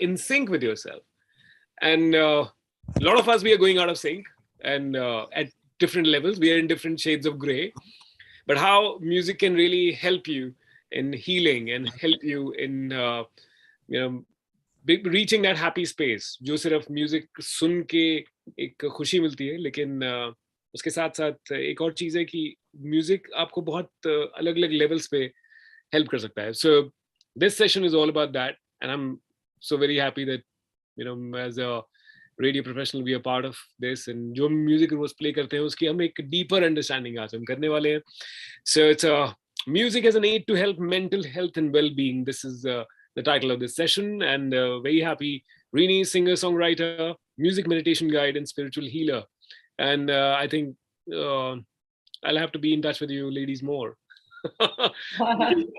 in sync with yourself. And a lot of us, we are going out of sync, and at different levels, we are in different shades of gray. But how music can really help you in healing and help you in you know reaching that happy space, जो सिर्फ music सुन के एक खुशी मिलती है, लेकिन उसके साथ साथ एक और चीज है कि म्यूजिक आपको बहुत अलग अलग लेवल्स पे हेल्प कर सकता है. So this session is all about that, and I'm so very happy that as a radio professional we are part of this, and जो म्यूजिक रोज प्ले करते हैं उसकी हम एक डीपर अंडरस्टैंडिंग आज हम करने वाले हैं. So it's a music as an aid to help mental health and well-being. This is the title of this session, and very happy. Renee, singer, songwriter, music meditation guide, and spiritual healer. And I think I'll have to be in touch with you ladies more.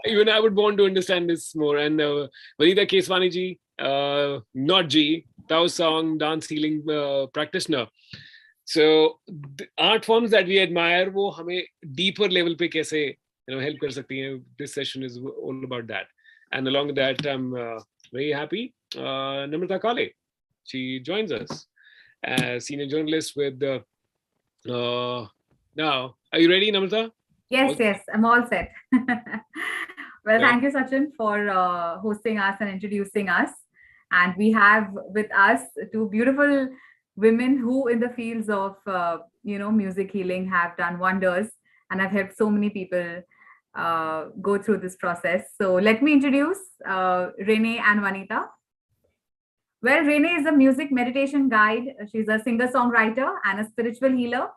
Even I would want to understand this more. And Vanita Keswani ji, not G, Dao Song, dance healing practitioner. So the art forms that we admire, वो हमें deeper level पे कैसे help कर सकती हैं. This session is all about that. And along with that, I'm very happy. Namrata Kale, she joins us as senior journalist with now. Are you ready, Namrata? Yes, I'm all set. Well, thank you, Sachin, for hosting us and introducing us. And we have with us two beautiful women who, in the fields of music healing, have done wonders and have helped so many people go through this process. So let me introduce Renee and Vanita. Well, Renee is a music meditation guide. She's a singer-songwriter and a spiritual healer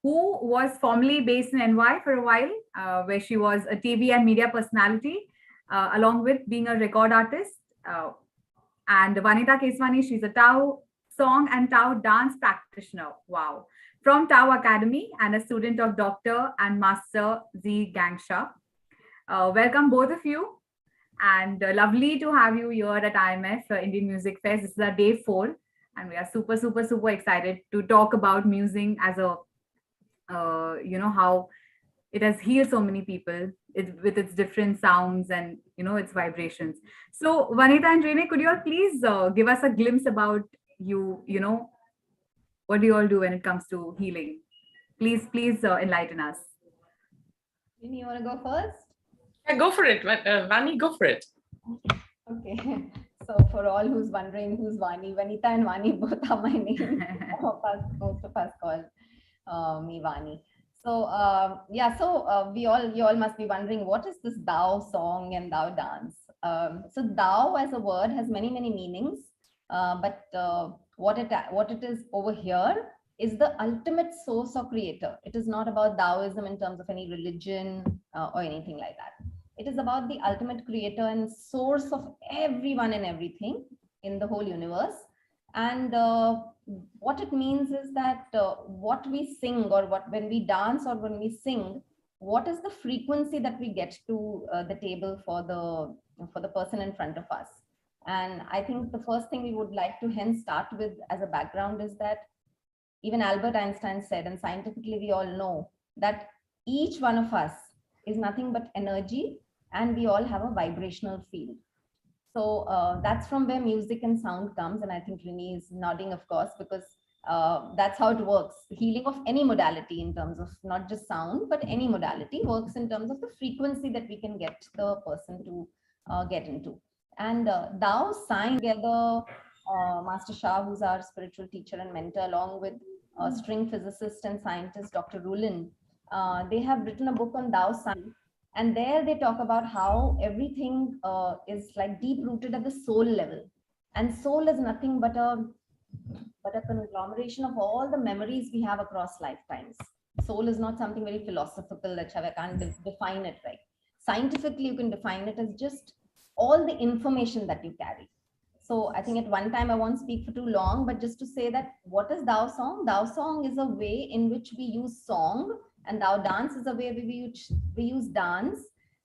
who was formerly based in NY for a while, where she was a TV and media personality, along with being a record artist. And Vanita Keswani, she's a Dao Song and Dao dance practitioner. Wow. From Dao Academy and a student of Dr. and Master Z Gangsha. Welcome both of you, and lovely to have you here at IMF Indian Music Fest. This is our day 4, and we are super, super, super excited to talk about music as a, how it has healed so many people with its different sounds and, its vibrations. So Vanita and Renee, could you all please give us a glimpse about you, what do you all do when it comes to healing? Please enlighten us. Renee, you want to go first? Yeah, go for it. Vani, go for it. Okay. So for all who's wondering who's Vani, Vanita and Vani both are my name. Most of us call me Vani. So you all must be wondering, what is this Dao song and Dao dance? So Dao as a word has many meanings, but what it is over here is the ultimate source or creator. It is not about Taoism in terms of any religion or anything like that. It is about the ultimate creator and source of everyone and everything in the whole universe. And what it means is that what we sing, or when we dance or when we sing, what is the frequency that we get to the table for the person in front of us. And I think the first thing we would like to hence start with as a background is that even Albert Einstein said, and scientifically we all know, that each one of us is nothing but energy, and we all have a vibrational field. So that's from where music and sound comes. And I think Renee is nodding, of course, because that's how it works. Healing of any modality, in terms of not just sound, but any modality, works in terms of the frequency that we can get the person to get into. And Dao sang together, Master Shah, who's our spiritual teacher and mentor, along with string physicist and scientist Dr. Rulin. They have written a book on Dao Sang, and there they talk about how everything is like deep rooted at the soul level, and soul is nothing but a conglomeration of all the memories we have across lifetimes. Soul is not something very philosophical that I can't define it, right? Scientifically, you can define it as just all the information that you carry. So I think at one time, I won't speak for too long, but just to say that what is Dao Song? Dao Song is a way in which we use song, and Dao dance is a way we use dance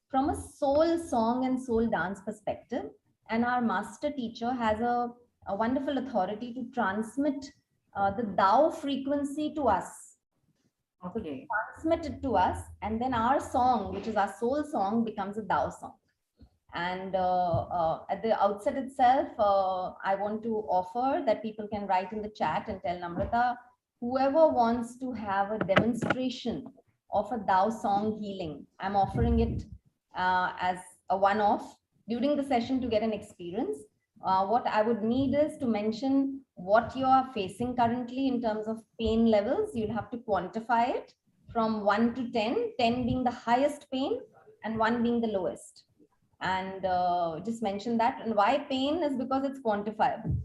from a soul song and soul dance perspective. And our master teacher has a wonderful authority to transmit the Dao frequency to us. Okay. So transmit it to us, and then our song, which is our soul song, becomes a Dao song. And at the outset itself, I want to offer that people can write in the chat and tell Namrata, whoever wants to have a demonstration of a Dao Song healing, I'm offering it as a one-off during the session to get an experience. What I would need is to mention what you are facing currently in terms of pain levels. You'll have to quantify it from 1 to 10, 10 being the highest pain and 1 being the lowest. And just mention that. And why pain is because it's quantifiable.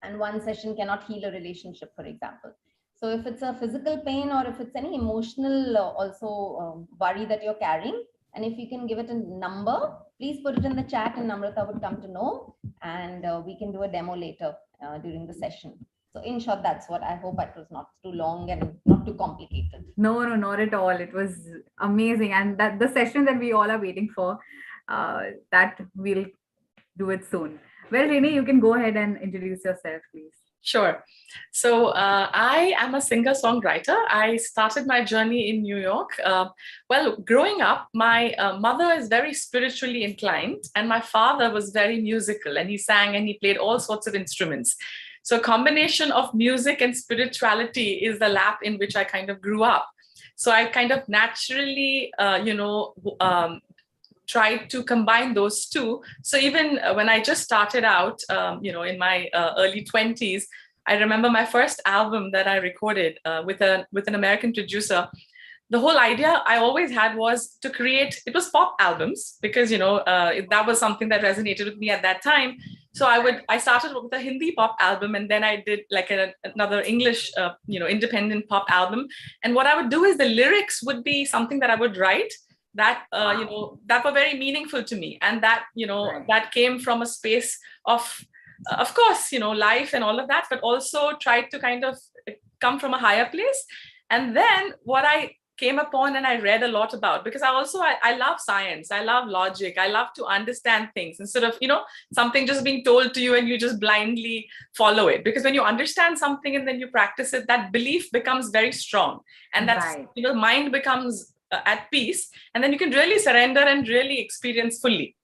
And one session cannot heal a relationship, for example. So if it's a physical pain or if it's any emotional also worry that you're carrying, and if you can give it a number, please put it in the chat and Namrata would come to know, and we can do a demo later during the session. So in short, that's what I hope. It was not too long and not too complicated. No, not at all. It was amazing. And that the session that we all are waiting for, that we'll do it soon. Well, Renee, you can go ahead and introduce yourself, please. Sure. So I am a singer-songwriter. I started my journey in New York. Well, growing up, my mother is very spiritually inclined and my father was very musical, and he sang and he played all sorts of instruments. So a combination of music and spirituality is the lap in which I kind of grew up. So I kind of naturally, tried to combine those two. So even when I just started out, in my early 20s, I remember my first album that I recorded with an American producer. The whole idea I always had was to create, it was pop albums because, that was something that resonated with me at that time. So I started with a Hindi pop album, and then I did like another English, independent pop album. And what I would do is the lyrics would be something that I would write that, that were very meaningful to me. And that, Right. that came from a space of course, life and all of that, but also tried to kind of come from a higher place. And then what I came upon and I read a lot about, because I love science, I love logic, I love to understand things instead of, something just being told to you and you just blindly follow it. Because when you understand something and then you practice it, that belief becomes very strong. And that's, Right. mind becomes at peace, and then you can really surrender and really experience fully.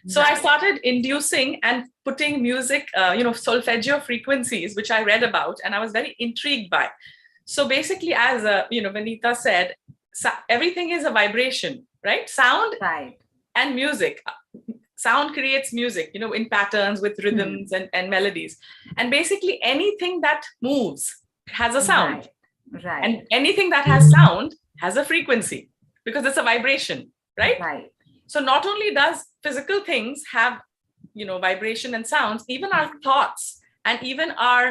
So I started inducing and putting music, solfeggio frequencies, which I read about, and I was very intrigued by. So basically, as Vanita said, everything is a vibration, right? Sound Right. and music. Sound creates music, in patterns with rhythms and melodies. And basically anything that moves has a sound. Right. And anything that has sound has a frequency because it's a vibration, right? Right. So not only does physical things have, vibration and sounds, even our thoughts and even our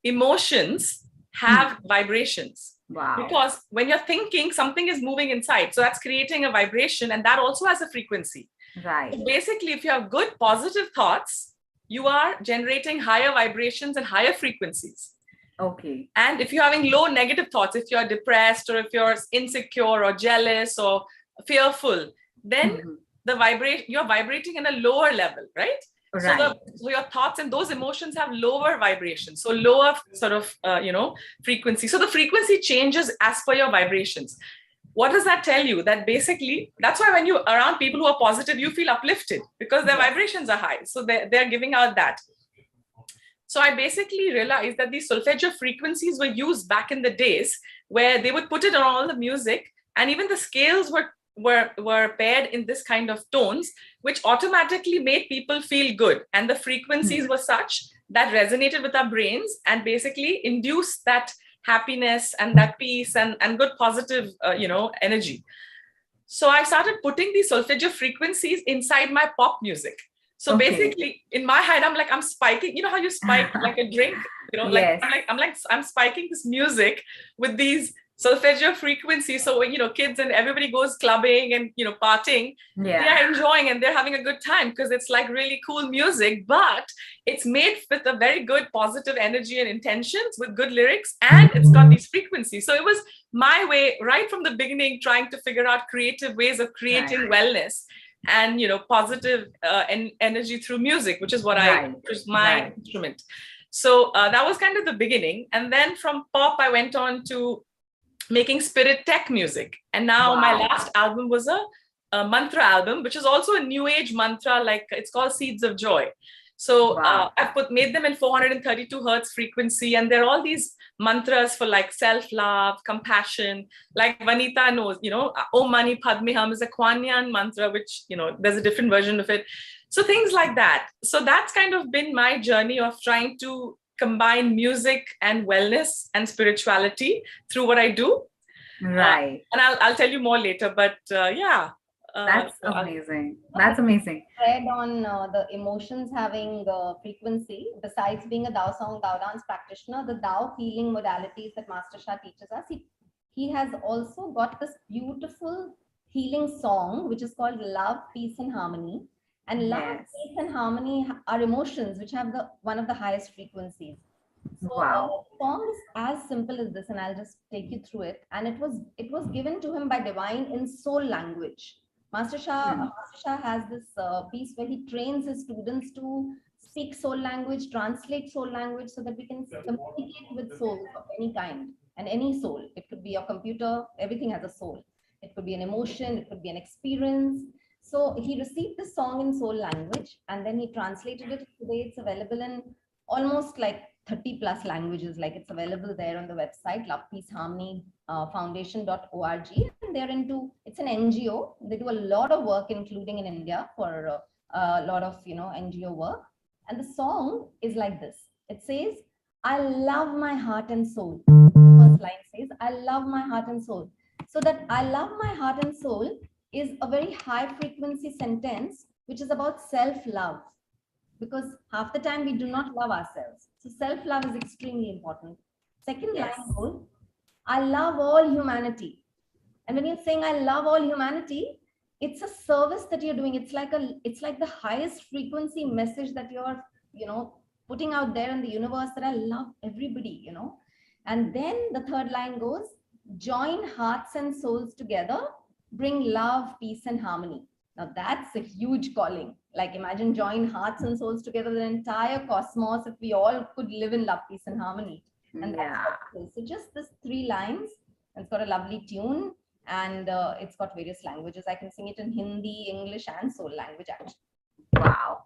emotions have vibrations. Wow. Because when you're thinking, something is moving inside. So that's creating a vibration, and that also has a frequency. Right. So basically, if you have good positive thoughts, you are generating higher vibrations and higher frequencies. Okay. And if you're having low negative thoughts, if you're depressed or if you're insecure or jealous or fearful, then you're vibrating in a lower level, right? Right. So your thoughts and those emotions have lower vibrations, so lower sort of, frequency. So the frequency changes as per your vibrations. What does that tell you? That basically, that's why when you're around people who are positive, you feel uplifted because their vibrations are high. So they're giving out that. So I basically realized that these solfeggio frequencies were used back in the days where they would put it on all the music, and even the scales were paired in this kind of tones, which automatically made people feel good. And the frequencies were such that resonated with our brains and basically induced that happiness and that peace and good positive, energy. So I started putting these solfeggio frequencies inside my pop music. So basically, in my head, I'm spiking. You know how you spike like a drink? Yes. I'm spiking this music with these solfeggio frequencies. So when kids and everybody goes clubbing and partying, they are enjoying and they're having a good time because it's like really cool music, but it's made with a very good positive energy and intentions with good lyrics, and it's got these frequencies. So it was my way right from the beginning, trying to figure out creative ways of creating wellness and positive energy through music, which is what which is my instrument. So that was kind of the beginning, and then from pop I went on to making spirit tech music, and now my last album was a mantra album, which is also a new age mantra, like it's called Seeds of Joy. So Wow. I've made them in 432 hertz frequency, and they're all these mantras for like self-love, compassion. Like Vanita knows, Om Mani Padme Hum is a Kuan Yin mantra, which, there's a different version of it. So things like that. So that's kind of been my journey of trying to combine music and wellness and spirituality through what I do. Right. And I'll tell you more later, but yeah. That's so amazing. That's amazing. Read on the emotions having frequency. Besides being a Dao Song, Dao dance practitioner, the Dao healing modalities that Master Shah teaches us, he has also got this beautiful healing song, which is called Love, Peace and Harmony. And love, Yes. peace and harmony are emotions which have one of the highest frequencies. So Wow. the song is as simple as this, and I'll just take you through it. And it was given to him by divine in soul language. Master Shah has this piece where he trains his students to speak soul language, translate soul language, so that we can communicate with souls of any kind and any soul. It could be your computer, everything has a soul. It could be an emotion, it could be an experience. So he received the song in soul language, and then he translated it. Today it's available in almost like 30 plus languages. Like it's available there on the website, Love Peace Harmony Foundation.org. And it's an NGO. They do a lot of work, including in India, for a lot of NGO work. And the song is like this. It says, I love my heart and soul. The first line says, I love my heart and soul. So that I love my heart and soul is a very high frequency sentence, which is about self-love. Because half the time we do not love ourselves. So self-love is extremely important. Second line goes, I love all humanity. And when you're saying I love all humanity, it's a service that you're doing. It's like the highest frequency message that you're, putting out there in the universe, that I love everybody, And then the third line goes, join hearts and souls together, bring love, peace and harmony. Now that's a huge calling. Like imagine join hearts and souls together, the entire cosmos, if we all could live in love, peace and harmony. And that's what it is. So just this 3 lines, it's got a lovely tune, and it's got various languages. I can sing it in Hindi, English and soul language actually. Wow.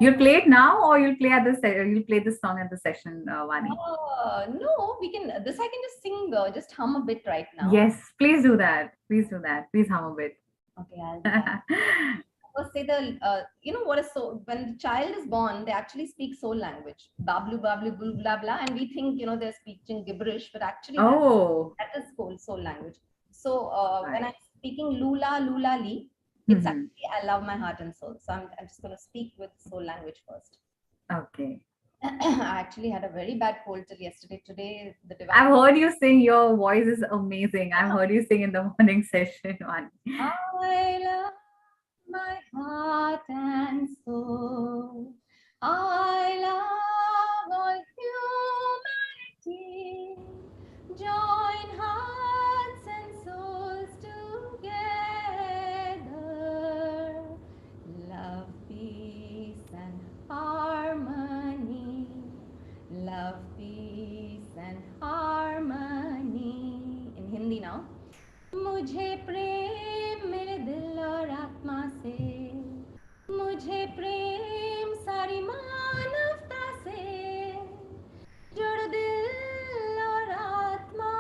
You'll play it now, or you'll play you'll play this song at the session, Vani? No, I can just sing, just hum a bit right now. Yes, please do that. Please do that. Please hum a bit. Okay, I'll do that. First say what is soul? When the child is born, they actually speak soul language. Bablu, bablu, blah, blah, blah. And we think, they're speaking gibberish, but actually that is soul language. So when I'm speaking lula, lula, li, it's actually, I love my heart and soul. So I'm just going to speak with soul language first. Okay. I actually had a very bad cold till yesterday. Today, I've heard you sing. Your voice is amazing. I've heard you sing in the morning session. I love my heart and soul. I love all humanity. Join hearts and souls together. Love, peace and harmony. Love, peace and harmony. In Hindi now. मुझे प्रेम मेरे दिल और आत्मा से, मुझे प्रेम सारी मानवता से, जुड़ दिल और आत्मा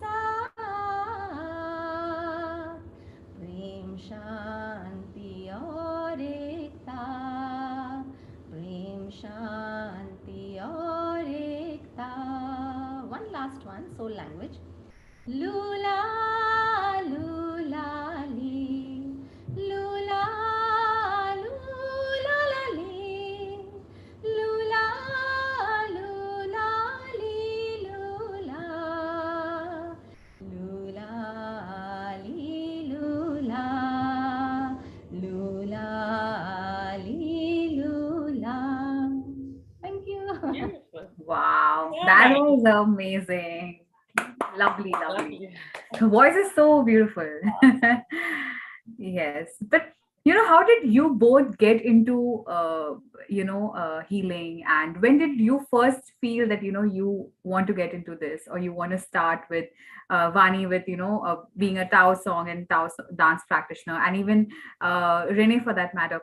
साथ, प्रेम शांति और एकता, प्रेम शांति और एकता. One last one, soul language. Lula, lula, li, lula, lula, la, li, lula, lula, li, lula, lula, li, lula, lula, li, lula. Thank you. Beautiful. Wow, that was amazing. Lovely, lovely. The voice is so beautiful. Yes, but How did you both get into, healing? And when did you first feel that, you want to get into this, or you want to start with Vani with, being a Tao Song and dance practitioner, and even Renee for that matter?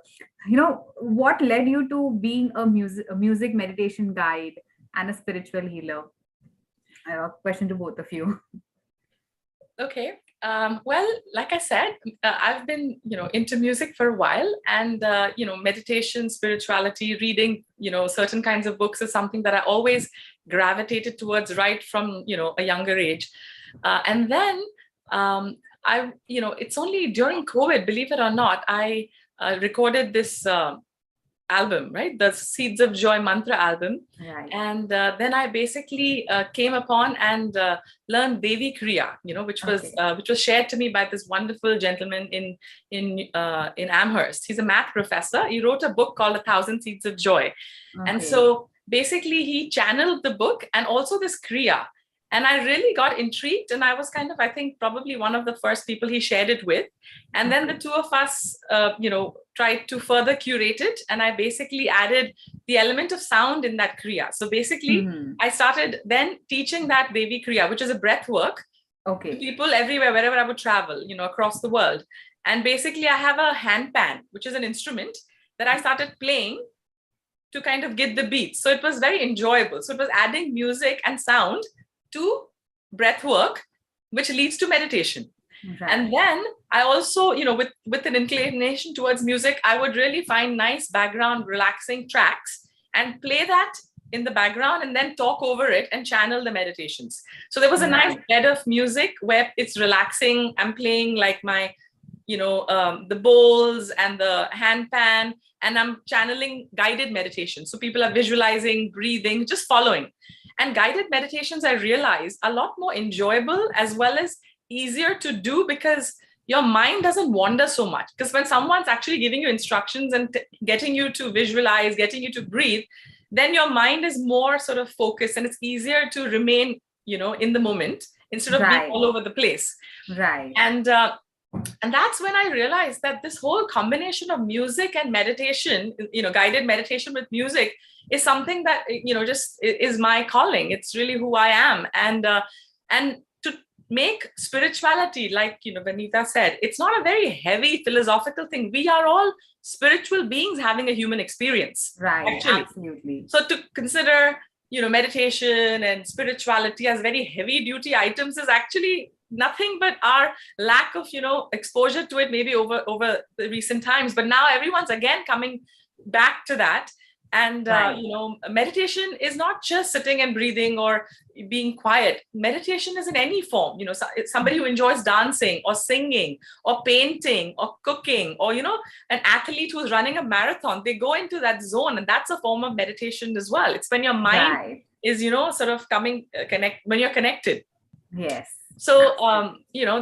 What led you to being a music meditation guide and a spiritual healer? Question to both of you. Okay. Well, like I said, I've been, into music for a while, and meditation, spirituality, reading, certain kinds of books is something that I always gravitated towards right from, a younger age. And then it's only during COVID, believe it or not, I recorded this album, right? The Seeds of Joy Mantra album. Right. And then I basically came upon and learned Devi Kriya, which was shared to me by this wonderful gentleman in Amherst. He's a math professor. He wrote a book called 1,000 Seeds of Joy. Okay. And so basically he channeled the book and also this Kriya. And I really got intrigued, and I was kind of, I think, probably one of the first people he shared it with. And then the two of us, tried to further curate it. And I basically added the element of sound in that Kriya. So basically, I started then teaching that Devi Kriya, which is a breath work to people everywhere, wherever I would travel, across the world. And basically, I have a handpan, which is an instrument that I started playing to kind of get the beat. So it was very enjoyable. So it was adding music and sound to breath work, which leads to meditation. Right. And then I also, with an inclination towards music, I would really find nice background relaxing tracks and play that in the background and then talk over it and channel the meditations. So there was a nice bed of music where it's relaxing. I'm playing like my, the bowls and the handpan, and I'm channeling guided meditation. So people are visualizing, breathing, just following. And guided meditations, I realized, are a lot more enjoyable as well as easier to do because your mind doesn't wander so much. Because when someone's actually giving you instructions and getting you to visualize, getting you to breathe, then your mind is more sort of focused, and it's easier to remain, in the moment instead of being all over the place. Right. And that's when I realized that this whole combination of music and meditation, guided meditation with music, is something that, just is my calling. It's really who I am. And to make spirituality, like, Vanita said, it's not a very heavy philosophical thing. We are all spiritual beings having a human experience. Right, actually. Absolutely. So to consider, meditation and spirituality as very heavy duty items is actually nothing but our lack of, exposure to it maybe over the recent times. But now everyone's again coming back to that. And, meditation is not just sitting and breathing or being quiet. Meditation is in any form, somebody who enjoys dancing or singing or painting or cooking or, an athlete who's running a marathon, they go into that zone, and that's a form of meditation as well. It's when your mind is, sort of when you're connected. Yes. So,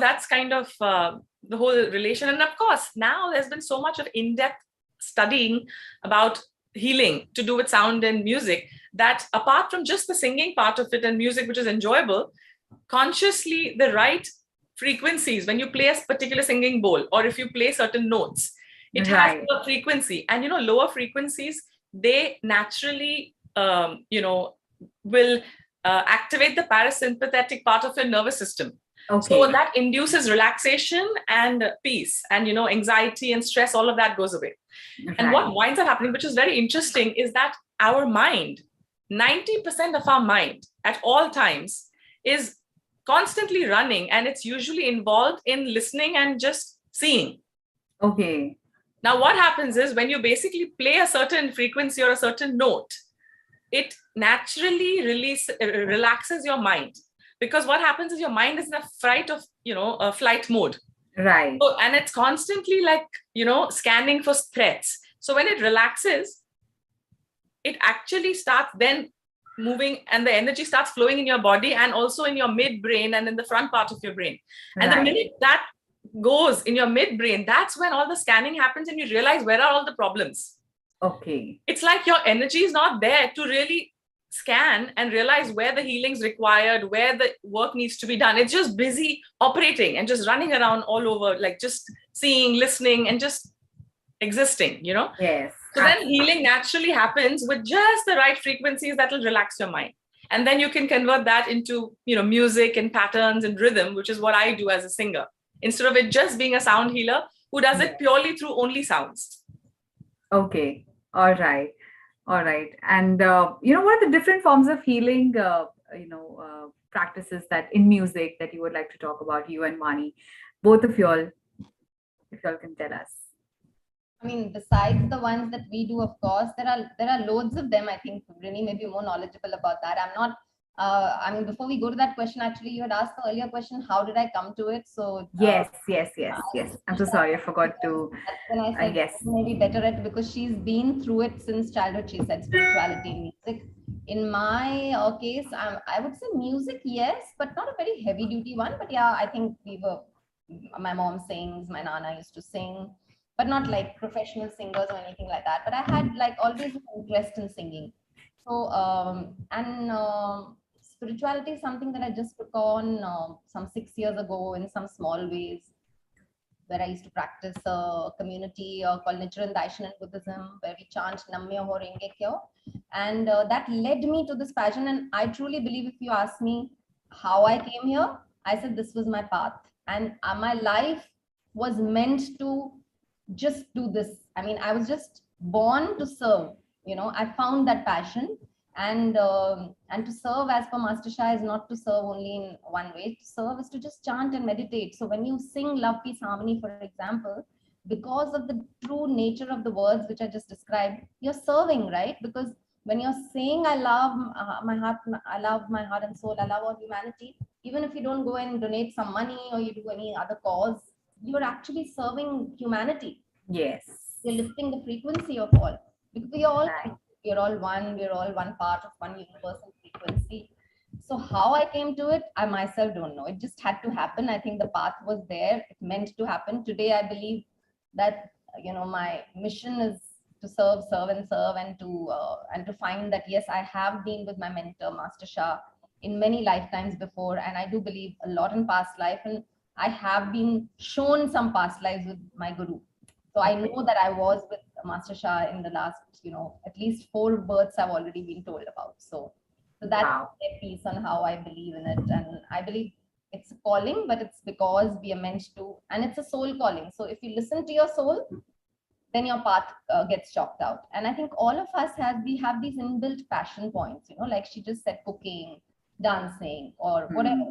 that's kind of the whole relation. And of course, now there's been so much of in-depth studying about healing to do with sound and music that apart from just the singing part of it and music, which is enjoyable, consciously the right frequencies, when you play a particular singing bowl or if you play certain notes, it has a frequency. And, lower frequencies, they naturally, will activate the parasympathetic part of your nervous system. So that induces relaxation and peace, and anxiety and stress, all of that goes away. And what winds up happening, which is very interesting, is that our mind, 90% of our mind at all times is constantly running, and it's usually involved in listening and just seeing. Okay. Now, what happens is when you basically play a certain frequency or a certain note, it naturally relaxes your mind. Because what happens is your mind is in a flight mode. Right. So, and it's constantly scanning for threats. So when it relaxes, it actually starts then moving, and the energy starts flowing in your body and also in your midbrain and in the front part of your brain. And the minute that goes in your midbrain, that's when all the scanning happens and you realize where are all the problems. Okay. It's like your energy is not there to really scan and realize where the healing's required, where the work needs to be done. It's just busy operating and just running around all over, like just seeing, listening, and just existing, you know? Yes. So then healing naturally happens with just the right frequencies that will relax your mind. And then you can convert that into, you know, music and patterns and rhythm, which is what I do as a singer. Instead of it just being a sound healer who does it purely through only sounds. Okay. All right. All right. And, what are the different forms of healing, practices that in music that you would like to talk about, you and Mani, both of y'all, if y'all can tell us? I mean, besides the ones that we do, of course, there are loads of them. I think Renee may be more knowledgeable about that. I'm not. I mean, before we go to that question, actually, you had asked the earlier question, how did I come to it? So Yes. I'm so sorry, I forgot to. When I said Yes. maybe better at, because she's been through it since childhood. She said spirituality and music. In my case, I would say music, yes, but not a very heavy duty one. But yeah, I think my mom sings, my nana used to sing, but not like professional singers or anything like that. But I had like always an interest in singing. So spirituality is something that I just took on some 6 years ago in some small ways, where I used to practice a community called Nichiren Daishonin Buddhism, where we chant Namyo Ho Renge Kyo. And that led me to this passion. And I truly believe, if you ask me how I came here, I said this was my path. And my life was meant to just do this. I mean, I was just born to serve. I found that passion. And to serve, as per Master Shah, is not to serve only in one way. To serve is to just chant and meditate. So when you sing Love, Peace, Harmony, for example, because of the true nature of the words which I just described, you're serving, right? Because when you're saying I love my heart and soul, I love all humanity, even if you don't go and donate some money or you do any other cause, you're actually serving humanity. Yes. You're lifting the frequency of all. Because we're all one part of one universal frequency. So how I came to it, I myself don't know. It just had to happen. I think the path was there. It meant to happen. Today, I believe that, my mission is to serve, and to find that, yes, I have been with my mentor, Master Shah, in many lifetimes before. And I do believe a lot in past life. And I have been shown some past lives with my guru. So I know that I was with Master Shah in the last, at least 4 births I've already been told about. So that's a piece on how I believe in it. And I believe it's a calling, but it's because we are meant to, and it's a soul calling. So if you listen to your soul, then your path gets chalked out. And I think all of us we have these inbuilt passion points, like she just said, cooking, dancing, or whatever.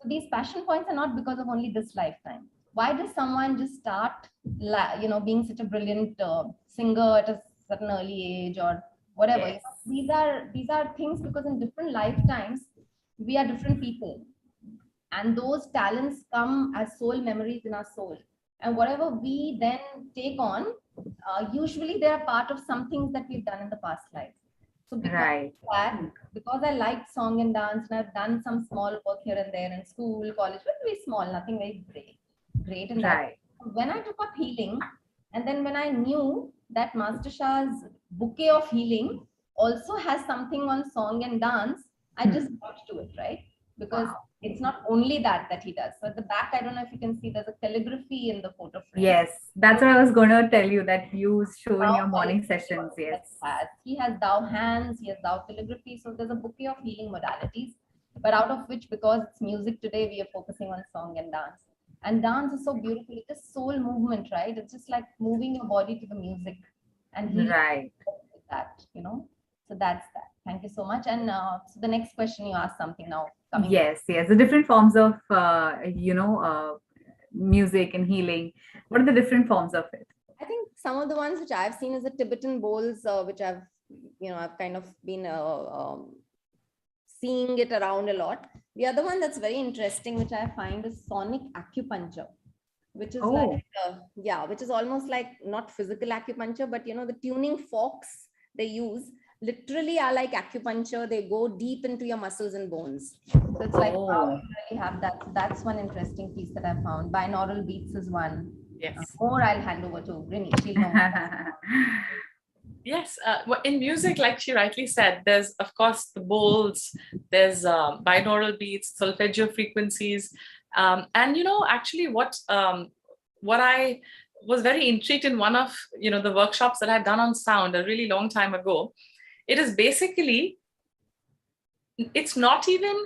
So these passion points are not because of only this lifetime. Why does someone just start, being such a brilliant singer at a certain early age or whatever? Yes. These are things because in different lifetimes, we are different people. And those talents come as soul memories in our soul. And whatever we then take on, usually they are part of some things that we've done in the past life. So because I liked song and dance, and I've done some small work here and there in school, college, but very small, nothing very great in that. When I took up healing, and then when I knew that Master Shah's bouquet of healing also has something on song and dance, I just got to it, right? Because it's not only that he does. So at the back, I don't know if you can see, there's a calligraphy in the photo frame. Yes, that's what I was going to tell you, that you show in your morning sessions. Yes. He has Dao hands, he has Dao calligraphy. So there's a bouquet of healing modalities, but out of which, because it's music today, we are focusing on song and dance. And dance is so beautiful. It's just soul movement, right? It's just like moving your body to the music and healing with that, So that's that. Thank you so much. And so the next question, you asked something now. Yes, the different forms of, music and healing. What are the different forms of it? I think some of the ones which I've seen is the Tibetan bowls, which I've kind of been seeing it around a lot. The other one that's very interesting, which I find, is sonic acupuncture, which is which is almost like not physical acupuncture, but the tuning forks they use literally are like acupuncture. They go deep into your muscles and bones. So it's like, wow, you really have that. So that's one interesting piece that I found. Binaural beats is one. Yes. Or I'll hand over to Renee. She'll know. Yes, in music, like she rightly said, there's of course the bowls, there's binaural beats, solfeggio frequencies, and actually what I was very intrigued in one of, the workshops that I had done on sound a really long time ago. It is basically, it's not even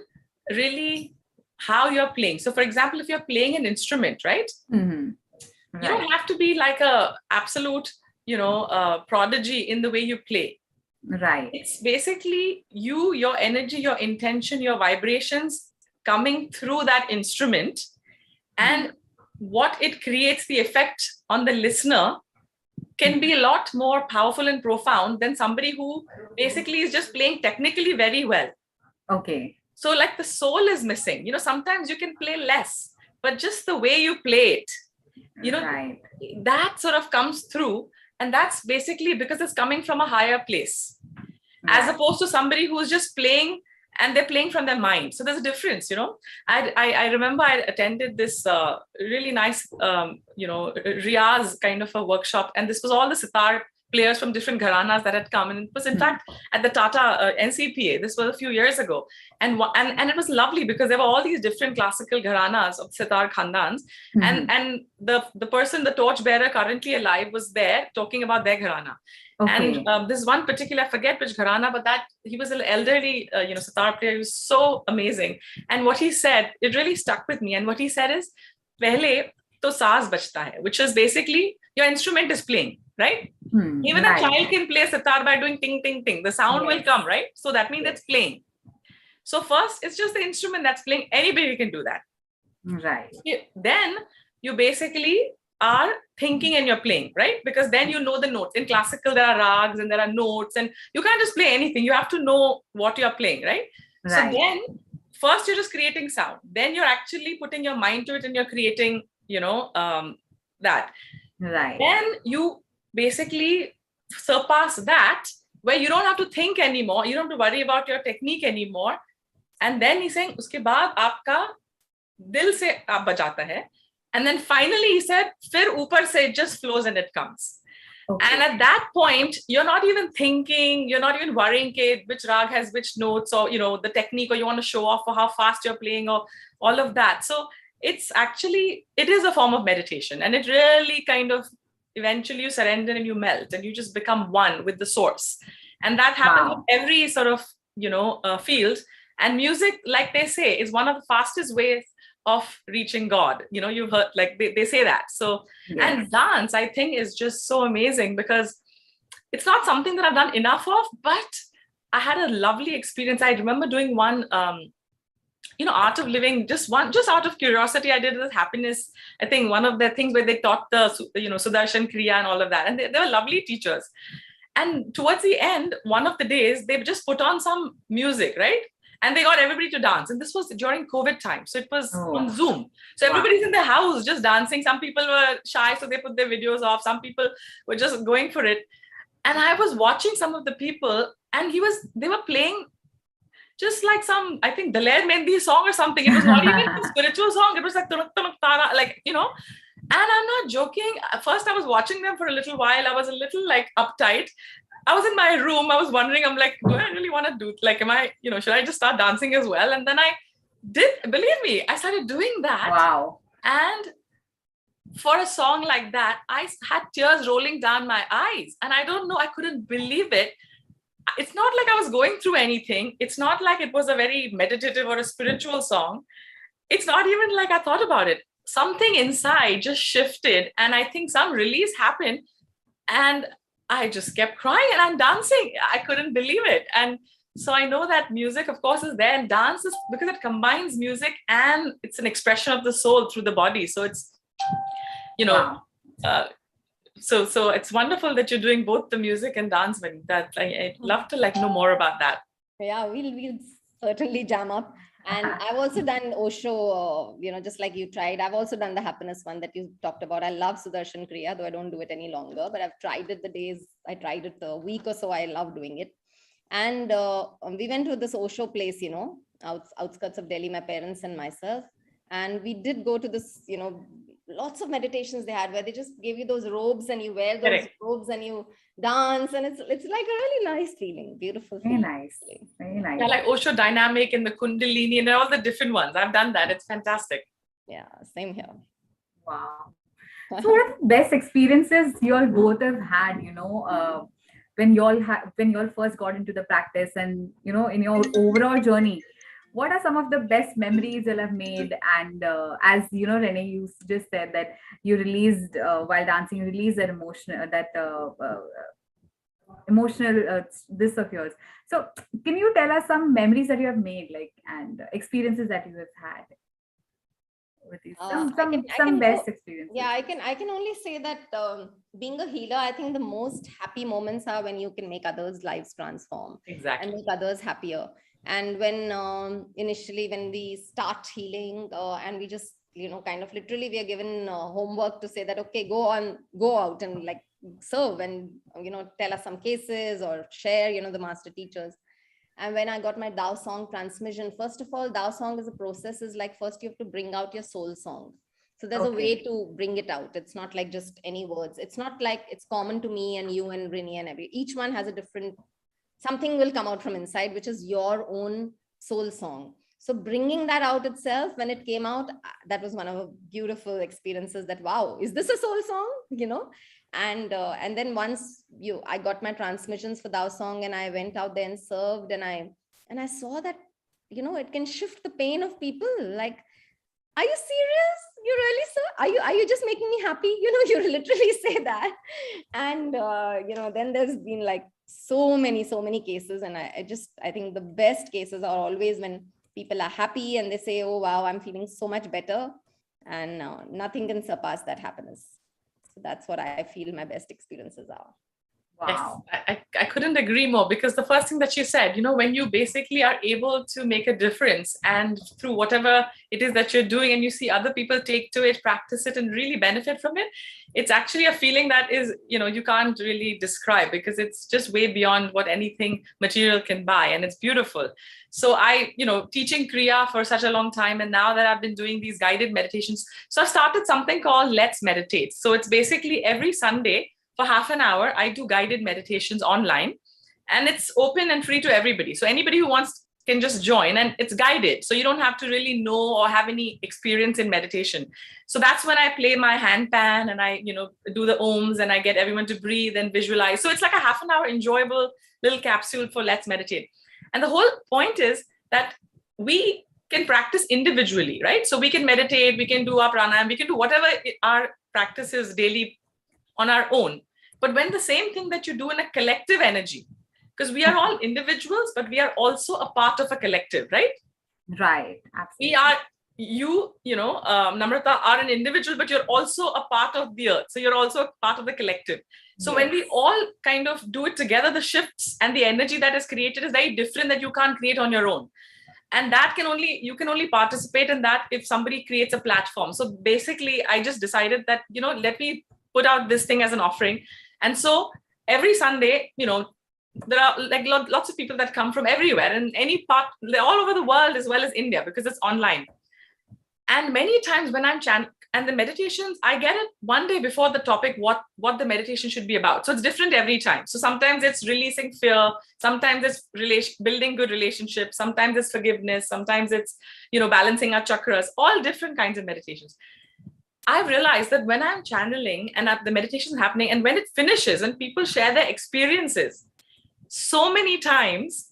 really how you're playing. So for example, if you're playing an instrument, right? Mm-hmm. Right. You don't have to be like a absolute, prodigy in the way you play. Right. It's basically you, your energy, your intention, your vibrations coming through that instrument, and what it creates, the effect on the listener can be a lot more powerful and profound than somebody who basically is just playing technically very well. Okay. So like the soul is missing. Sometimes you can play less, but just the way you play it, right. that sort of comes through. And that's basically because it's coming from a higher place, as opposed to somebody who's just playing and they're playing from their mind. So there's a difference, I remember I attended this really nice, Riyaz kind of a workshop. And this was all the sitar players from different gharanas that had come. And it was in fact at the Tata NCPA. This was a few years ago. And it was lovely because there were all these different classical gharanas of sitar khandans. And the person, the torchbearer currently alive, was there talking about their gharana. Okay. And this one particular, I forget which gharana, but that he was an elderly, sitar player. He was so amazing. And what he said, it really stuck with me. And what he said is, "Pehle to saaz bajta hai," which is basically your instrument is playing, right? Even a child can play sitar by doing ting, ting, ting. The sound will come, right? So that means it's playing. So first, it's just the instrument that's playing. Anybody can do that. Right. Then you basically are thinking and you're playing, right? Because then you know the notes. In classical, there are rags and there are notes, and you can't just play anything. You have to know what you're playing, right? So then first you're just creating sound. Then you're actually putting your mind to it and you're creating, that. Right. Then you basically surpass that, where you don't have to think anymore. You don't have to worry about your technique anymore. And then he's saying, uske baad aapka dil se aap bajata hai. And then finally he said, fir upar se it just flows and it comes. Okay. And at that point, you're not even thinking, you're not even worrying which rag has which notes, or, the technique, or you want to show off for how fast you're playing, or all of that. So it is a form of meditation, and it really kind of, eventually you surrender and you melt and you just become one with the source. And that happens in every sort of, field. And music, like they say, is one of the fastest ways of reaching God. You've heard, like they say that. So, and dance, I think, is just so amazing because it's not something that I've done enough of, but I had a lovely experience. I remember doing one, Art of Living, just out of curiosity. I did this happiness, I think, one of the things where they taught the, Sudarshan Kriya and all of that. And they were lovely teachers. And towards the end, one of the days, they just put on some music, right? And they got everybody to dance. And this was during COVID time. So it was on Zoom. So everybody's in the house just dancing. Some people were shy, so they put their videos off. Some people were just going for it. And I was watching some of the people, and they were playing just like some, I think, Daler Mendi song or something. It was not even a spiritual song. It was like, like, and I'm not joking. At first, I was watching them for a little while. I was a little like uptight. I was in my room. I was wondering, I'm like, do I really want to do, like, am I, should I just start dancing as well? And then I did, believe me, I started doing that. Wow. And for a song like that, I had tears rolling down my eyes. And I don't know, I couldn't believe it. It's not like I was going through anything. It's not like it was a very meditative or a spiritual song. It's not even like I thought about it. Something inside just shifted. And I think some release happened. And I just kept crying and I'm dancing. I couldn't believe it. And so I know that music, of course, is there, and dance is because it combines music and it's an expression of the soul through the body. So it's, so it's wonderful that you're doing both the music and dance, Vanita. I'd love to know more about that. Yeah, we'll certainly jam up. And I've also done Osho, just like you tried. I've also done the happiness one that you talked about. I love Sudarshan Kriya, though I don't do it any longer, but I've tried it I tried it a week or so. I love doing it. And we went to this Osho place, outskirts of Delhi, my parents and myself. And we did go to this, lots of meditations they had where they just gave you those robes and you wear those robes and you dance, and it's like a really nice feeling, beautiful feeling. Very nice. Yeah, like Osho Dynamic and the Kundalini and all the different ones. I've done that. It's fantastic. Yeah, same here. Wow. So what are the best experiences you all both have had, when when you all first got into the practice, and in your overall journey, what are some of the best memories you'll have made? And as Renee, you just said that you released while dancing, you released that emotional this of yours. So can you tell us some memories that you have made, like, and experiences that you have had with these, some best experiences? Yeah, I can only say that being a healer, I think the most happy moments are when you can make others' lives transform Exactly. and make others happier. And when initially when we start healing, and we just kind of literally we are given homework to say that, okay, go out and like serve and tell us some cases or share the master teachers. And when I got my Dao Song transmission, first of all, Dao Song is a process, is like, first you have to bring out your soul song. So there's a way to bring it out. It's not like just any words. It's not like it's common to me and you and Renee and each one has a different, something will come out from inside, which is your own soul song. So bringing that out itself, when it came out, that was one of the beautiful experiences that, wow, is this a soul song? And then once I got my transmissions for Dao Song and I went out there and served, and I saw that, it can shift the pain of people. Like, are you serious? You really, sir? Are you just making me happy? You literally say that. And, then there's been like so many cases. And I think the best cases are always when people are happy and they say, oh, wow, I'm feeling so much better. And nothing can surpass that happiness. So that's what I feel my best experiences are. Wow. Yes, I couldn't agree more, because the first thing that you said, when you basically are able to make a difference, and through whatever it is that you're doing, and you see other people take to it, practice it, and really benefit from it, it's actually a feeling that is, you can't really describe, because it's just way beyond what anything material can buy, and it's beautiful. So teaching Kriya for such a long time, and now that I've been doing these guided meditations, so I started something called Let's Meditate. So it's basically every Sunday, for half an hour, I do guided meditations online, and it's open and free to everybody. So anybody who wants can just join, and it's guided. So you don't have to really know or have any experience in meditation. So that's when I play my handpan and I, do the ohms, and I get everyone to breathe and visualize. So it's like a half an hour enjoyable little capsule for Let's Meditate. And the whole point is that we can practice individually, right? So we can meditate, we can do our pranayam, we can do whatever our practice is daily on our own. But when the same thing that you do in a collective energy, because we are all individuals, but we are also a part of a collective, right? Right. Absolutely. Namrata, are an individual, but you're also a part of the earth. So you're also a part of the collective. So when we all kind of do it together, the shifts and the energy that is created is very different, that you can't create on your own. And that you can only participate in that if somebody creates a platform. So basically, I just decided that, let me put out this thing as an offering. And so every Sunday, there are like lots of people that come from everywhere, and any part, all over the world, as well as India, because it's online. And many times when I'm chanting, and the meditations, I get it one day before the topic, what the meditation should be about. So it's different every time. So sometimes it's releasing fear, sometimes it's building good relationships, sometimes it's forgiveness, sometimes it's, balancing our chakras, all different kinds of meditations. I've realized that when I'm channeling and the meditation is happening, and when it finishes and people share their experiences, so many times,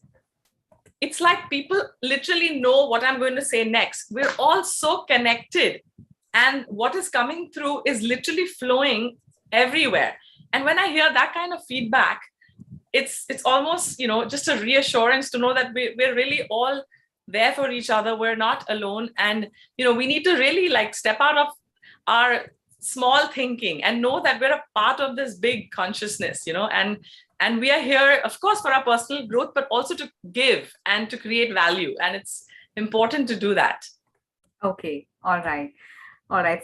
it's like people literally know what I'm going to say next. We're all so connected, and what is coming through is literally flowing everywhere. And when I hear that kind of feedback, it's almost, just a reassurance to know that we're really all there for each other. We're not alone. And, we need to really like step out of our small thinking and know that we're a part of this big consciousness, and we are here, of course, for our personal growth, but also to give and to create value. And it's important to do that. Okay. All right.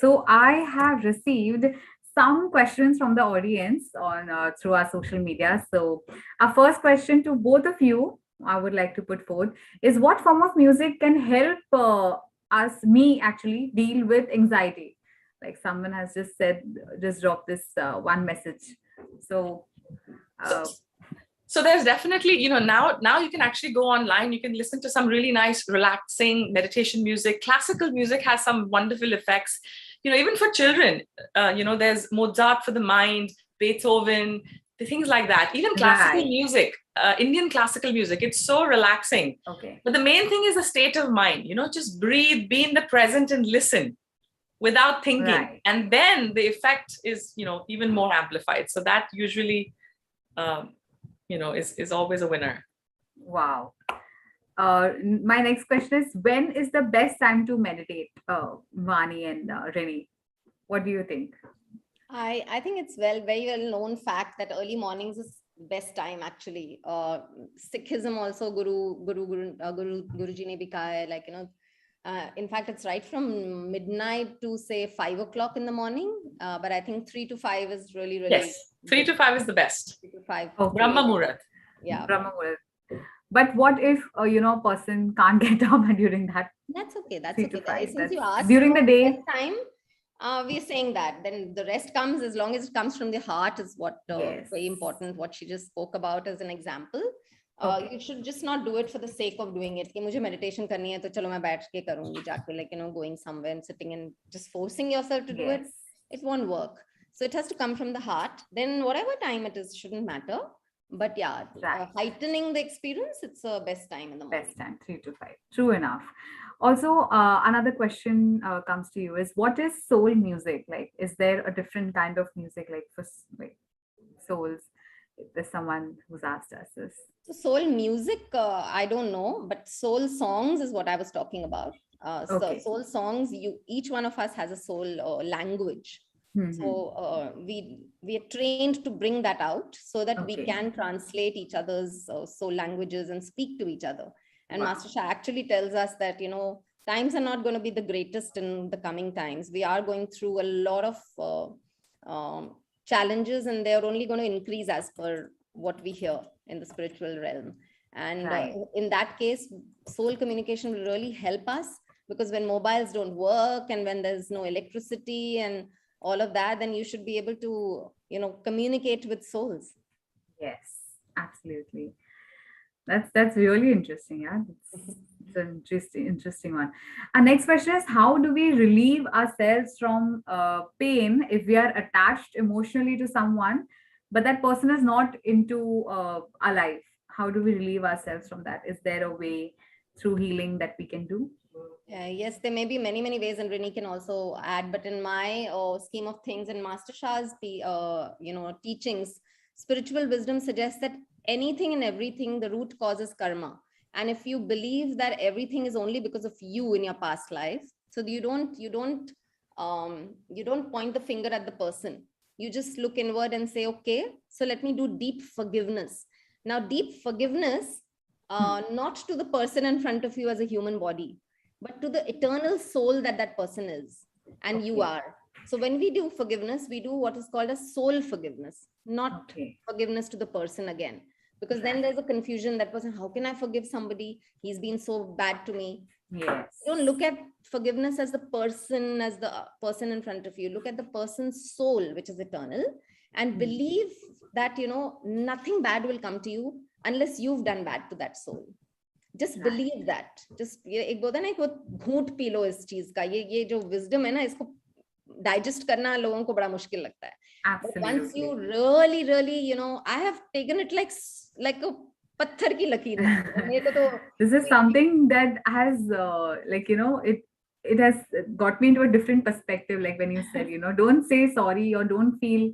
So I have received some questions from the audience on through our social media. So our first question to both of you, I would like to put forth, is what form of music can help me actually deal with anxiety? Like someone has just dropped this one message. So there's definitely, now you can actually go online, you can listen to some really nice, relaxing meditation music. Classical music has some wonderful effects. even for children, there's Mozart for the mind, Beethoven, the things like that. Even classical music, Indian classical music, it's so relaxing. Okay. But the main thing is the state of mind, just breathe, be in the present and listen without thinking. Right. And then the effect is, even more amplified. So that usually, is always a winner. Wow. My next question is, when is the best time to meditate, Vani and Renee? What do you think? I think it's very well known fact that early mornings is best time actually. Sikhism also Guruji ne bhi kaha hai, like in fact it's right from midnight to say 5 o'clock in the morning, but I think 3 to 5 is really Yes, 3 to 5 is the best. 3 to 5. Okay. Brahma Muhurat. Yeah. Brahma Muhurat. But what if a person can't get up during that? That's okay. That's 3 to okay. 5, Since you asked during the about day best time, we're saying that then the rest comes as long as it comes from the heart is what Yes. very important. What she just spoke about as an example. Okay. You should just not do it for the sake of doing it. कि मुझे meditation करनी है तो चलो मैं बैठ के करूँगी जाके, like going somewhere and sitting and just forcing yourself to do it. It won't work. So it has to come from the heart. Then whatever time it is shouldn't matter. But yeah, Right. heightening the experience, it's the best time in the morning. Best time, 3 to 5. True enough. Also, another question comes to you is, what is soul music? Like, is there a different kind of music like for souls? There's someone who's asked us this. So soul music, I don't know, but soul songs is what I was talking about. Okay. So soul songs, each one of us has a soul language. Mm-hmm. So we are trained to bring that out so that we Okay. can translate each other's soul languages and speak to each other. And Wow. Master Shah actually tells us that, times are not going to be the greatest in the coming times. We are going through a lot of challenges, and they are only going to increase as per what we hear in the spiritual realm. And Right. in that case, soul communication will really help us, because when mobiles don't work and when there's no electricity and all of that, then you should be able to, communicate with souls. Yes, absolutely. That's really interesting. Yeah, it's an interesting one. Our next question is, how do we relieve ourselves from pain if we are attached emotionally to someone, but that person is not into our life? How do we relieve ourselves from that? Is there a way through healing that we can do? Yes, there may be many ways, and Renee can also add. But in my scheme of things, in Master Shah's teachings, spiritual wisdom suggests that anything and everything, the root causes karma. And if you believe that everything is only because of you in your past life, so you don't point the finger at the person. You just look inward and say, okay, so let me do deep forgiveness. Now, deep forgiveness, not to the person in front of you as a human body, but to the eternal soul that person is, and Okay. you are. So when we do forgiveness, we do what is called a soul forgiveness, not forgiveness to the person again. Because then there's a confusion, that person, how can I forgive somebody? He's been so bad to me. Yes. Don't look at forgiveness as the person in front of you. Look at the person's soul, which is eternal, and believe that, nothing bad will come to you unless you've done bad to that soul. Just believe that. Just एक बोलते ना, एक घूंट P low इस चीज का. ये जो wisdom है ना, इसको digest करना लोगों को बड़ा मुश्किल लगता है. Absolutely. But once you really, I have taken it like a पत्थर की लकीर है. मेरे को तो this is something that has it has got me into a different perspective. Like when you said, don't say sorry, or don't feel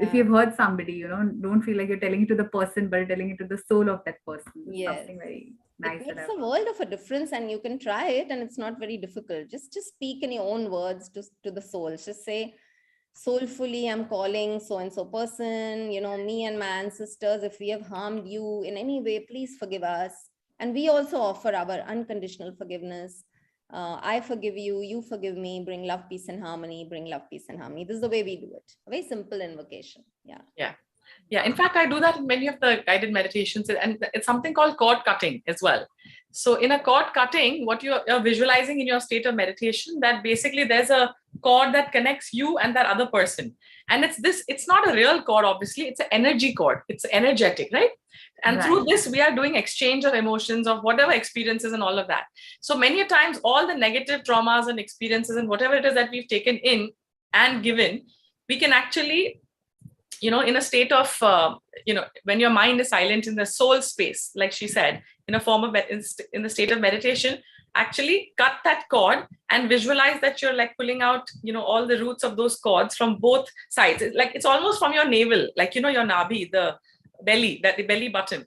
if you've hurt somebody, don't feel like you're telling it to the person, but you're telling it to the soul of that person. Yes. Something very nice. It makes a world of a difference, and you can try it, and it's not very difficult. Just speak in your own words to the soul. Just say, soulfully, I'm calling so and so person, me and my ancestors, if we have harmed you in any way, please forgive us. And we also offer our unconditional forgiveness. I forgive you, you forgive me, bring love, peace and harmony, bring love, peace and harmony. This is the way we do it. A very simple invocation. Yeah. Yeah, in fact, I do that in many of the guided meditations, and it's something called cord cutting as well. So in a cord cutting, what you're visualizing in your state of meditation, that basically there's a cord that connects you and that other person. And it's not a real cord, obviously, it's an energy cord. It's energetic, right? And through this, we are doing exchange of emotions, of whatever experiences and all of that. So many times, all the negative traumas and experiences and whatever it is that we've taken in and given, we can actually, in a state of, when your mind is silent in the soul space, like she said, in a form of, in the state of meditation, actually cut that cord and visualize that you're like pulling out, all the roots of those cords from both sides. It's almost from your navel, like, your nabi, the belly, the belly button.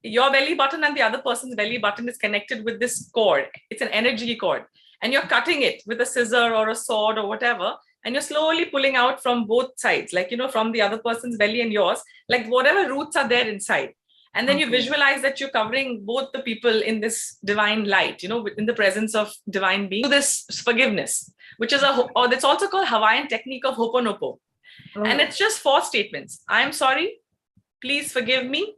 Your belly button and the other person's belly button is connected with this cord. It's an energy cord. And you're cutting it with a scissor or a sword or whatever. And you're slowly pulling out from both sides, like, from the other person's belly and yours, like whatever roots are there inside. And then you visualize that you're covering both the people in this divine light, in the presence of divine being. This forgiveness, which is or that's also called Hawaiian technique of Ho'oponopo. And it's just 4 statements. I'm sorry. Please forgive me.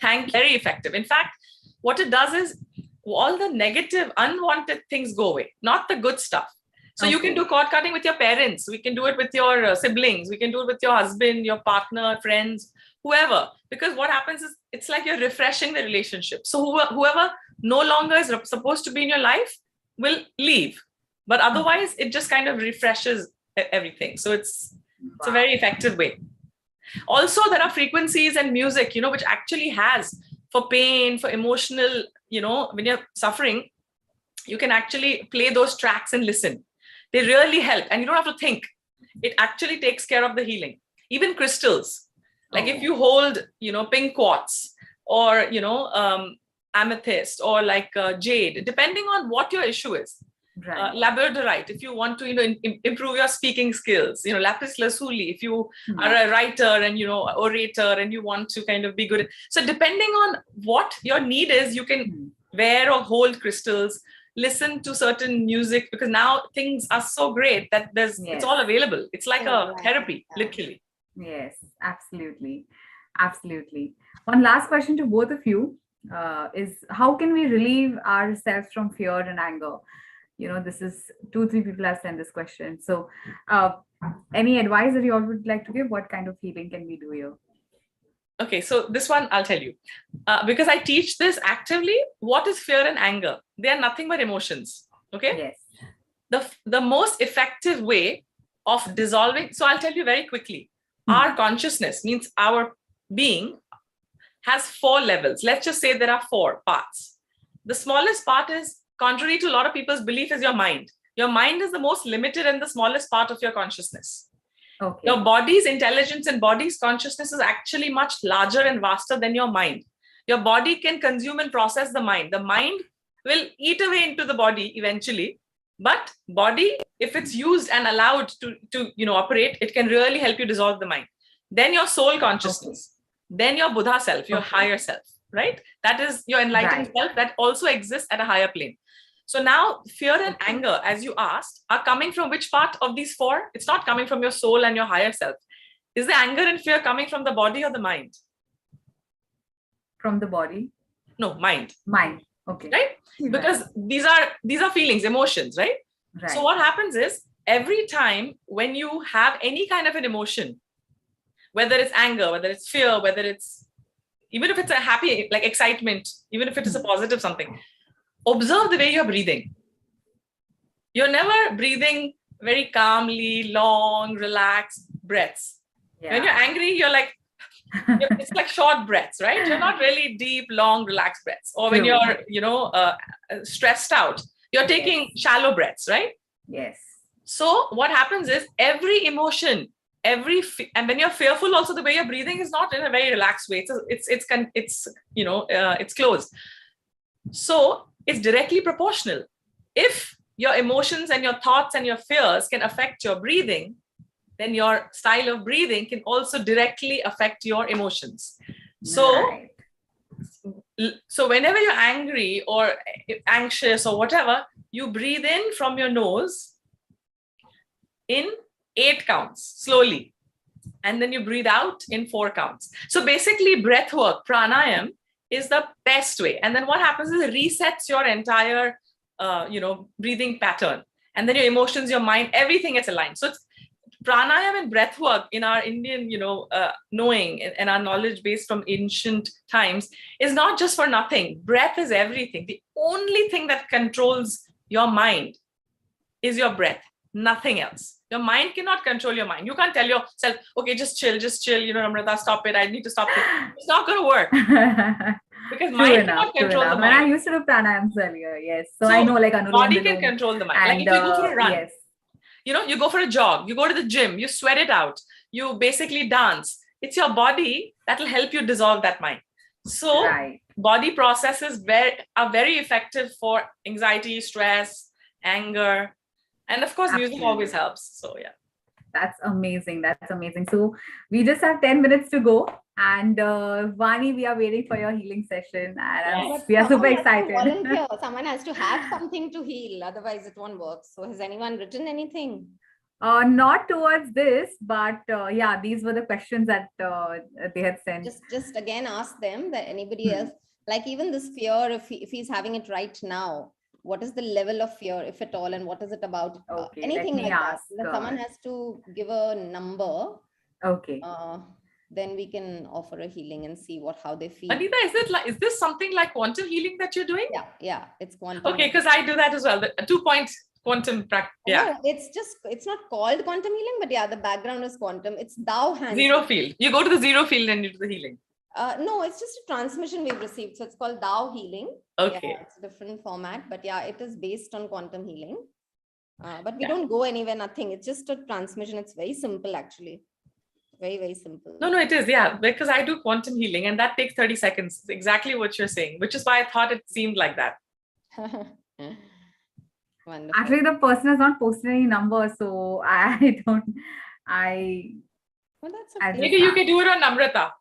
Thank you. Very effective. In fact, what it does is all the negative, unwanted things go away, not the good stuff. So you can do cord cutting with your parents. We can do it with your siblings. We can do it with your husband, your partner, friends, whoever. Because what happens is it's like you're refreshing the relationship. So whoever no longer is supposed to be in your life will leave. But otherwise, it just kind of refreshes everything. So it's a very effective way. Also, there are frequencies and music, which actually has for pain, for emotional, when you're suffering, you can actually play those tracks and listen. They really help. And you don't have to think. It actually takes care of the healing. Even crystals. Like if you hold, pink quartz or, amethyst or like jade, depending on what your issue is. Right. Labradorite, if you want to, improve your speaking skills. Lapis lazuli, if you are a writer and, orator and you want to kind of be good. So depending on what your need is, you can wear or hold crystals. Listen to certain music, because now things are so great that it's all available. It's like a therapy, literally. Yes, absolutely. Absolutely. One last question to both of you is how can we relieve ourselves from fear and anger? This is 2-3 people have sent this question. So any advice that you all would like to give? What kind of healing can we do here? Okay, so this one I'll tell you, because I teach this actively. What is fear and anger? They are nothing but emotions. Okay. Yes. The most effective way of dissolving. So I'll tell you very quickly. Our consciousness, means our being, has 4 levels. Let's just say there are 4 parts. The smallest part is, contrary to a lot of people's belief, is your mind. Your mind is the most limited and the smallest part of your consciousness. Okay. Your body's intelligence and body's consciousness is actually much larger and vaster than your mind. Your body can consume and process the mind. The mind will eat away into the body eventually, but body, if it's used and allowed to operate, it can really help you dissolve the mind. Then your soul consciousness, then your Buddha self, your higher self, right? That is your enlightened self that also exists at a higher plane. So now fear and anger, as you asked, are coming from which part of these 4? It's not coming from your soul and your higher self. Is the anger and fear coming from the body or the mind? From the body. No, mind. Mind. Okay. Right? Because these are feelings, emotions, right? So what happens is, every time when you have any kind of an emotion, whether it's anger, whether it's fear, whether it's, even if it's a happy, like excitement, even if it is a positive something, observe the way you're breathing. You're never breathing very calmly, long, relaxed breaths. Yeah. When you're angry, you're like, it's like short breaths, right? You're not really deep, long, relaxed breaths. Or when you're, stressed out, you're taking shallow breaths, right? Yes. So what happens is, every emotion, and when you're fearful, also the way you're breathing is not in a very relaxed way. It's closed. So it's directly proportional. If your emotions and your thoughts and your fears can affect your breathing, then your style of breathing can also directly affect your emotions. So whenever you're angry or anxious or whatever, you breathe in from your nose in 8 counts, slowly. and then you breathe out in 4 counts. So basically breath work, pranayam, is the best way. And then what happens is it resets your entire, breathing pattern. And then your emotions, your mind, everything gets aligned. So it's pranayam and breath work in our Indian, knowing and our knowledge based from ancient times is not just for nothing. Breath is everything. The only thing that controls your mind is your breath, nothing else. Your mind cannot control your mind. You can't tell yourself, okay, just chill, Namrata, stop it. I need to stop it. It's not going to work. Because mind cannot control the mind. When I used to do pranayams earlier, yes. So I know like Anulom, body can control the mind. Like if you go for a run, yes. You go for a jog, you go to the gym, you sweat it out, you basically dance. It's your body that will help you dissolve that mind. So body processes are very effective for anxiety, stress, anger. And of course, music always helps. So yeah. That's amazing. That's amazing. So we just have 10 minutes to go. And Vani, we are waiting for your healing session. And we are super excited. Someone has to have something to heal. Otherwise, it won't work. So has anyone written anything? Not towards this, but these were the questions that they had sent. Just again, ask them that anybody else, like even this fear, if he's having it right now, what is the level of fear, if at all, and what is it about? Anything like that. Someone has to give a number. Okay. Then we can offer a healing and see how they feel. Vanita, is this something like quantum healing that you're doing? Yeah, it's quantum. Okay, because I do that as well. The 2-point quantum practice. Yeah. No, it's not called quantum healing, but the background is quantum. It's Dao hand. Zero field. You go to the zero field and you do the healing. No, it's just a transmission we've received. So it's called Dao healing. Okay. It's a different format, but it is based on quantum healing. But we don't go anywhere, nothing. It's just a transmission. It's very simple, actually. Very, very simple. No, it is. Yeah, because I do quantum healing and that takes 30 seconds. It's exactly what you're saying, which is why I thought it seemed like that. Wonderful. Actually, the person has not posted any numbers, so well, that's okay. Maybe you can do it on Namrata.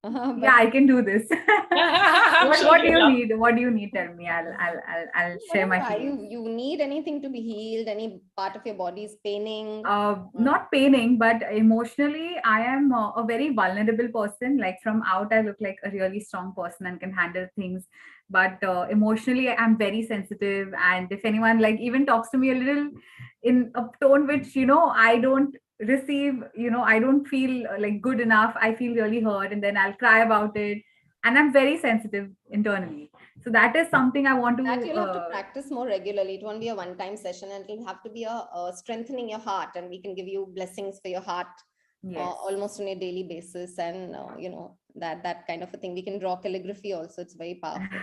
I can do this. What do you need? What do you need? Tell me. I'll share my feelings. You need anything to be healed? Any part of your body is paining? Not paining, but emotionally, I am a very vulnerable person. Like from out, I look like a really strong person and can handle things. But emotionally, I'm very sensitive. And if anyone like even talks to me a little in a tone which I don't receive, I don't feel like good enough, I feel really hurt, and then I'll cry about it, and I'm very sensitive internally. So that is something I want to you'll have to practice more regularly. It won't be a one-time session, and it'll have to be a strengthening your heart, and we can give you blessings for your heart almost on a daily basis, and that kind of a thing. We can draw calligraphy also. It's very powerful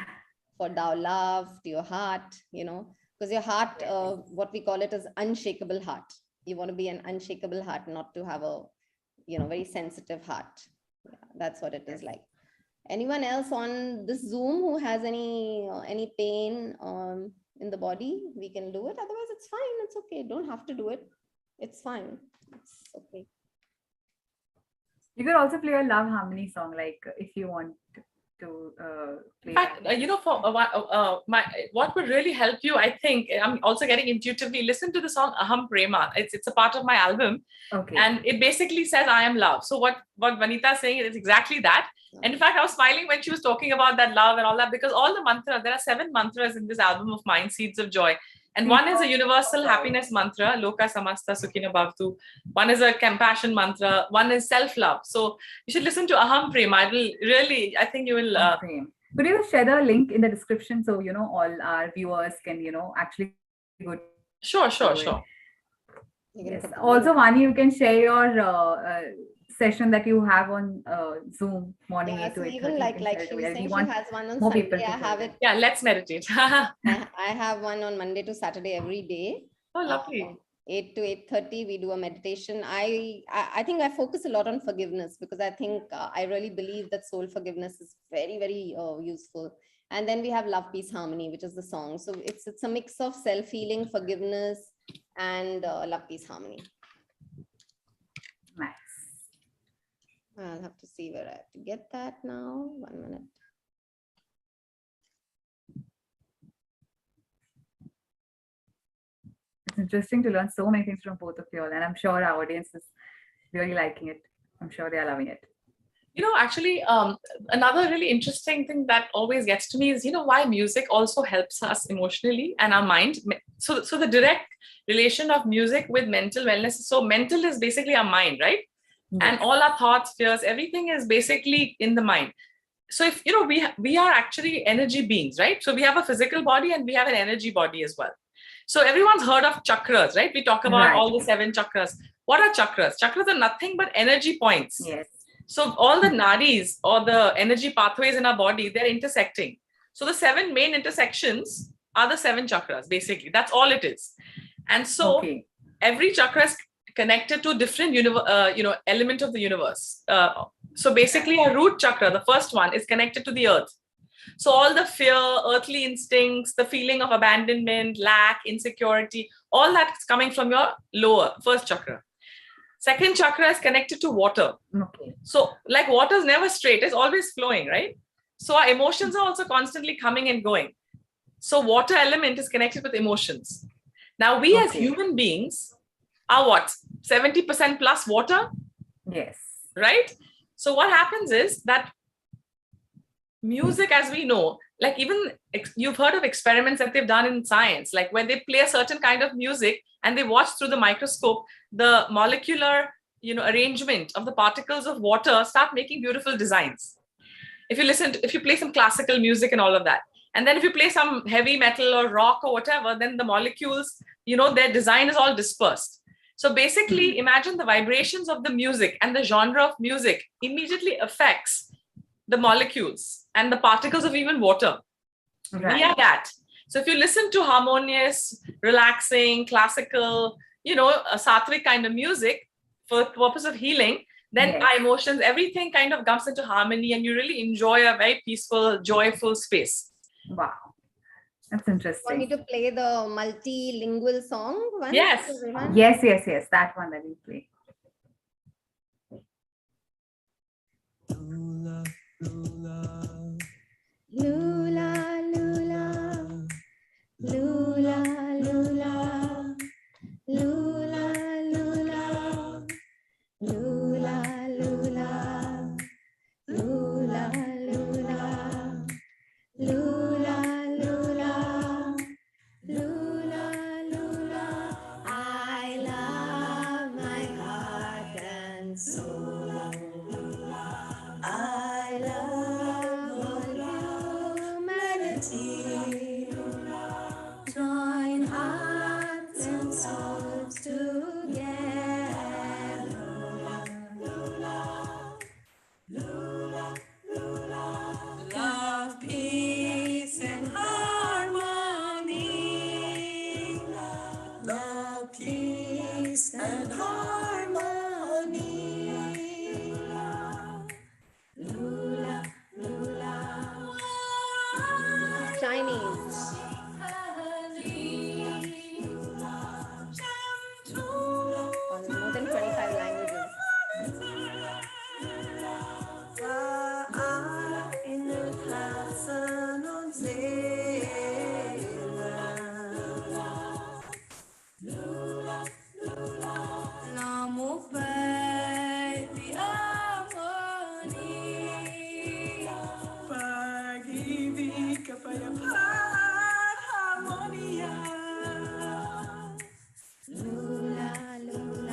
for Dao love to your heart, because your heart, what we call it is unshakable heart. You want to be an unshakable heart, not to have a, very sensitive heart. Yeah, that's what it is like. Anyone else on this Zoom who has any pain in the body? We can do it. Otherwise, it's fine. It's okay. Don't have to do it. It's fine. It's okay. You could also play a love harmony song, like if you want to play. In fact, what would really help you, I think, I'm also getting intuitively, listen to the song Aham Prema. It's a part of my album. Okay. And it basically says I am love. So what Vanita is saying is exactly that. And in fact, I was smiling when she was talking about that love and all that, because all the mantras, there are 7 mantras in this album of mine, Seeds of Joy. And one is a universal happiness mantra, Loka Samasta Sukhina Bhavatu. One is a compassion mantra. One is self-love. So you should listen to Aham Prema. It will really, I think you will. Could you share the link in the description so, all our viewers can, actually go. Sure. Yes. Also, Vani, you can share your session that you have on Zoom morning 8 to 8:30. Even like she was saying, she has one on Sunday. I have it. Yeah, let's meditate. I have one on Monday to Saturday every day. Oh, lovely. 8 to 8:30, we do a meditation. I think I focus a lot on forgiveness, because I think I really believe that soul forgiveness is very, very useful. And then we have Love, Peace, Harmony, which is the song. So it's a mix of self-healing, forgiveness, and Love, Peace, Harmony. Nice. I'll have to see where I have to get that now. 1 minute. It's interesting to learn so many things from both of you all, and I'm sure our audience is really liking it. I'm sure they are loving it. Actually, another really interesting thing that always gets to me is, why music also helps us emotionally and our mind. So the direct relation of music with mental wellness. So mental is basically our mind, right? Yes. And all our thoughts, fears, everything is basically in the mind. So if, we are actually energy beings, right? So we have a physical body and we have an energy body as well. So everyone's heard of chakras, right? We talk about all the 7 chakras. What are chakras? Chakras are nothing but energy points. Yes. So all the nadis or the energy pathways in our body, they're intersecting. So the 7 main intersections are the 7 chakras, basically. That's all it is. And so every chakra is connected to a different element of the universe. So basically a root chakra, the first one, is connected to the earth. So all the fear, earthly instincts, the feeling of abandonment, lack, insecurity, all that's coming from your lower, first chakra. Second chakra is connected to water. Okay. So like water is never straight, it's always flowing, right? So our emotions are also constantly coming and going. So water element is connected with emotions. Now we as human beings are what? 70% plus water? Yes. Right? So what happens is that music, as we know, like even you've heard of experiments that they've done in science, like when they play a certain kind of music and they watch through the microscope, the molecular, arrangement of the particles of water start making beautiful designs. If you play some classical music and all of that, and then if you play some heavy metal or rock or whatever, then the molecules, their design is all dispersed. So basically, imagine the vibrations of the music and the genre of music immediately affects the molecules and the particles of even water. Right. We are that. So if you listen to harmonious, relaxing, classical, a sattvic kind of music for the purpose of healing, then our emotions, everything kind of comes into harmony and you really enjoy a very peaceful, joyful space. Wow. That's interesting. Want me to play the multilingual song once? Yes. Yes. That one that we play. Lula, lula, lula, lula, lula, lula, lula, lula, lula, lula, lula, lula, lula, lula, lula. I love my heart and soul. I love humanity. Join hearts and souls together. Love, peace, and harmony. Love, peace, and harmony. Chinese. On more than 25 languages.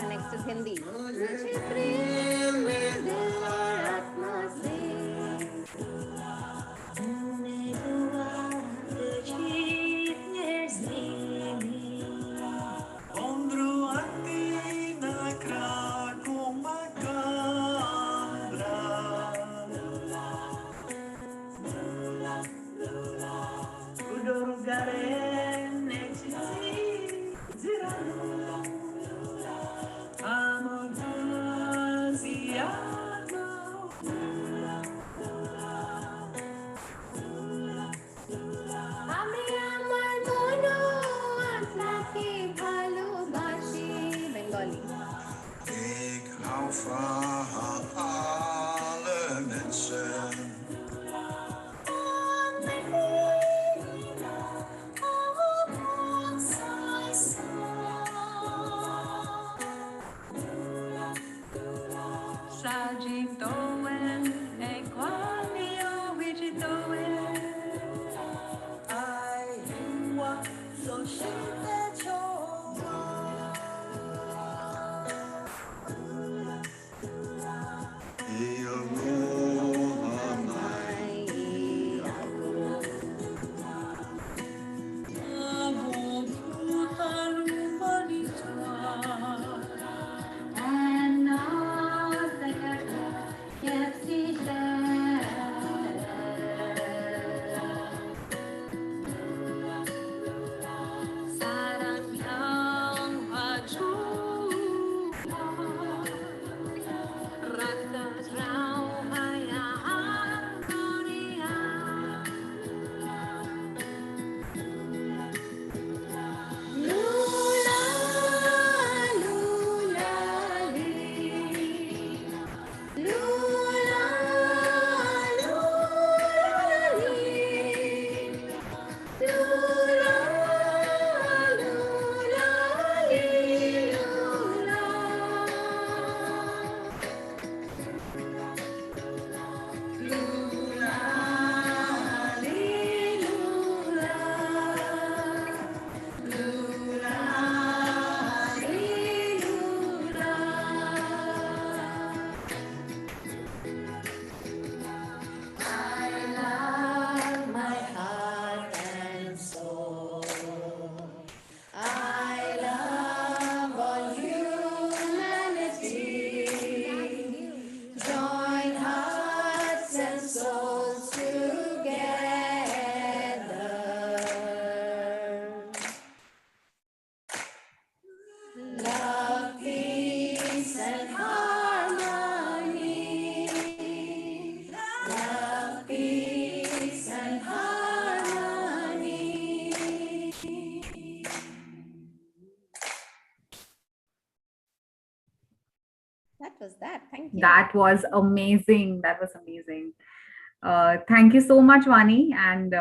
Next is Hindi. Bengali. Take how far all mention. was that. Thank you. That was amazing. That was amazing. Thank you so much, Vani. And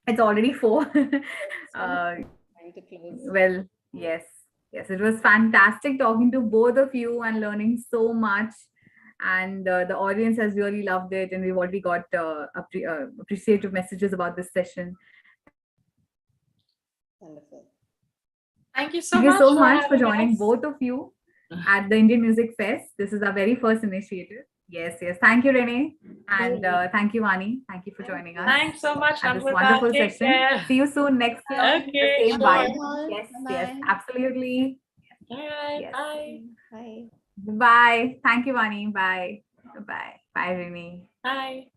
it's already 4. Time to close. Well, yes, yes, it was fantastic talking to both of you and learning so much. And the audience has really loved it, and we've already got appreciative messages about this session. Wonderful. Thank you so Thank you much so for much for having joining us. both of you at the Indian Music Fest. This is our very first initiative. Yes, yes. Thank you, Renee. And thank you, Vani. Thank you for joining us Thanks so much, at this Namrata. wonderful Take session. care. See you soon next year. Okay, The same sure. vibe. Yes, yes, Bye-bye. absolutely. All right, Yes. bye. Bye. Bye. Thank you, Vani. Bye. Bye. Bye, Renee. Bye.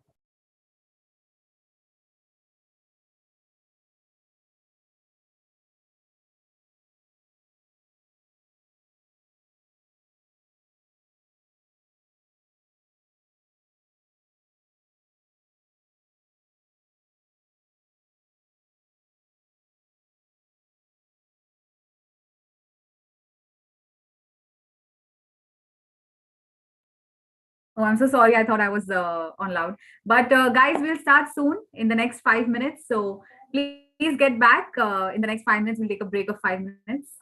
Oh, I'm so sorry. I thought I was on loud. But guys, we'll start soon in the next 5 minutes. So please get back. In the next 5 minutes, we'll take a break of 5 minutes.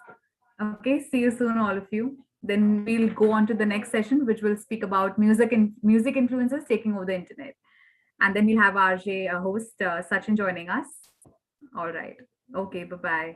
Okay. See you soon, all of you. Then we'll go on to the next session, which will speak about music and music influencers taking over the internet. And then we'll have RJ, host Sachin, joining us. All right. Okay. Bye bye.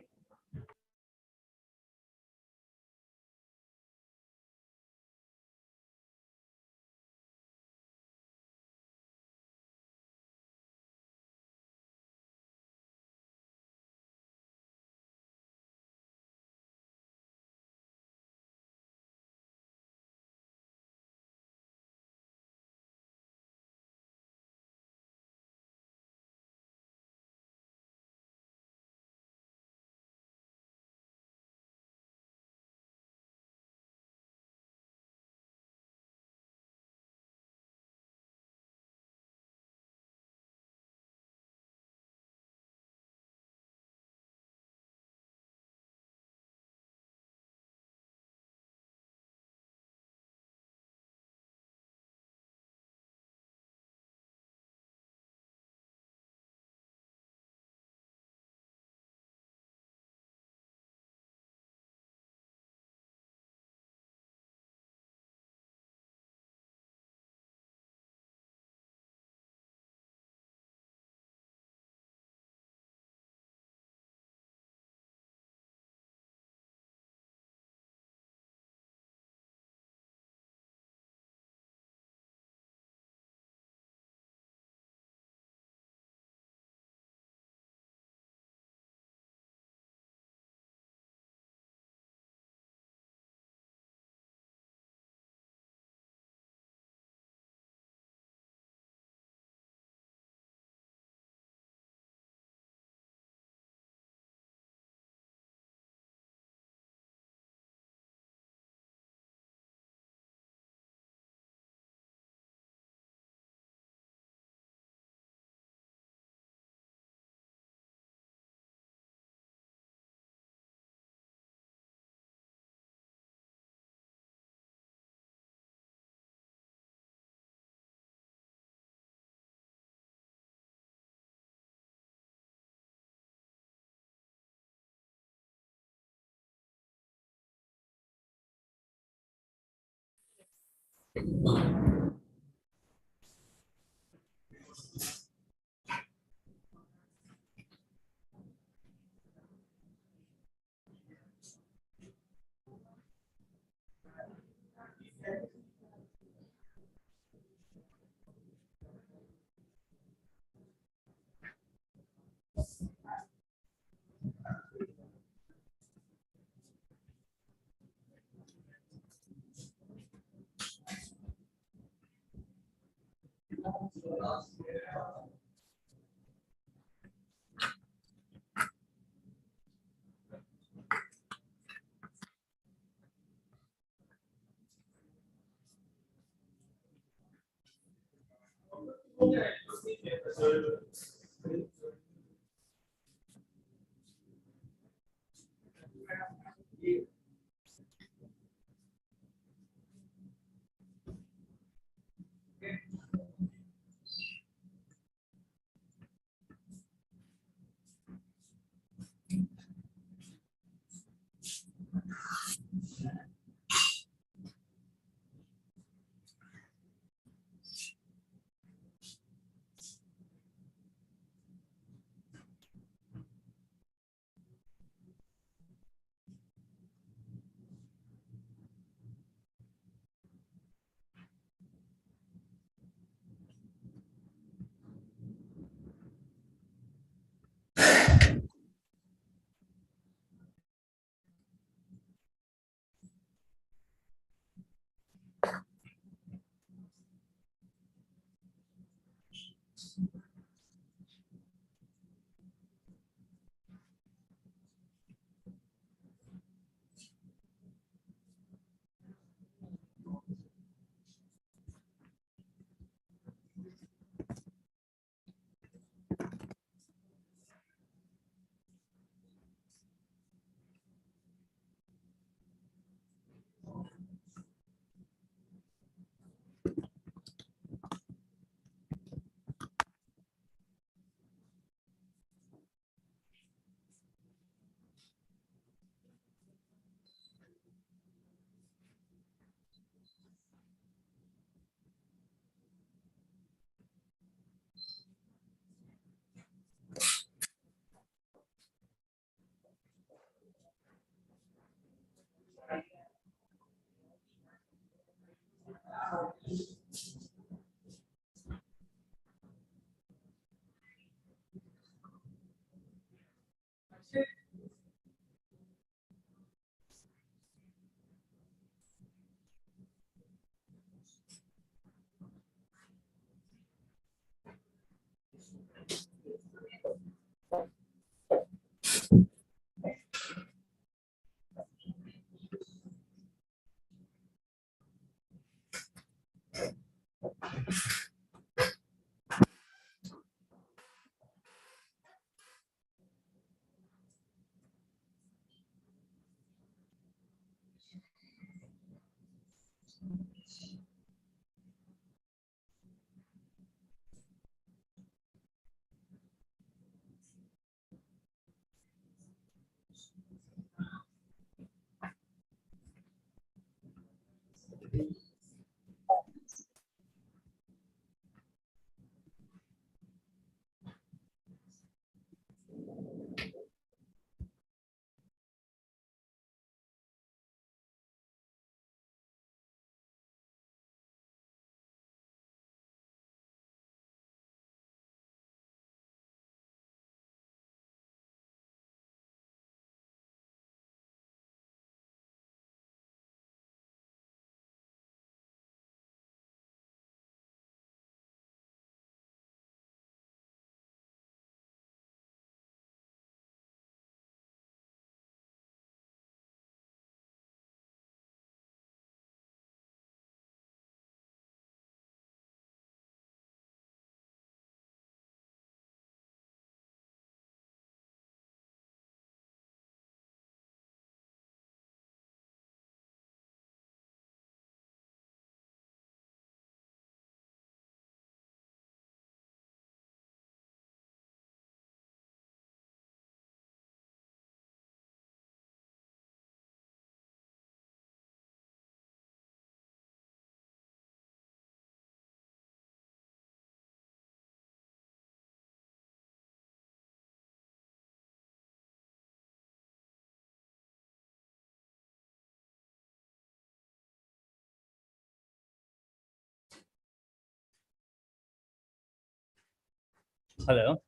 Hello.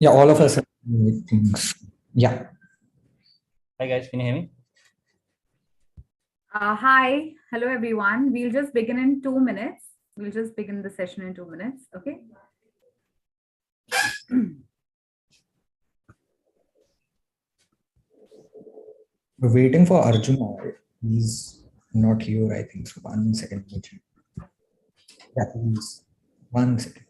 Yeah, all of us are doing things. Yeah. Hi guys, can you hear me? Hi, hello everyone. We'll just begin in 2 minutes. We'll just begin the session in 2 minutes. Okay. We're waiting for Arjuna. He's not here, I think. So 1 second. Yeah, please. 1 second.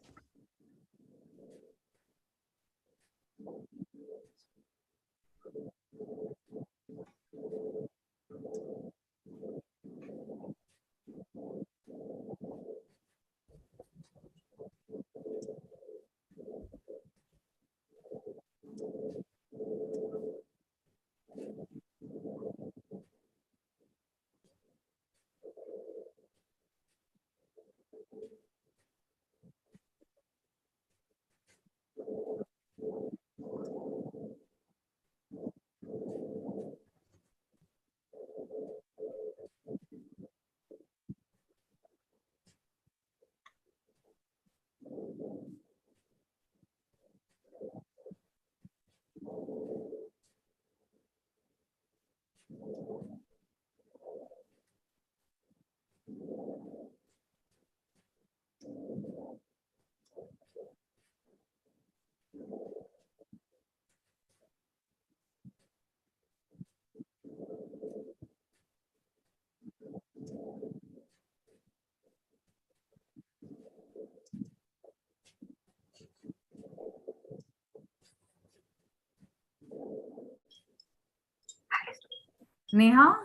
Neha,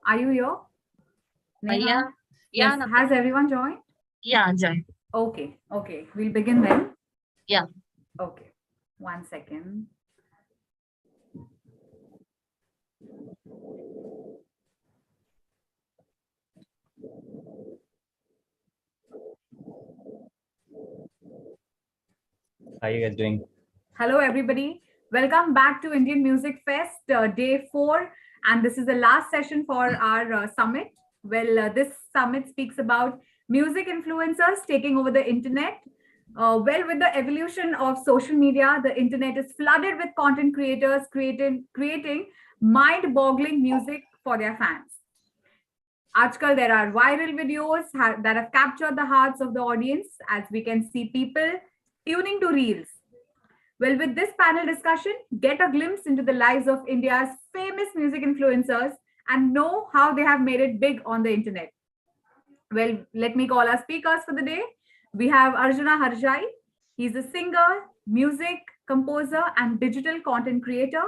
are you here? Neha? Yeah. Yes. Yeah. Has everyone joined? Yeah, join. Okay. Okay. We'll begin then. Yeah. Okay. 1 second. How are you guys doing? Hello, everybody. Welcome back to Indian Music Fest, day 4. And this is the last session for our summit. Well, this summit speaks about music influencers taking over the internet. Well, with the evolution of social media, the internet is flooded with content creators creating mind-boggling music for their fans. આજકાલ there are viral videos that have captured the hearts of the audience, as we can see people tuning to reels. Well, with this panel discussion, get a glimpse into the lives of India's famous music influencers and know how they have made it big on the internet. Well, let me call our speakers for the day. We have Arjuna Harjai. He's a singer, music composer, and digital content creator.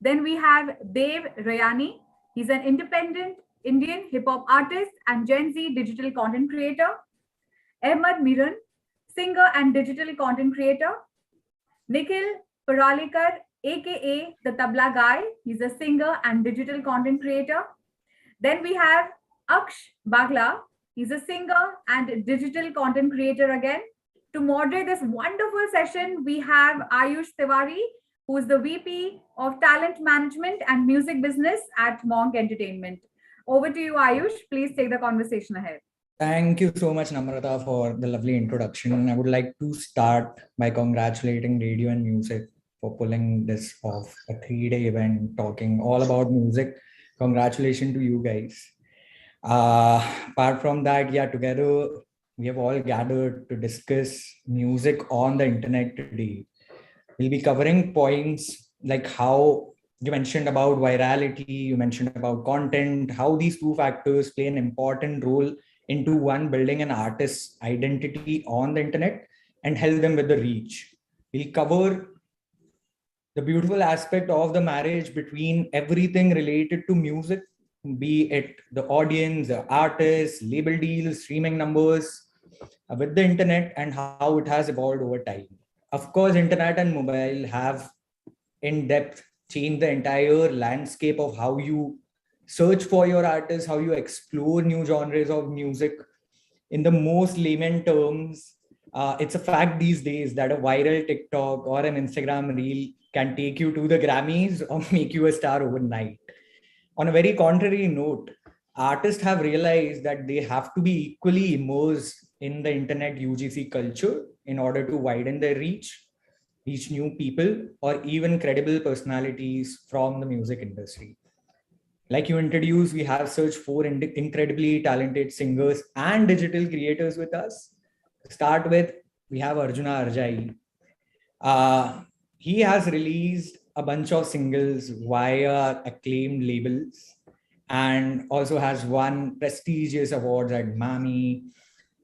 Then we have Dev Rayani. He's an independent Indian hip hop artist and Gen Z digital content creator. Ahmad Miran, singer and digital content creator. Nikhil Paralikar, aka the Tabla Guy. He's a singer and digital content creator. Then we have Aksh Bagla. He's a singer and digital content creator again. To moderate this wonderful session, we have Ayush Tiwari, who is the VP of Talent Management and Music Business at Monk Entertainment. Over to you, Ayush. Please take the conversation ahead. Thank you so much, Namrata, for the lovely introduction. I would like to start by congratulating Radio and Music for pulling this off, a 3-day event talking all about music. Congratulations to you guys. Apart from that, yeah, together we have all gathered to discuss music on the internet today. We'll be covering points like how you mentioned about virality, you mentioned about content, how these two factors play an important role into one building an artist's identity on the internet and help them with the reach. We'll cover the beautiful aspect of the marriage between everything related to music, be it the audience, the artists, label deals, streaming numbers, with the internet and how it has evolved over time. Of course, internet and mobile have in depth changed the entire landscape of how you search for your artists, how you explore new genres of music. In the most layman terms, it's a fact these days that a viral TikTok or an Instagram reel can take you to the Grammys or make you a star overnight. On a very contrary note, artists have realized that they have to be equally immersed in the internet UGC culture in order to widen their reach new people, or even credible personalities from the music industry. Like you introduced, we have such 4 incredibly talented singers and digital creators with us. To start with, we have Arjuna Arjai. He has released a bunch of singles via acclaimed labels and also has won prestigious awards at Mami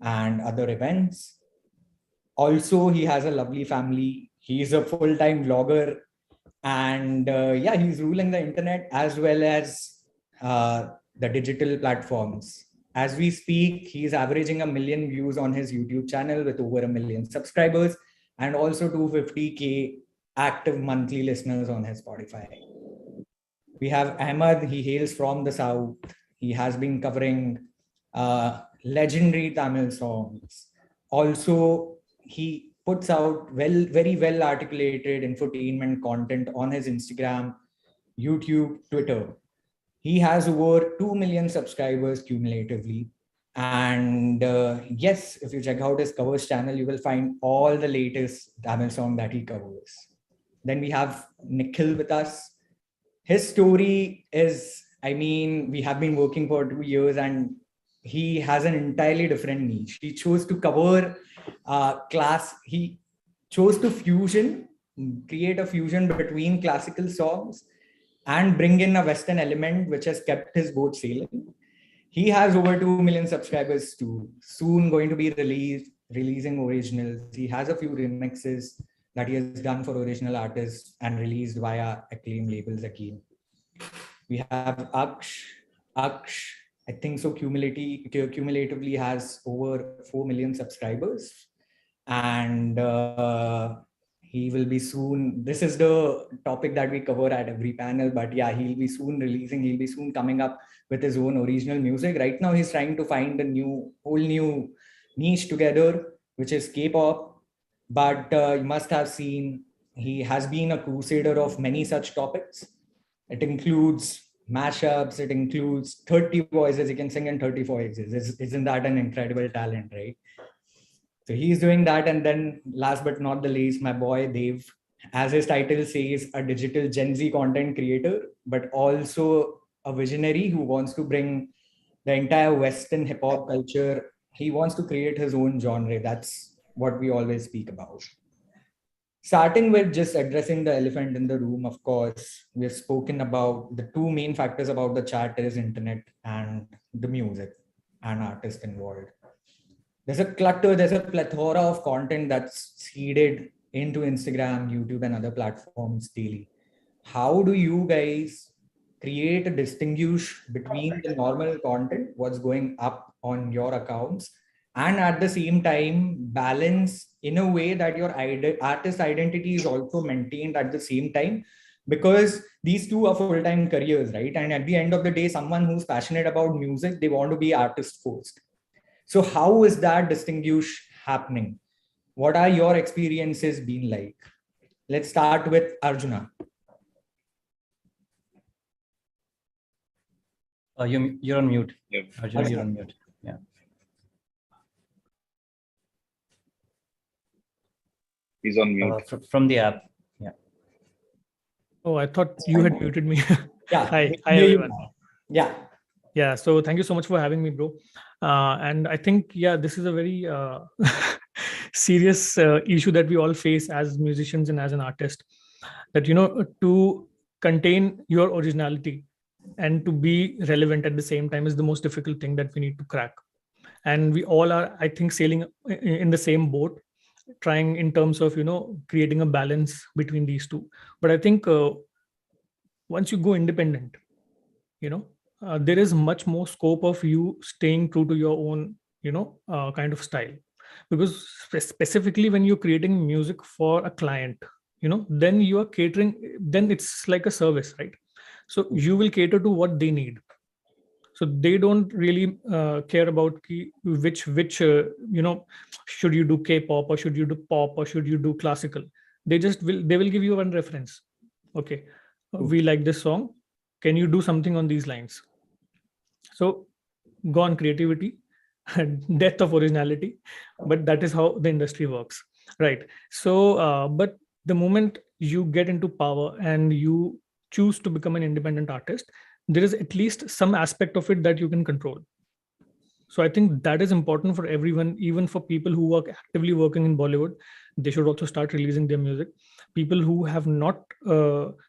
and other events. Also, he has a lovely family. He's a full-time vlogger, and yeah, he's ruling the internet as well as the digital platforms. As we speak, he's averaging 1 million views on his YouTube channel with over 1 million subscribers and also 250K active monthly listeners on his Spotify. We have Ahmad. He hails from the South. He has been covering legendary Tamil songs. Also, he puts out very well articulated infotainment content on his Instagram, YouTube, Twitter. He has over 2 million subscribers cumulatively. And yes, if you check out his covers channel, you will find all the latest Tamil song that he covers. Then we have Nikhil with us. His story is, I mean, we have been working for 2 years and he has an entirely different niche. He chose to cover he chose to create a fusion between classical songs and bring in a Western element, which has kept his boat sailing. He has over 2 million subscribers too. Soon going to be releasing originals. He has a few remixes that he has done for original artists and released via acclaimed labels again. We have Aksh. Aksh, I think so cumulatively has over 4 million subscribers. And he will be soon, this is the topic that we cover at every panel, but yeah, he'll be soon coming up with his own original music. Right now, he's trying to find a whole new niche together, which is K-pop. But you must have seen, he has been a crusader of many such topics. It includes mashups, it includes 30 voices. He can sing in 30 voices. Isn't that an incredible talent, right? So he's doing that. And then last but not the least, my boy Dave, as his title says, a digital Gen Z content creator, but also a visionary who wants to bring the entire Western hip hop culture. He wants to create his own genre. That's what we always speak about. Starting with just addressing the elephant in the room, of course, we have spoken about the two main factors about the chat is internet and the music and artists involved. There's a clutter, there's a plethora of content that's seeded into Instagram, YouTube, and other platforms daily. How do you guys create a distinguish between the normal content, what's going up on your accounts, and at the same time balance in a way that your artist identity is also maintained at the same time? Because these two are full-time careers, right? And at the end of the day, someone who's passionate about music, they want to be artist first. So how is that distinguish happening? What are your experiences been like? Let's start with Arjuna. You're on mute. Yep. Arjuna, you're on mute. Yeah. He's on mute. From the app. Yeah. Oh, I thought you had muted me. Yeah. Hi, Yeah, you- everyone. Yeah. Yeah, so thank you so much for having me, bro. And I think, yeah, this is a very serious issue that we all face as musicians and as an artist. That, you know, to contain your originality and to be relevant at the same time is the most difficult thing that we need to crack. And we all are, I think, sailing in the same boat, trying in terms of, you know, creating a balance between these two. But I think once you go independent, you know, there is much more scope of you staying true to your own, you know, kind of style. Because specifically when you're creating music for a client, you know, then you are catering, then it's like a service, right? So you will cater to what they need. So they don't really care about which you know, should you do K-pop or should you do pop or should you do classical. They will give you one reference. Okay, we like this song. Can you do something on these lines? So gone creativity, death of originality, but that is how the industry works, right? So but the moment you get into power and you choose to become an independent artist, there is at least some aspect of it that you can control. So I think that is important for everyone, even for people who are actively working in Bollywood. They should also start releasing their music. People who have not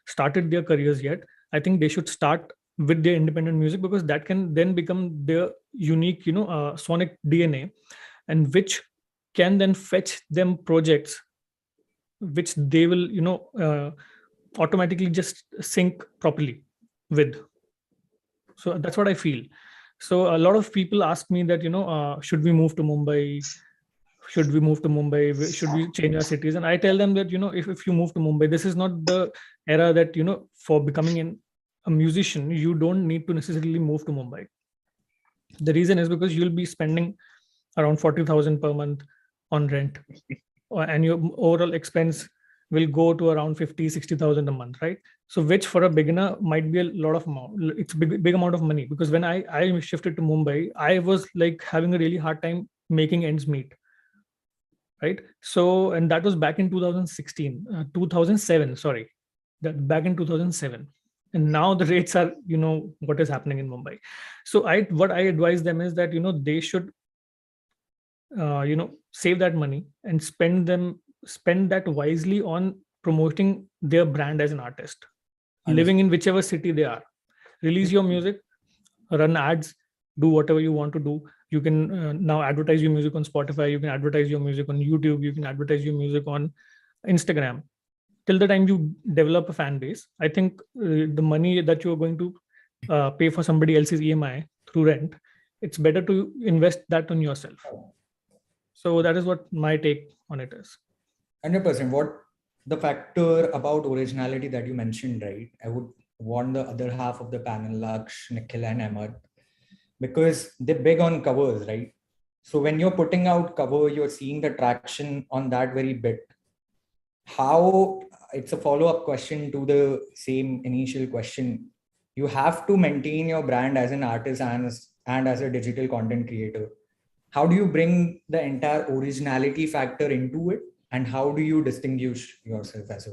started their careers yet, I think they should start with their independent music, because that can then become their unique, you know, sonic DNA, and which can then fetch them projects which they will, you know, automatically just sync properly with. So that's what I feel. So a lot of people ask me that, you know, should we move to Mumbai? Should we move to Mumbai? Should we change our cities? And I tell them that, you know, if you move to Mumbai, this is not the era that, you know, for becoming a musician, you don't need to necessarily move to Mumbai. The reason is because you'll be spending around 40,000 per month on rent, and your overall expense will go to around 50,000-60,000 a month, right? So which for a beginner might be a lot of amount. It's a big amount of money, because when I shifted to Mumbai, I was like having a really hard time making ends meet, right? So, and that was back in 2007, sorry, that back in 2007. And now the rates are, you know, what is happening in Mumbai. So what I advise them is that, you know, they should, you know, save that money and spend that wisely on promoting their brand as an artist, living in whichever city they are. Release your music, run ads, do whatever you want to do. You can now advertise your music on Spotify, you can advertise your music on YouTube, you can advertise your music on Instagram. Till the time you develop a fan base, I think the money that you're going to pay for somebody else's EMI through rent, it's better to invest that on yourself. So that is what my take on it is. 100%. What the factor about originality that you mentioned, right? I would want the other half of the panel, Laksh, Nikhil, and Ahmed, because they're big on covers, right? So when you're putting out cover, you're seeing the traction on that very bit. How, it's a follow-up question to the same initial question. You have to maintain your brand as an artist and as a digital content creator. how do you bring the entire originality factor into it, and how do you distinguish yourself as a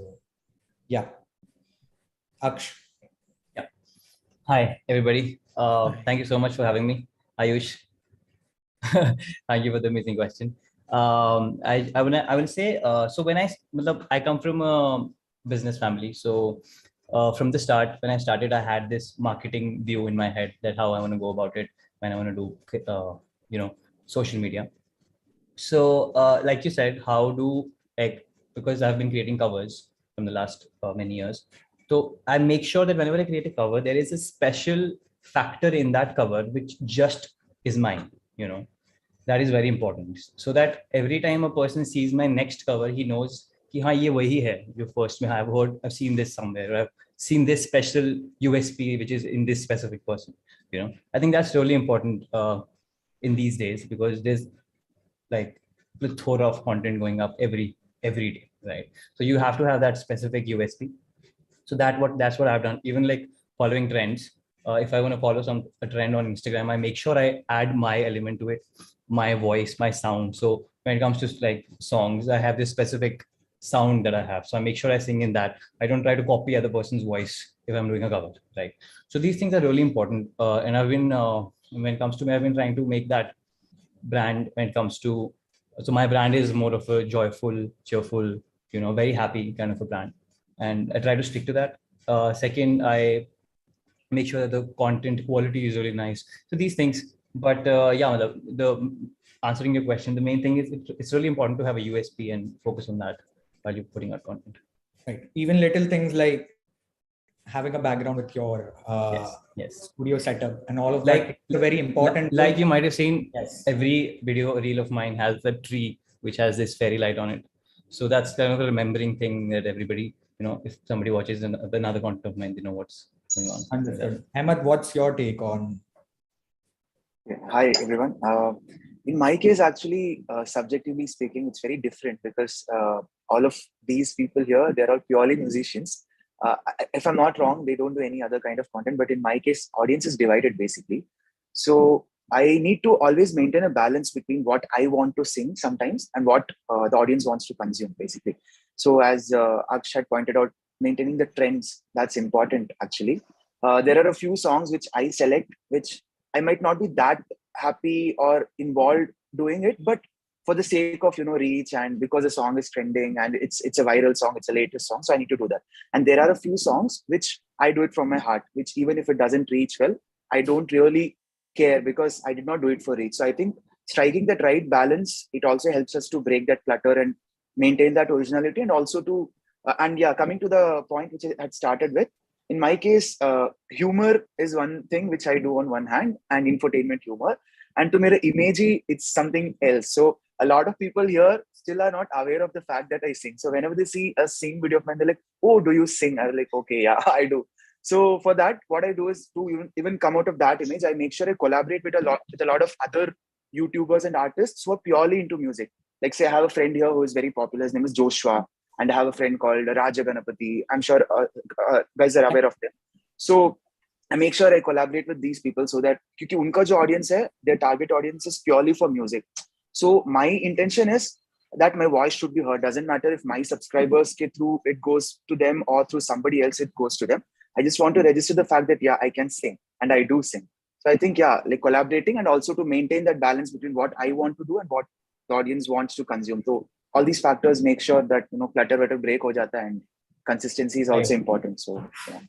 Aksh? Yeah. Hi, everybody. Thank you so much for having me, Ayush. Thank you for the amazing question. I will say, so when I come from a business family. So from the start, when I started, I had this marketing view in my head that how I want to go about it when I want to do you know social media. So like you said, how do like, because I've been creating covers from the last many years. So I make sure that whenever I create a cover, there is a special factor in that cover which just is mine. That is very important, so that every time a person sees my next cover, he knows कि हाँ ये वही है जो first में I've seen this somewhere, or I've seen this special USP which is in this specific person. I think that's really important in these days, because there's like plethora of content going up every day, right? So you have to have that specific USP. So that's what I've done. Even like following trends, if I want to follow a trend on Instagram, I make sure I add my element to it, my voice, my sound. So when it comes to like songs, I have this specific sound that I have, so I make sure I sing in that. I don't try to copy other person's voice if I'm doing a cover, right? So these things are really important, and I've been when it comes to me, I've been trying to make that brand when it comes to, so my brand is more of a joyful, cheerful, very happy kind of a brand, and I try to stick to that. Second, I make sure that the content quality is really nice. So these things, but yeah, the answering your question, the main thing is it's really important to have a USP and focus on that while you're putting out content. Right. Even little things like having a background with your yes. studio setup and all of that is very important. Like you might have seen, yes, every video reel of mine has a tree which has this fairy light on it. So that's kind of a remembering thing that everybody, if somebody watches another content of mine, they know what's going on. Understood. Ahmed, what's your take on? Hi, everyone. In my case, actually, subjectively speaking, it's very different because all of these people here, they're all purely musicians. If I'm not wrong, they don't do any other kind of content. But in my case, audience is divided basically. So I need to always maintain a balance between what I want to sing sometimes and what the audience wants to consume basically. So as Aksh had pointed out, maintaining the trends, that's important actually. There are a few songs which I select, which I might not be that happy or involved doing it, but for the sake of reach, and because the song is trending and it's a viral song, it's a latest song, so I need to do that. And there are a few songs which I do it from my heart, which even if it doesn't reach well, I don't really care because I did not do it for reach. So I think striking that right balance, it also helps us to break that clutter and maintain that originality, and also to and yeah, coming to the point which I had started with, in my case, humor is one thing which I do on one hand, and infotainment humor. And to mere imagey, it's something else. So a lot of people here still are not aware of the fact that I sing. So whenever they see a sing video of mine, they're like, "Oh, do you sing?" I'm like, "Okay, yeah, I do." So for that, what I do is to even come out of that image, I make sure I collaborate with a lot of other YouTubers and artists who are purely into music. Like say, I have a friend here who is very popular. His name is Joshua, and I have a friend called Raja Ganapati. I'm sure guys are aware of them. So I make sure I collaborate with these people so that क्योंकि उनका जो audience है, their target audience is purely for music. So my intention is that my voice should be heard. Doesn't matter if my subscribers get through it goes to them or through somebody else it goes to them. I just want to register the fact that yeah, I can sing and I do sing. So I think yeah, like collaborating and also to maintain that balance between what I want to do and what the audience wants to consume. So all these factors make sure that clutter break ho jata, and consistency is also important. So yeah.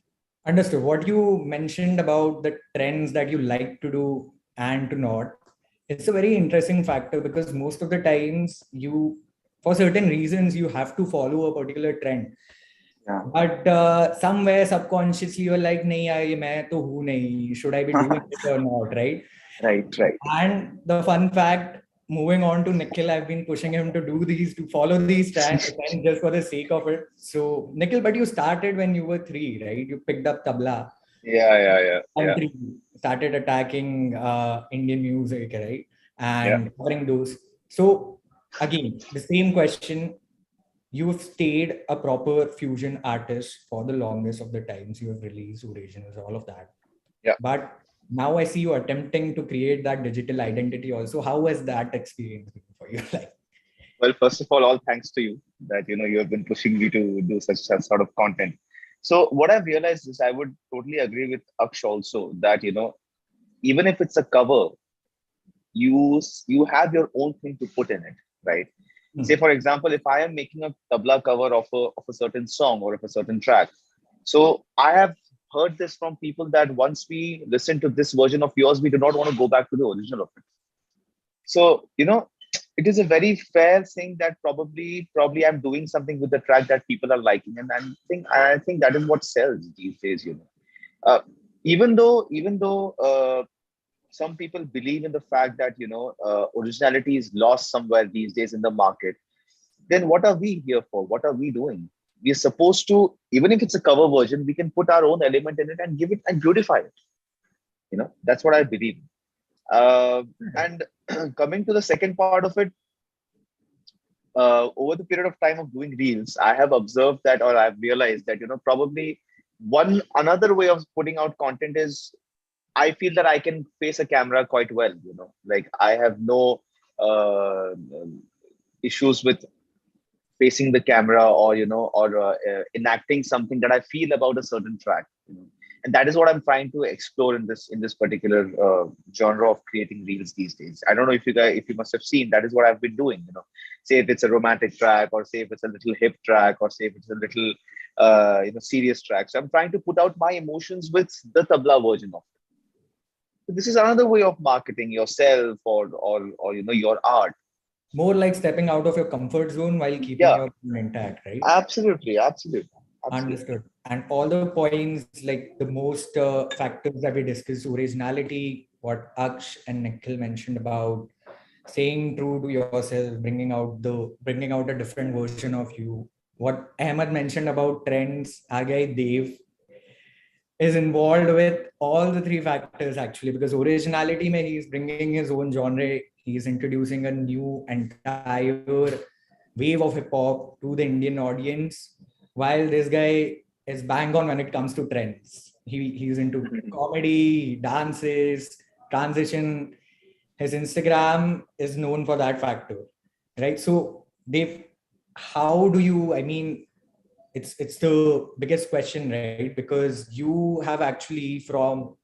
Understood. What you mentioned about the trends that you like to do and to not, it's a very interesting factor because most of the times you, for certain reasons, you have to follow a particular trend. Yeah. But somewhere subconsciously you're like, nahi, yaar, main to hu nahi. Should I be doing it or not? Right? Right. And the fun fact, moving on to Nikhil, I've been pushing him to follow these trends just for the sake of it. So Nikhil, but you started when you were 3, right? You picked up tabla. Yeah. Country, started attacking Indian music, right? And covering those. So again, the same question. You've stayed a proper fusion artist for the longest of the times. You have released originals, all of that. Yeah. But now I see you attempting to create that digital identity also. How has that experience been for you? Like, Well, first of all thanks to you that you have been pushing me to do such sort of content. So what I've realized is I would totally agree with Aksh also that even if it's a cover, you have your own thing to put in it, right? Say for example, if I am making a tabla cover of a certain song or of a certain track, so I have heard this from people that once we listen to this version of yours, we do not want to go back to the original of it. So it is a very fair thing that probably I'm doing something with the track that people are liking, and I think that is what sells these days. Uh, even though some people believe in the fact that originality is lost somewhere these days in the market, then what are we here for? What are we doing? We're supposed to, even if it's a cover version, we can put our own element in it and give it and beautify it. That's what I believe. And coming to the second part of it, over the period of time of doing reels, I have observed that, or I've realized that probably one another way of putting out content is, I feel that I can face a camera quite well. Like I have no issues with facing the camera, or enacting something that I feel about a certain track. And that is what I'm trying to explore in this particular genre of creating reels these days. I don't know if you must have seen, that is what I've been doing. Say if it's a romantic track, or say if it's a little hip track, or say if it's a little serious track. So I'm trying to put out my emotions with the tabla version of it. So this is another way of marketing yourself, or your art. more like stepping out of your comfort zone while keeping Yeah, your own intact, right? absolutely. Understood. And all the points, like the most factors that we discussed, originality, what Aksh and Nikhil mentioned about staying true to yourself, bringing out a different version of you. What Ahmed mentioned about trends, our guy Dave is involved with all the three factors actually, because originality mein he's bringing his own genre, he's introducing a new entire wave of hip hop to the Indian audience, while this guy is bang on when it comes to trends. He's into comedy, dances, transition. His Instagram is known for that factor, right? So Dave, how do you, I mean, it's the biggest question, right? Because you have actually from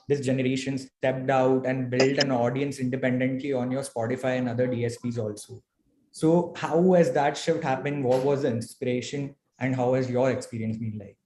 this generation stepped out and built an audience independently on your Spotify and other DSPs also. So how has that shift happened? What was the inspiration, and how has your experience been like?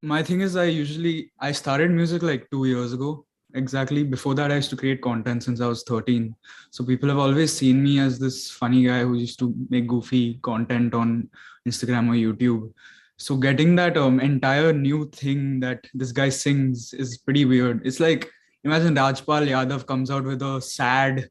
My thing is I started music like 2 years ago. Exactly. Before that, I used to create content since I was 13. So people have always seen me as this funny guy who used to make goofy content on Instagram or YouTube. So getting that entire new thing that this guy sings is pretty weird. It's like, imagine Rajpal Yadav comes out with a sad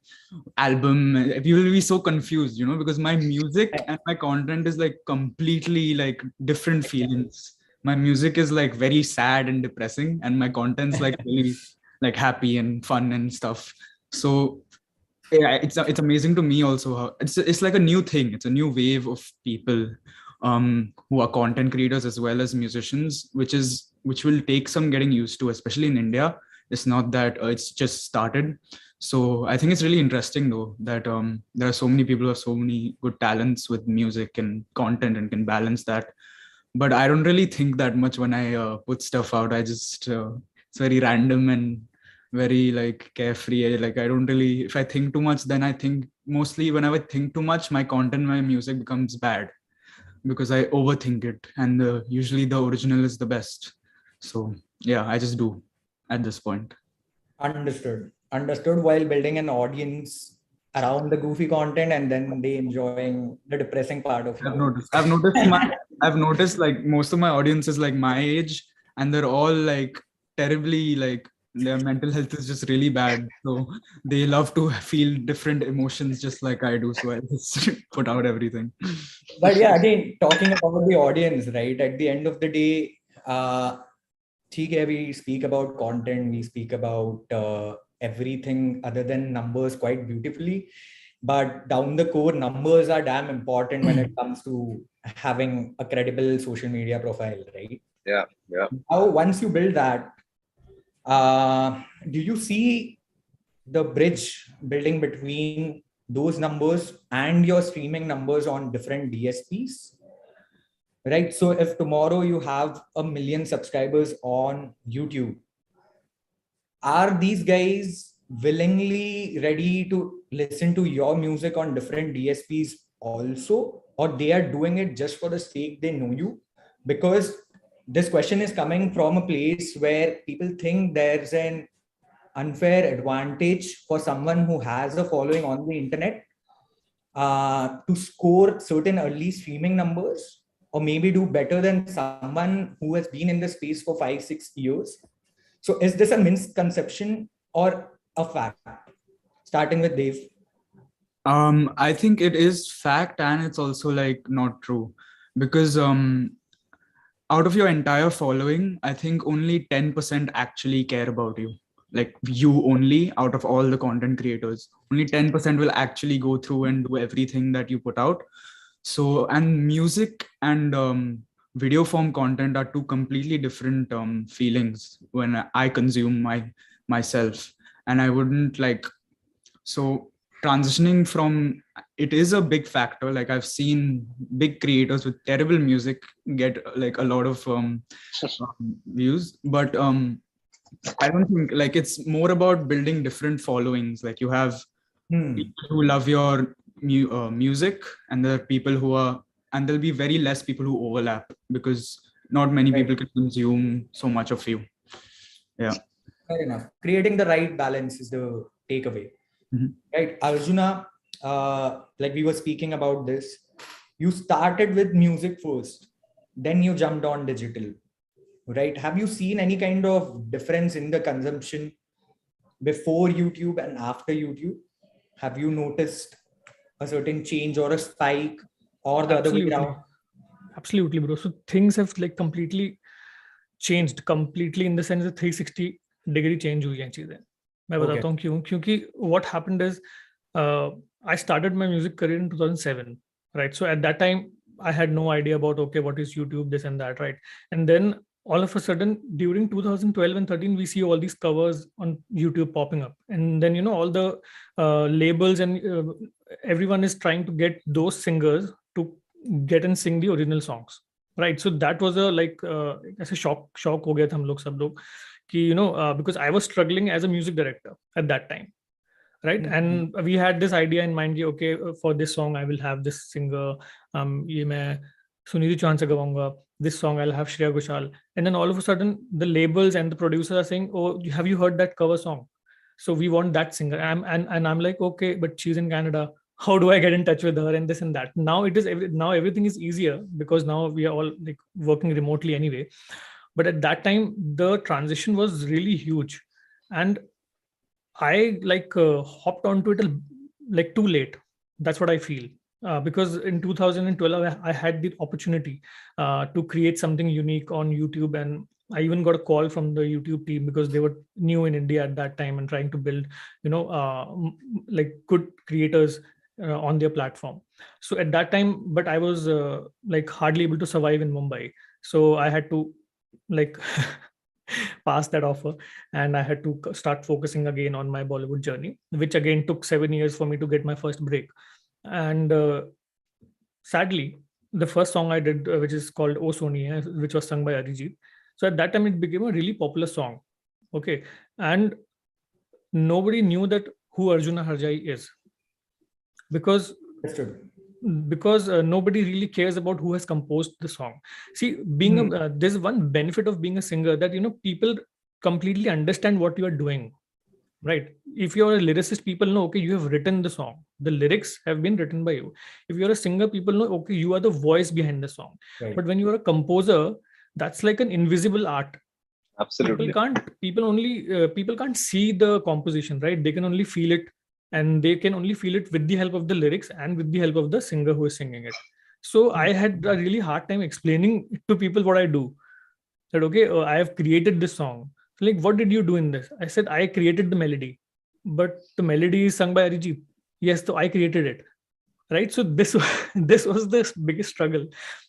album. You will be so confused, because my music and my content is like completely like different feelings. My music is like very sad and depressing, and my content's like really like happy and fun and stuff. So yeah, it's amazing to me also how it's like a new thing. It's a new wave of people who are content creators as well as musicians, which will take some getting used to, especially in India. It's not that it's just started. So I think it's really interesting though that there are so many people who have so many good talents with music and content and can balance that. But I don't really think that much when I put stuff out. I just it's very random and very like carefree. Like I don't really, if I think too much, then I think mostly whenever I think too much, my content, my music becomes bad because I overthink it, and usually the original is the best. So yeah, I just do at this point. Understood. While building an audience around the goofy content, and then they enjoying the depressing part of I've you. noticed. I've noticed like most of my audience is like my age, and they're all like terribly like their mental health is just really bad. So they love to feel different emotions just like I do. So I just put out everything. But yeah, again, talking about the audience, right? At the end of the day, ठीक है, we speak about content, we speak about everything other than numbers quite beautifully. But down the core, numbers are damn important when it comes to having a credible social media profile, right? Yeah. Now, once you build that, Do you see the bridge building between those numbers and your streaming numbers on different DSPs? Right. So if tomorrow you have 1 million subscribers on YouTube, are these guys willingly ready to listen to your music on different DSPs also, or they are doing it just for the sake they know you? Because this question is coming from a place where people think there's an unfair advantage for someone who has a following on the internet to score certain early streaming numbers, or maybe do better than someone who has been in the space for 5-6 years. So is this a misconception or a fact? Starting with Dave. I think it is fact, and it's also like not true, because out of your entire following, I think only 10% actually care about you. Like you only, out of all the content creators, only 10% will actually go through and do everything that you put out. So, and music and video form content are two completely different feelings when I consume myself. And I wouldn't like, so transitioning from, it is a big factor. Like I've seen big creators with terrible music get like a lot of views, but I don't think, like, it's more about building different followings. Like you have people who love your music, and there are people who are, and there'll be very less people who overlap, because not many people can consume so much of you. Yeah. Fair enough. Creating the right balance is the takeaway. Right, Arjuna, like we were speaking about this, you started with music first, then you jumped on digital, right? Have you seen any kind of difference in the consumption before YouTube and after YouTube? Have you noticed a certain change or a spike, or the other way around? Absolutely, bro. So things have like completely changed, completely in the sense that 360-degree change हुई हैं चीजें. मैं बताता हूँ क्यों, क्योंकि what happened is I started my music career in 2007, right? So at that time I had no idea about, okay, what is YouTube, this and that, right? And then all of a sudden during 2012 and 13 we see all these covers on YouTube popping up, and then, you know, all the labels and everyone is trying to get those singers to get and sing the original songs, right? So that was a like ऐसे shock हो गया था हम लोग सब लोग कि, you know, because I was struggling as a music director at that time, right? And we had this idea in mind कि okay, for this song I will have this singer, ये मैं सुनिधि चौहान से गवाऊंगा, this song I'll have Shreya Ghoshal, and then all of a sudden the labels and the producers are saying, oh, have you heard that cover song? So we want that singer. And I'm like, okay, but she's in Canada, how do I get in touch with her, and this and that. Now now everything is easier because now we are all like working remotely anyway. But at that time the transition was really huge, and I like hopped onto it like too late. That's what I feel. Because in 2012 I had the opportunity to create something unique on YouTube, and I even got a call from the YouTube team because they were new in India at that time and trying to build, you know, like good creators on their platform. So at that time, but I was like hardly able to survive in Mumbai, so I had to like pass that offer, and I had to start focusing again on my Bollywood journey, which again took 7 years for me to get my first break. And sadly, the first song I did, which is called Oh Soniya, which was sung by Arijit. So at that time, it became a really popular song. Okay. And nobody knew that who Arjuna Harjai is. Because nobody really cares about who has composed the song. See, being there's one benefit of being a singer, that, you know, people completely understand what you are doing. Right. If you're a lyricist, people know, okay, you have written the song. The lyrics have been written by you. If you're a singer, people know, okay, you are the voice behind the song. Right. But when you are a composer, that's like an invisible art. Absolutely. People can't see the composition, right? They can only feel it, and they can only feel it with the help of the lyrics and with the help of the singer who is singing it. So I had a really hard time explaining to people what I do. That, okay, I have created this song. Like, what did you do in this? I said, I created the melody, but the melody is sung by Arijit. Yes, so I created it, right? So this this was the biggest struggle.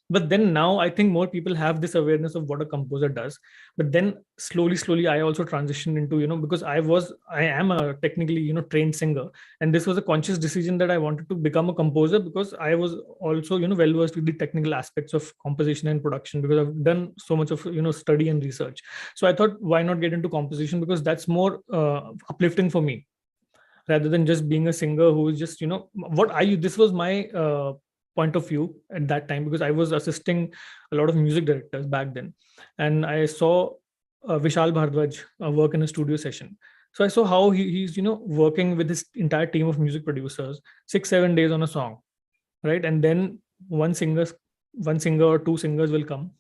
But then now I think more people have this awareness of what a composer does. But then slowly I also transitioned into, because I am a technically, trained singer, and this was a conscious decision that I wanted to become a composer, because I was also, well versed with the technical aspects of composition and production, because I've done so much of, study and research. So I thought, why not get into composition, because that's more uplifting for me, rather than just being a singer who is just, this was my point of view at that time, because I was assisting a lot of music directors back then, and I saw Vishal Bhardwaj work in a studio session. So I saw how he's working with his entire team of music producers 6-7 days on a song, right? And then one singer or two singers will come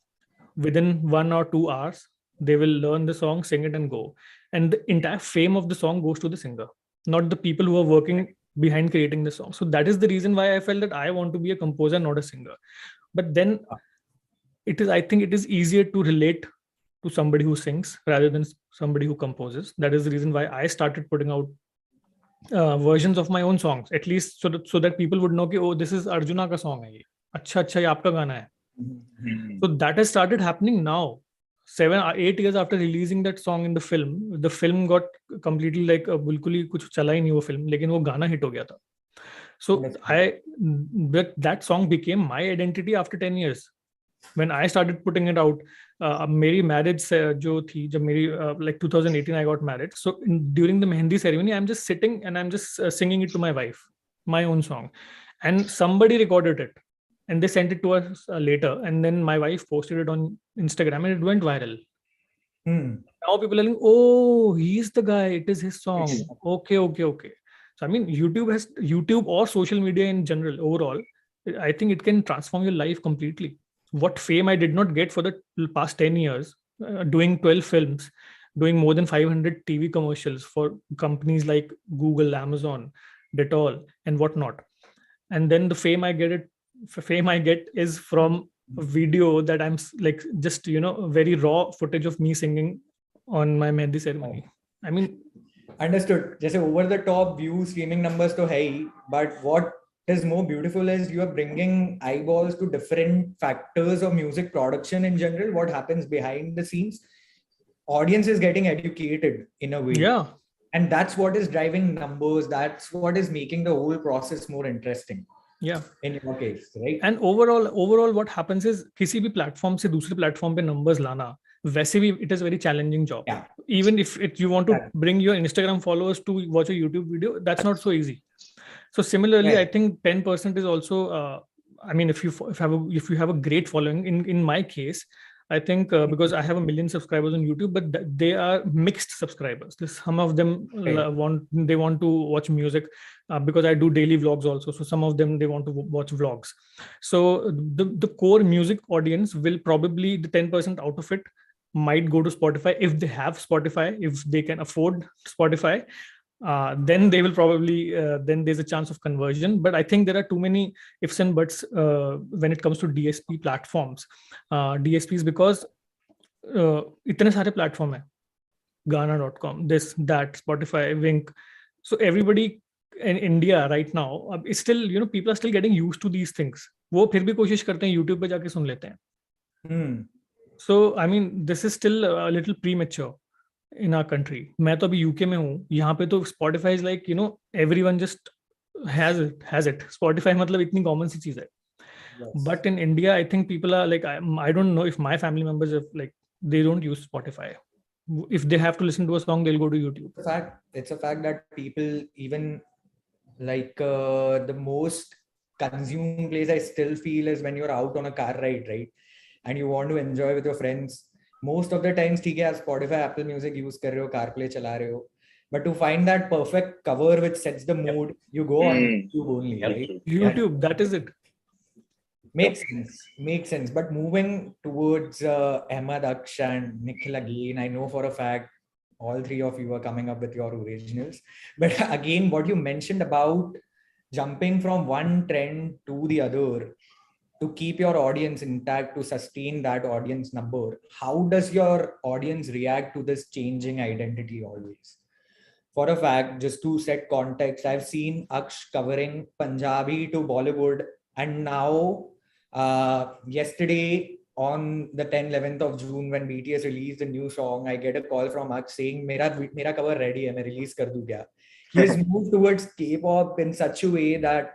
within 1 or 2 hours. They will learn the song, sing it, and go. And the entire fame of the song goes to the singer, not the people who are working behind creating the song. So that is the reason why I felt that I want to be a composer, not a singer. But then I think it is easier to relate to somebody who sings rather than somebody who composes. That is the reason why I started putting out versions of my own songs, at least so that people would know कि, oh, this is Arjuna ka song hai ye. अच्छा अच्छा ये आपका गाना है. So that has started happening now. 7 or 8 years after releasing that song in the film got completely like बिल्कुल ही कुछ चला ही नहीं वो film, लेकिन वो गाना hit हो गया था. So that song became my identity after 10 years. When I started putting it out, मेरी marriage जो थी, जब मेरी like 2018 I got married. So during the mehendi ceremony, I'm just sitting and I'm just singing it to my wife, my own song, and somebody recorded it, and they sent it to us later, and then my wife posted it on Instagram, and it went viral. Now people are like, oh, he's the guy, it is his song. Okay. So I mean, YouTube or social media in general, overall, I think it can transform your life completely. What fame I did not get for the past 10 years, doing 12 films, doing more than 500 TV commercials for companies like Google, Amazon, Dettol, and whatnot. And then the fame I get is from a video that I'm like just very raw footage of me singing on my mehndi ceremony. I mean, understood. Just over the top views, streaming numbers to high, but what is more beautiful is you are bringing eyeballs to different factors of music production in general. What happens behind the scenes? Audience is getting educated in a way. Yeah. And that's what is driving numbers. That's what is making the whole process more interesting. Yeah. In your case, right? And overall what happens is किसी भी platform से दूसरे platform पे numbers लाना, वैसे भी it is a very challenging job. Yeah. Even if you want to bring your Instagram followers to watch a YouTube video, that's not so easy. So similarly, I think 10% is also, I mean, if you have a great following, in my case, I think because I have 1 million subscribers on YouTube, but they are mixed subscribers. Some of them want to watch music because I do daily vlogs also. So some of them, they want to watch vlogs. So the core music audience will probably, the 10% out of it might go to Spotify if they have Spotify, if they can afford Spotify. Then they will probably, then there's a chance of conversion. But I think there are too many ifs and buts when it comes to DSP platforms. DSPs, because itne sare platform hai. Ghana.com, this, that, Spotify, Wink. So everybody in India right now, it's still, people are still getting used to these things. वो फिर भी कोशिश करते हैं YouTube पे जाके सुन लेते हैं. So I mean, this is still a little premature in our country. मैं तो अभी UK में हूँ, यहाँ पे तो Spotify is like, everyone just has it. Spotify मतलब इतनी common सी चीज है. But in India, I think people are like, I don't know if my family members have, like, they don't use Spotify. If they have to listen to a song, they'll go to YouTube. It's a fact that people, even like the most consumed place I still feel is when you're out on a car ride, right? And you want to enjoy with your friends. Most of the times, ठीक है, Spotify, Apple Music use कर रहे हो, CarPlay चला रहे हो. But to find that perfect cover which sets the mood, you go on YouTube only, right? YouTube, that is it. Makes sense. But moving towards Ahmad, Aksh and Nikhil again, I know for a fact all three of you are coming up with your originals. But again, what you mentioned about jumping from one trend to the other, to keep your audience intact, to sustain that audience number, how does your audience react to this changing identity always? for a fact, just to set context, I've seen Aksh covering Punjabi to Bollywood, and now yesterday on the 11th of June when BTS released a new song, I get a call from Aksh saying, "Mera cover ready hai, main release kar do kya?" He has moved towards K-pop in such a way that,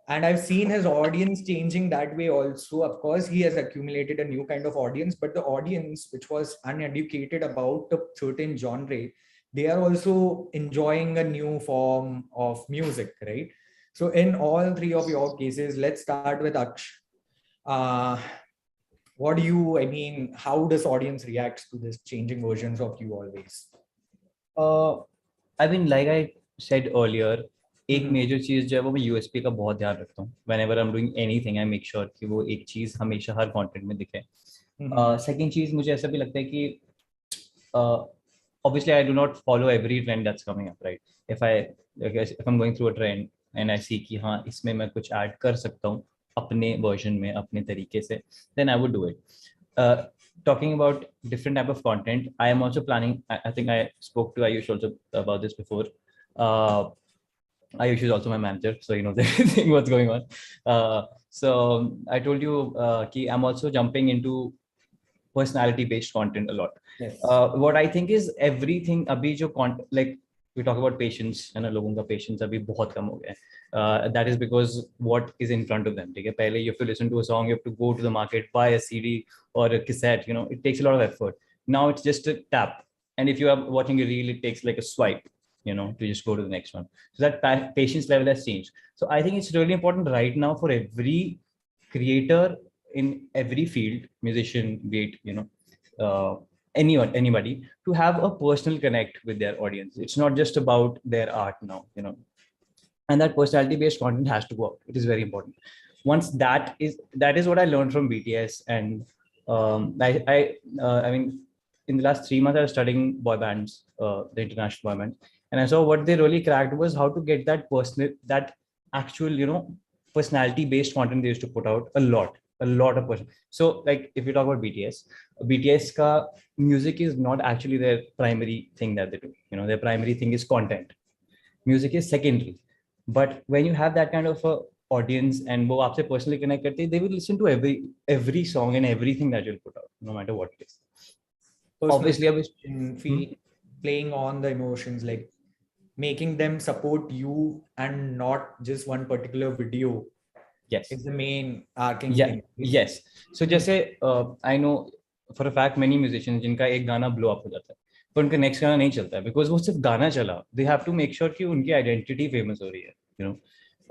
and I've seen his audience changing that way also. Of course, he has accumulated a new kind of audience, but the audience which was uneducated about a certain genre, they are also enjoying a new form of music, right? So in all three of your cases, let's start with Aksh. Uh, how does audience reacts to this changing versions of you always? I mean, like I said earlier, एक major चीज जो है वो मैं USP का बहुत ध्यान रखता हूँ. Whenever I'm doing anything, I make sure कि वो एक चीज हमेशा हर कंटेंट में दिखे. Second चीज मुझे ऐसा भी लगता है कि obviously I do not follow every trend that's coming up, right? If I'm going through a trend and I see कि हाँ इसमें मैं कुछ ऐड कर सकता हूँ अपने वर्जन में अपने तरीके से, then I would do it. Talking about different type of content, I am also planning. I think I spoke to Ayush also about this before. Ayush is also my manager, so he knows everything what's going on. So I told you, I'm also jumping into personality-based content a lot. Yes. What I think is everything. Abhi jo like we talk about patience, and लोगों का patience अभी बहुत कम हो गया है. That is because what is in front of them. ठीक है, पहले you have to listen to a song, you have to go to the market, buy a CD or a cassette. You know, it takes a lot of effort. Now it's just a tap, and if you are watching a reel, it takes like a swipe, you know, to just go to the next one. So that patience level has changed. So I think it's really important right now for every creator in every field, musician, be it, you know, anybody, to have a personal connect with their audience. It's not just about their art now, you know, and that personality based content has to go out. It is very important. Once that is what I learned from BTS, and I mean, in the last 3 months I was studying boy bands, the international boy bands, and I saw what they really cracked was how to get that actual, you know, personality based content they used to put out a lot of person. So like if you talk about BTS ka music is not actually their primary thing that they do. You know, their primary thing is content. Music is secondary. But when you have that kind of a audience and wo aapse personally connect karte, they will listen to every song and everything that you'll put out, no matter what it is. Obviously, playing on the emotions, like making them support you and not just one particular video. Yes, it's the main arcing thing. Yes. So जैसे I know for a fact many musicians जिनका एक गाना blow up हो जाता है, पर उनका next गाना नहीं चलता है because वो सिर्फ गाना चला. They have to make sure कि उनकी identity famous हो रही है, you know.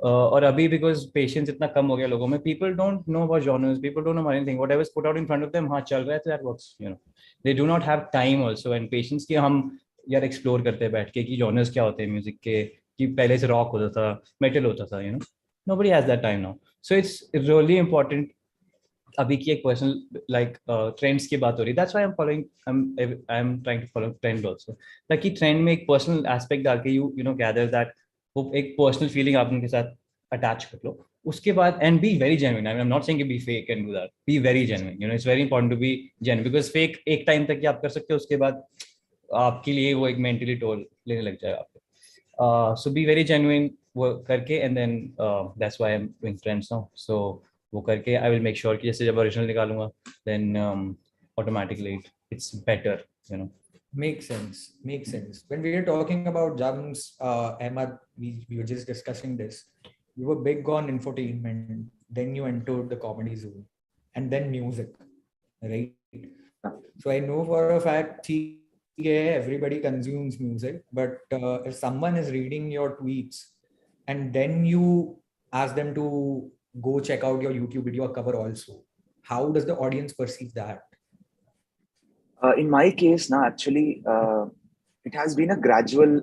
और अभी because patience इतना कम हो गया लोगों में, people don't know about genres, people don't know about anything. Whatever is put out in front of them, हाँ चल रहा है तो that works, you know. They do not have time also and patience कि हम यार explore करते हैं बैठ के कि genres क्या होते हैं music के, कि पहले से rock होता था, metal होता था, you know. Nobody has that time now. So it's really important. अभी की एक personal like trends की बात हो रही. That's why I'm trying to follow trend also. ताकि trend में एक personal aspect डाल के you know gather that वो एक personal feeling आप उनके साथ attach कर लो. उसके बाद and be very genuine. I mean, I'm not saying be fake and do that. Be very genuine. You know, it's very important to be genuine because fake एक time तक ही आप कर सकते हो, उसके बाद आपके लिए वो एक mentally toll लेने लग जाएगा आपको. So be very genuine वो करके and then that's why I'm doing trends now. So वो करके I will make sure कि जैसे जब original निकालूंगा then automatically it's better, you know. Makes sense. When we are talking about jumps, Ahmad, we were just discussing this. You were big on infotainment, then you entered the comedy zone, and then music, right? So I know for a fact everybody consumes music, but if someone is reading your tweets and then you ask them to go check out your YouTube video cover also, how does the audience perceive that? In my case, now actually, it has been a gradual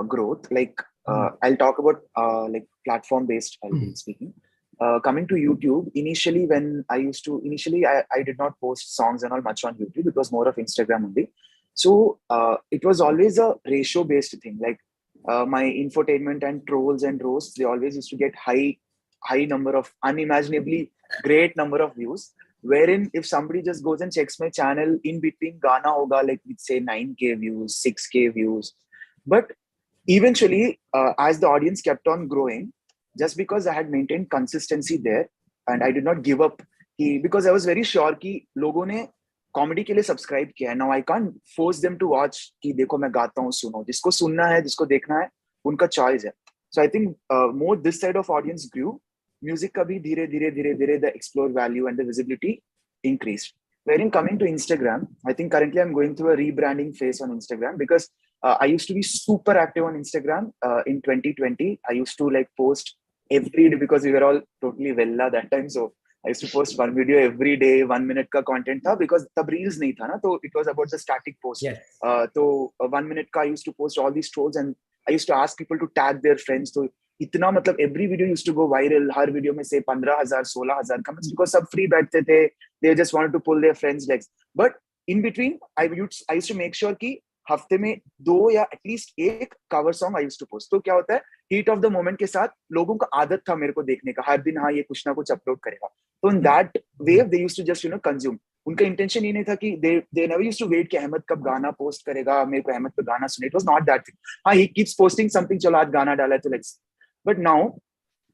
growth. Like I'll talk about like platform-based. I'll be speaking. Coming to YouTube, initially when I did not post songs and all much on YouTube. It was more of Instagram only. So it was always a ratio-based thing. Like my infotainment and trolls and roasts, they always used to get high number of unimaginably great number of views. Wherein if somebody just goes and checks my channel, in between Gana hoga, like we'd say 9K views, 6K views. But eventually, as the audience kept on growing, just because I had maintained consistency there and I did not give up, because I was very sure कि लोगों ने comedy के लिए subscribe किया है. Now I can't force them to watch कि देखो मैं गाता हूँ, सुनो. जिसको सुनना है, जिसको देखना है, उनका चॉइस है. So I think more this side of audience grew. Music का भी धीरे धीरे the explore value and the visibility increased. Wherein coming to Instagram, I think currently I'm going through a rebranding phase on Instagram because I used to be super active on Instagram in 2020. I used to like post every day because we were all totally vella that time. So I used to post one video every day, 1 minute ka content tha because tab reels nahi tha na, so it was about the static post. Yes. So 1 minute ka I used to post all these trolls and I used to ask people to tag their friends. So इतना मतलब every video used to go viral. Her video में से 15,000 16,000 comments because सब free बैठते थे. They just wanted to pull their friends' legs. But in between, I used to make sure कि हफ्ते में 2 या एटलीस्ट एक cover song I used to post. तो क्या होता है, हीट ऑफ द मोमेंट के साथ लोगों का आदत था मेरे को देखने का हर दिन, हाँ ये कुछ ना कुछ अपलोड करेगा. तो in that way they used to just consume. उनका इंटेंशन ये नहीं था कि they never used to wait कि अहमद कब गाना पोस्ट करेगा, मेरे को अहमद पे गाना सुने. It was not that thing. हाँ, ही कीप्स पोस्टिंग समथिंग, चलो आज गाना डाला है तो let's. But now,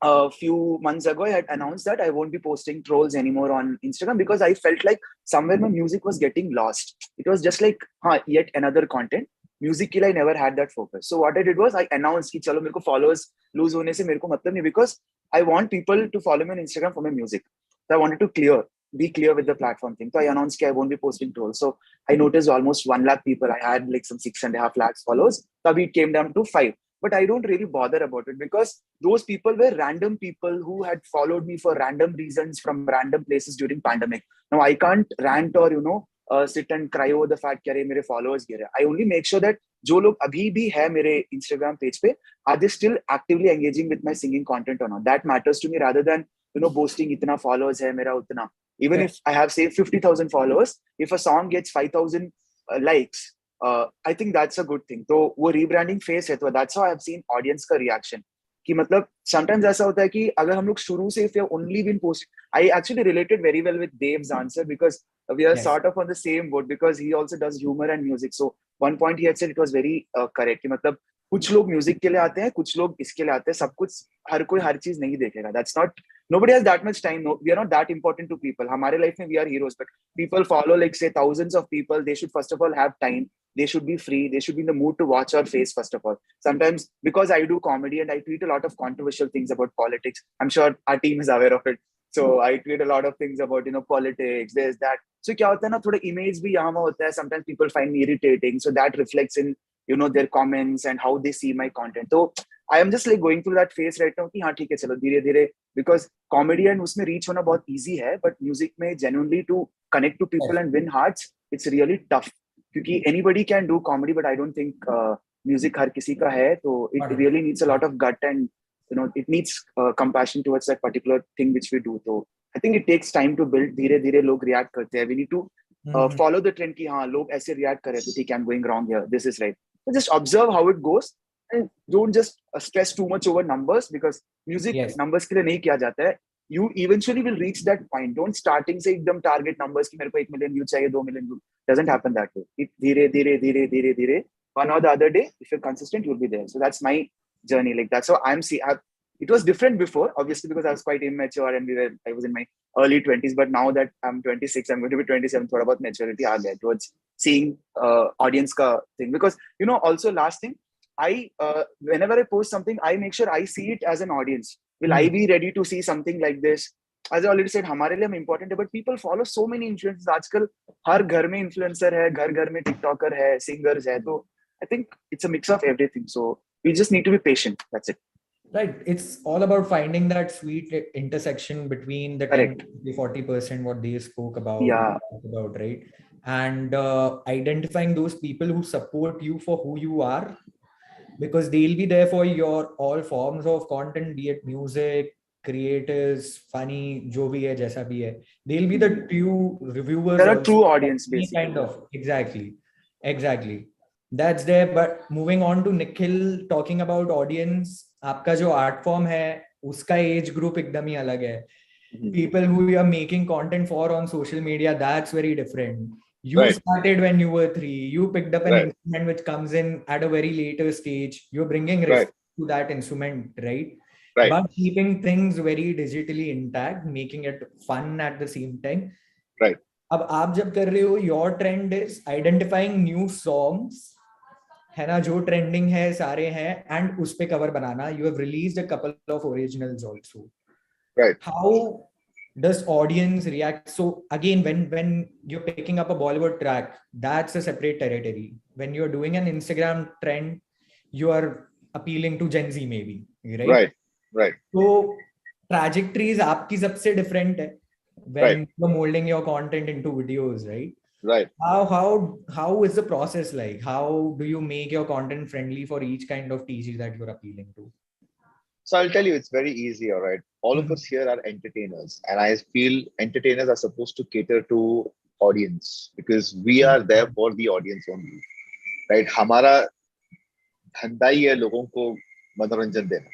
a few months ago, I had announced that I won't be posting trolls anymore on Instagram because I felt like somewhere my music was getting lost. It was just like, yet another content. Music ke liye I never had that focus. So what I did was I announced कि चलो मेरे को followers lose होने से मेरे को मतलब नहीं, because I want people to follow me on Instagram for my music. So I wanted to be clear with the platform thing. So I announced that I won't be posting trolls. So I noticed almost 1 lakh people. I had like some 6.5 lakhs followers. So it came down to 5. But I don't really bother about it because those people were random people who had followed me for random reasons from random places during pandemic. Now I can't rant or sit and cry over the fact that मेरे followers गिरे. I only make sure that जो लोग अभी भी है मेरे Instagram page पे, are they still actively engaging with my singing content or not? That matters to me rather than boasting इतना followers है मेरा उतना. Even if I have say 50,000 followers, if a song gets 5,000 likes, I think that's a good thing. तो वो rebranding phase है, तो that's how I've seen audience का reaction. कि मतलब sometimes ऐसा होता है कि अगर हम लोग शुरू से if you have only been posting, I actually related very well with Dave's answer because we are sort of on the same boat because he also does humor and music. So one point he had said it was very correct कि मतलब कुछ लोग music के लिए आते हैं, कुछ लोग इसके लिए आते हैं. सब कुछ हर कोई हर चीज नहीं देखेगा. That's not, nobody has that much time. No, we are not that important to people. हमारे life में we are heroes, but people follow like say thousands of people. They should first of all have time. They should be free. They should be in the mood to watch our face first of all. Sometimes because I do comedy and I tweet a lot of controversial things about politics. I'm sure our team is aware of it. So I tweet a lot of things about politics, this, that. So क्या होता है ना, थोड़ा image भी यहाँ होता है. Sometimes people find me irritating. So that reflects in their comments and how they see my content. So I am just like going through that phase right now कि हाँ ठीक है चलो धीरे धीरे, because comedy and उसमें reach होना बहुत easy है, but music में genuinely to connect to people and win hearts, it's really tough. क्योंकि anybody can do comedy, but I don't think music हर किसी का है. तो it really needs a lot of gut and it needs compassion towards that particular thing which we do. So I think it takes time to build. धीरे धीरे लोग react करते हैं. We need to follow the trend कि हाँ लोग ऐसे react कर रहे हैं तो ठीक है, I'm going wrong here, this is right. So just observe how it goes and don't just stress too much over numbers because music numbers के लिए नहीं किया जाता है. You eventually will reach that point. Don't starting से एकदम target numbers कि मेरे को 1 million views चाहिए, 2 million views. Doesn't happen that way. It धीरे, one or the other day, if you're consistent, you'll be there. So that's my journey. Like that's how I'm seeing. It was different before, obviously, because I was quite immature and I was in my early 20s. But now that I'm 26, I'm going to be 27. थोड़ा बहुत maturity आ गया towards seeing audience का thing. Because also last thing, whenever I post something, I make sure I see it as an audience. Will I be ready to see something like this? As I already said, हमारे लिए हम important है, but people follow so many influencers. आजकल हर घर में influencer है, घर में TikToker है, singers है. तो I think it's a mix of everything. So we just need to be patient. That's it. Right. It's all about finding that sweet intersection between the 10-40% what they spoke about. Yeah. Right. And identifying those people who support you for who you are, because they'll be there for your all forms of content, be it music, creators, funny, jo bhi hai, jaisa bhi hai. They'll be the true reviewers. They're a true audience, basically. Kind of. Exactly. That's there. But moving on to Nikhil, talking about audience, आपका जो art form है उसका age group एकदम ही अलग है. People who you are making content for on social media, that's very different. You started when you were 3. You picked up an instrument which comes in at a very later stage. You're bringing respect to that instrument, right? But keeping things very digitally intact, making it fun at the same time. Right. अब आप जब कर रहे हो, your trend is identifying new songs, है ना, जो trending है, सारे हैं, and उस पे cover banana. You have released a couple of originals also. Right. How does audience react? So again, when you're picking up a Bollywood track, that's a separate territory. When you're doing an Instagram trend, you are appealing to Gen Z maybe, right? Right. So trajectories आपकी सबसे different है when you're molding your content into videos, right? Right. How is the process like? How do you make your content friendly for each kind of TG that you're appealing to? So I'll tell you, it's very easy, all right? All of us here are entertainers, and I feel entertainers are supposed to cater to audience because we are there for the audience only, right? हमारा धंधा ही है लोगों को मनोरंजन देना.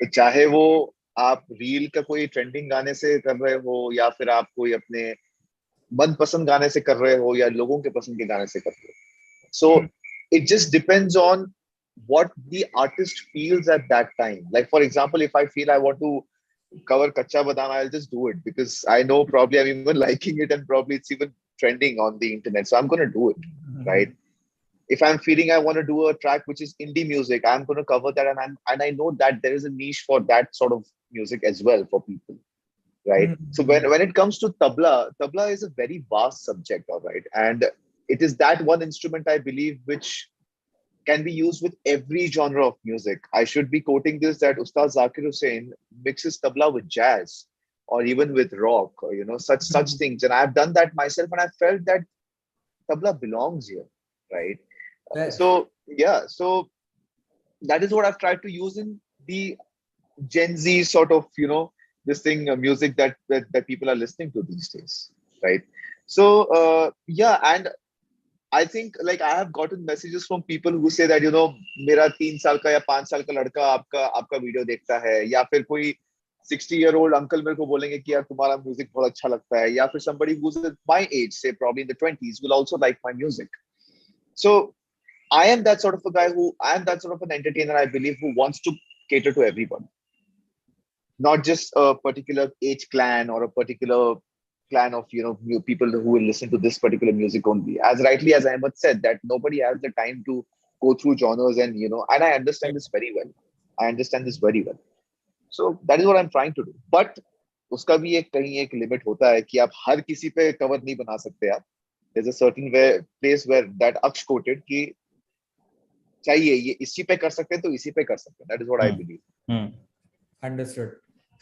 तो चाहे वो आप रील का कोई ट्रेंडिंग गाने से कर रहे हो या फिर आप कोई अपने मनपसंद गाने से कर रहे हो या लोगों के पसंद के गाने से कर रहे हो. So it just depends on what the artist feels at that time. Like for example, if I feel I want to cover Kacha Badam, I'll just do it because I know probably I'm even liking it and probably it's even trending on the internet. So I'm going to do it, right? If I'm feeling I want to do a track which is indie music, I'm going to cover that, and I know that there is a niche for that sort of music as well for people, right? So when it comes to tabla is a very vast subject, all right, and it is that one instrument I believe which can be used with every genre of music. I should be quoting this that Ustad Zakir Hussain mixes tabla with jazz or even with rock or such things, and I've done that myself, and I felt that tabla belongs here, right? So that is what I've tried to use in the Gen Z sort of this thing music that people are listening to these days, right? So and I think like I have gotten messages from people who say that मेरा 3 साल का या 5 साल का लड़का आपका video देखता है, या फिर कोई 60-year-old uncle मेरे को बोलेंगे कि यार तुम्हारा म्यूजिक बहुत अच्छा लगता है, या फिर somebody who's at my age, say probably in the 20s, will also like my music. So I am that sort of an entertainer, I believe, who wants to cater to everybody, not just a particular age clan or a particular clan of people who will listen to this particular music only. As rightly as Ahmed said, that nobody has the time to go through genres, and and I understand this very well. So that is what I'm trying to do. But उसका भी कहीं एक limit होता है कि आप हर किसी पे cover नहीं बना सकते आप. There's a certain place where that Aksh quoted कि चाहिए ये इसी पे कर सकते हैं तो इसी पे कर सकते हैं. That is what I believe. Understood.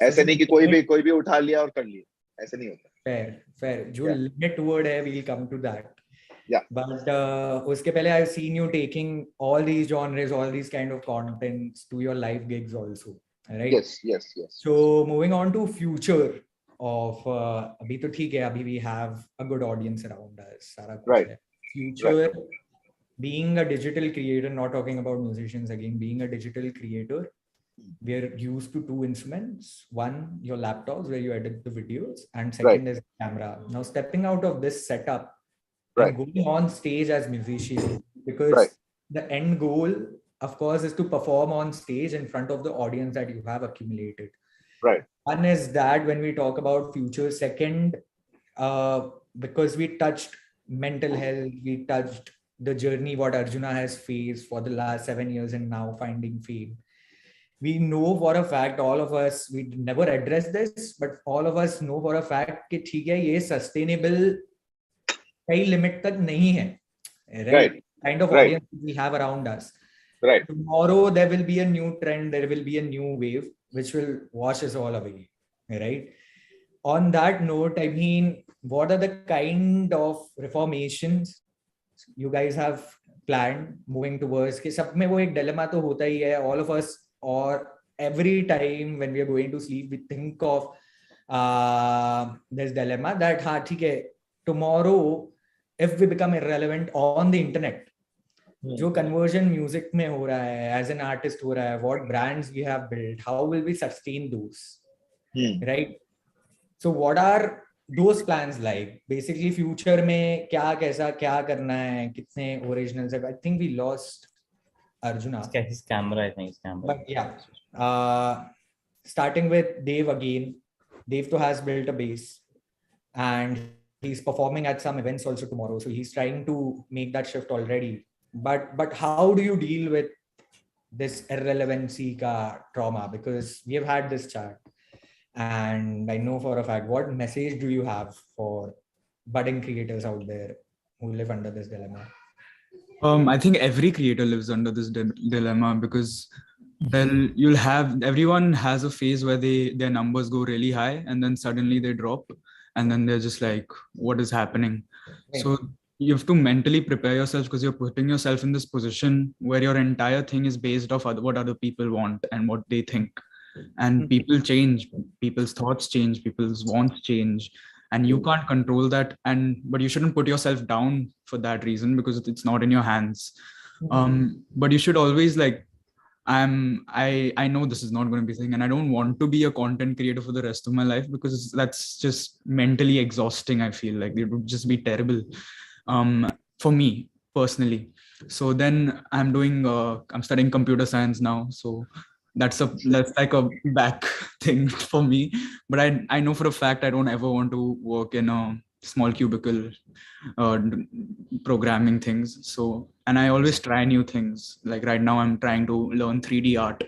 ऐसे नहीं कि कोई भी उठा लिया और कर लिया. ऐसे नहीं होता. Fair. जो limit word है, we'll come to that. Yeah. But उसके पहले I've seen you taking all these genres, all these kind of contents to your live gigs also, right? Yes. So moving on to future of अभी तो ठीक है, अभी we have a good audience around us. सारा कुछ Right. है. Future, being a digital creator, not talking about musicians again, being a digital creator, we're used to 2 instruments. One, your laptops where you edit the videos, and second is camera. Now stepping out of this setup and going on stage as musicians, because the end goal, of course, is to perform on stage in front of the audience that you have accumulated. Right. One is that when we talk about future. Second, because we touched mental health, we touched the journey what Arjuna has faced for the last 7 years and now finding fame. We know for a fact, all of us, we never address this, but all of us know for a fact कि ठीक है ये sustainable कई limit तक नहीं है, right? Kind of audience we have around us. Right. Tomorrow there will be a new trend, there will be a new wave which will wash us all away, right? On that note, I mean, what are the kind of reformations you guys have planned moving towards? कि सब में वो एक dilemma तो होता ही है, all of us, or every time when we are going to sleep, we think of this dilemma that हाँ ठीक है, tomorrow if we become irrelevant on the internet, जो conversion music में हो रहा है, as an artist हो रहा है, what brands we have built, how will we sustain those, right? So what are those plans like? Basically, future में क्या कैसा क्या करना है, कितने originals है? I think we lost Arjuna. His camera, I think his camera. But yeah, starting with Dave again. Dave to has built a base, and he's performing at some events also tomorrow. So he's trying to make that shift already. But how do you deal with this irrelevancy ka trauma? Because we have had this chat, and I know for a fact, what message do you have for budding creators out there who live under this dilemma? I think every creator lives under this dilemma because you'll have, everyone has a phase where their numbers go really high and then suddenly they drop and then they're just like, what is happening? Right. So you have to mentally prepare yourself because you're putting yourself in this position where your entire thing is based off what other people want and what they think. And people change, people's thoughts change, people's wants change, and you can't control that. But you shouldn't put yourself down for that reason because it's not in your hands. But you should always like, I know this is not going to be a thing, and I don't want to be a content creator for the rest of my life because that's just mentally exhausting. I feel like it would just be terrible for me personally. So then I'm studying computer science now, so that's like a back thing for me. But I know for a fact I don't ever want to work in a small cubicle programming things. So, and I always try new things. Like right now I'm trying to learn 3D art.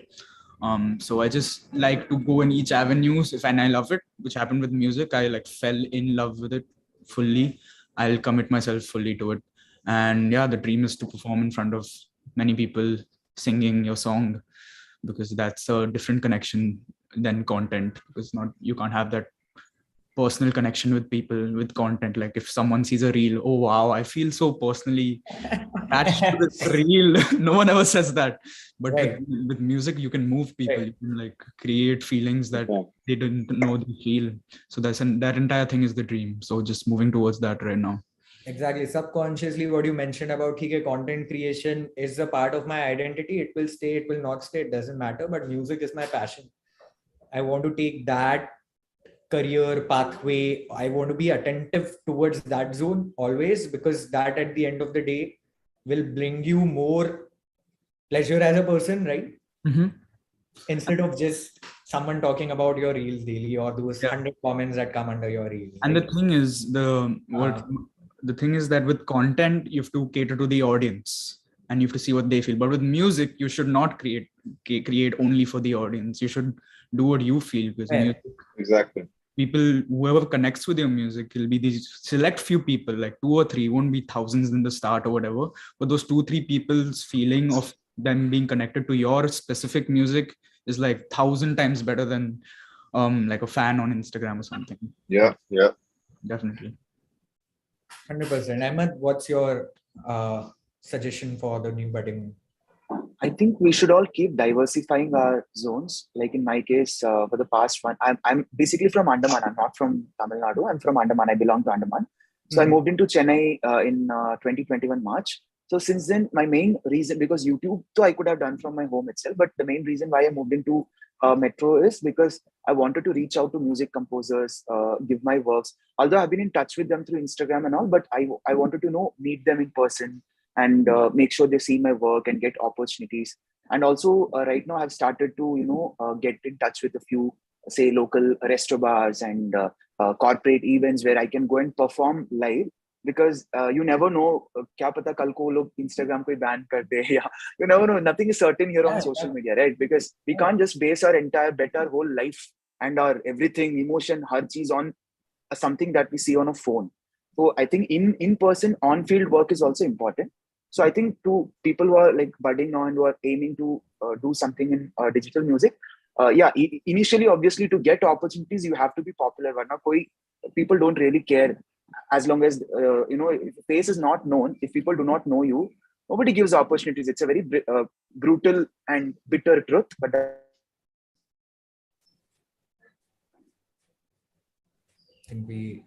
So I just like to go in each avenues and I love it, which happened with music. I like fell in love with it fully. I'll commit myself fully to it. And yeah, the dream is to perform in front of many people singing your song, because that's a different connection than content, because you can't have that personal connection with people with content. Like if someone sees a reel, oh wow, I feel so personally attached to this reel. No one ever says that. But Right. with music you can move people. Right. You can like create feelings that they didn't know they feel. So that entire thing is the dream. So just moving towards that right now. Exactly. Subconsciously, what you mentioned about content creation is a part of my identity. It will stay, it will not stay, it doesn't matter. But music is my passion. I want to take that career pathway. I want to be attentive towards that zone always, because that at the end of the day will bring you more pleasure as a person, right? Instead of just someone talking about your reels daily or those 100 comments that come under your reels. And right? the thing is, the thing is that with content you have to cater to the audience and you have to see what they feel. But with music you should not create only for the audience. You should do what you feel, because music, exactly, people, whoever connects with your music will be these select few people, like 2 or 3, won't be thousands in the start or whatever, but those 2-3 people's feeling of them being connected to your specific music is like 1,000 times better than like a fan on Instagram or something. Yeah, definitely. 100%. Ahmed, what's your suggestion for the new budding? I think we should all keep diversifying our zones. Like in my case, for the past one, I'm basically from Andaman. I'm not from Tamil Nadu. I'm from Andaman. I belong to Andaman. So I moved into Chennai in 2021 March. So since then, my main reason, because YouTube, so I could have done from my home itself, but the main reason why I moved into Metro is because I wanted to reach out to music composers, give my works. Although I've been in touch with them through Instagram and all, but I wanted to meet them in person and make sure they see my work and get opportunities. And also right now I've started to get in touch with a few, say, local resto bars and corporate events where I can go and perform live, because you never know, kya pata kal ko log Instagram pe ban kar de, yeah. You never know, nothing is certain here on social media, right? Because we can't just base our entire bet our whole life and our everything, emotion, har cheez on something that we see on a phone. So I think in person on field work is also important. So I think to people who are like budding now and who are aiming to do something in digital music, initially, obviously, to get opportunities, you have to be popular. Varna people don't really care, as long as if face is not known. If people do not know you, nobody gives opportunities. It's a very brutal and bitter truth, but I think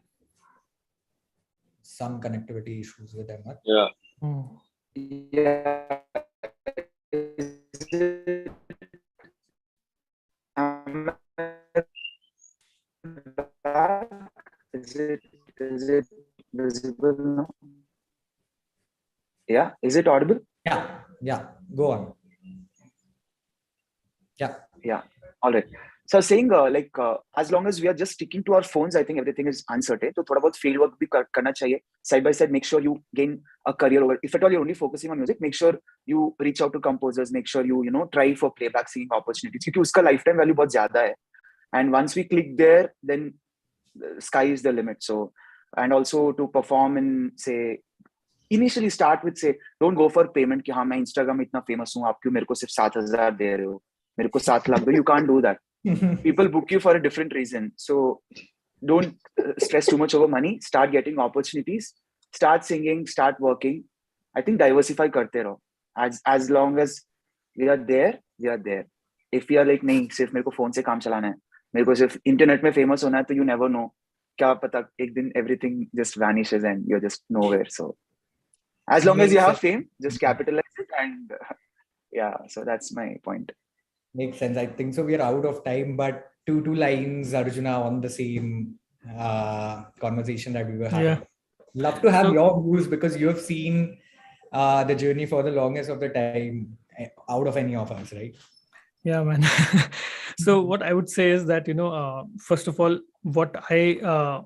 some connectivity issues with them. Yeah. Yeah. is it visible now? Yeah, is it audible? Yeah, go on. Yeah, all right. So I was saying, as long as we are just sticking to our phones, I think everything is uncertain. So thoda bahut field work bhi karna chahiye. Side by side, make sure you gain a career over. If at all you're only focusing on music, make sure you reach out to composers. Make sure you try for playback singing opportunities. Because uska lifetime value bahut zyada hai. And once we click there, then the sky is the limit. So, and also to perform in, say, initially start with, say, don't go for payment कि हाँ मैं Instagram में इतना famous हूँ, आप क्यों मेरे को सिर्फ 7,000 दे रहे हो, मेरे को 7 लाख दो. You can't do that. People book you for a different reason. So don't stress too much over money. Start getting opportunities. Start singing. Start working. I think diversify karte raho. As long as we are there, we are there. If we are like नहीं सिर्फ मेरे को phone से काम चलाना है, मेरे को सिर्फ internet में famous होना है, तो you never know. क्या पता एक दिन everything just vanishes and you're just nowhere. So as long as you have fame, just capitalize it and yeah. So that's my point. Makes sense. I think so. We are out of time, but two lines, Arjuna, on the same conversation that we were having. Yeah. Love to have your views because you have seen the journey for the longest of the time out of any of us, right? Yeah, man. So what I would say is that, first of all, what I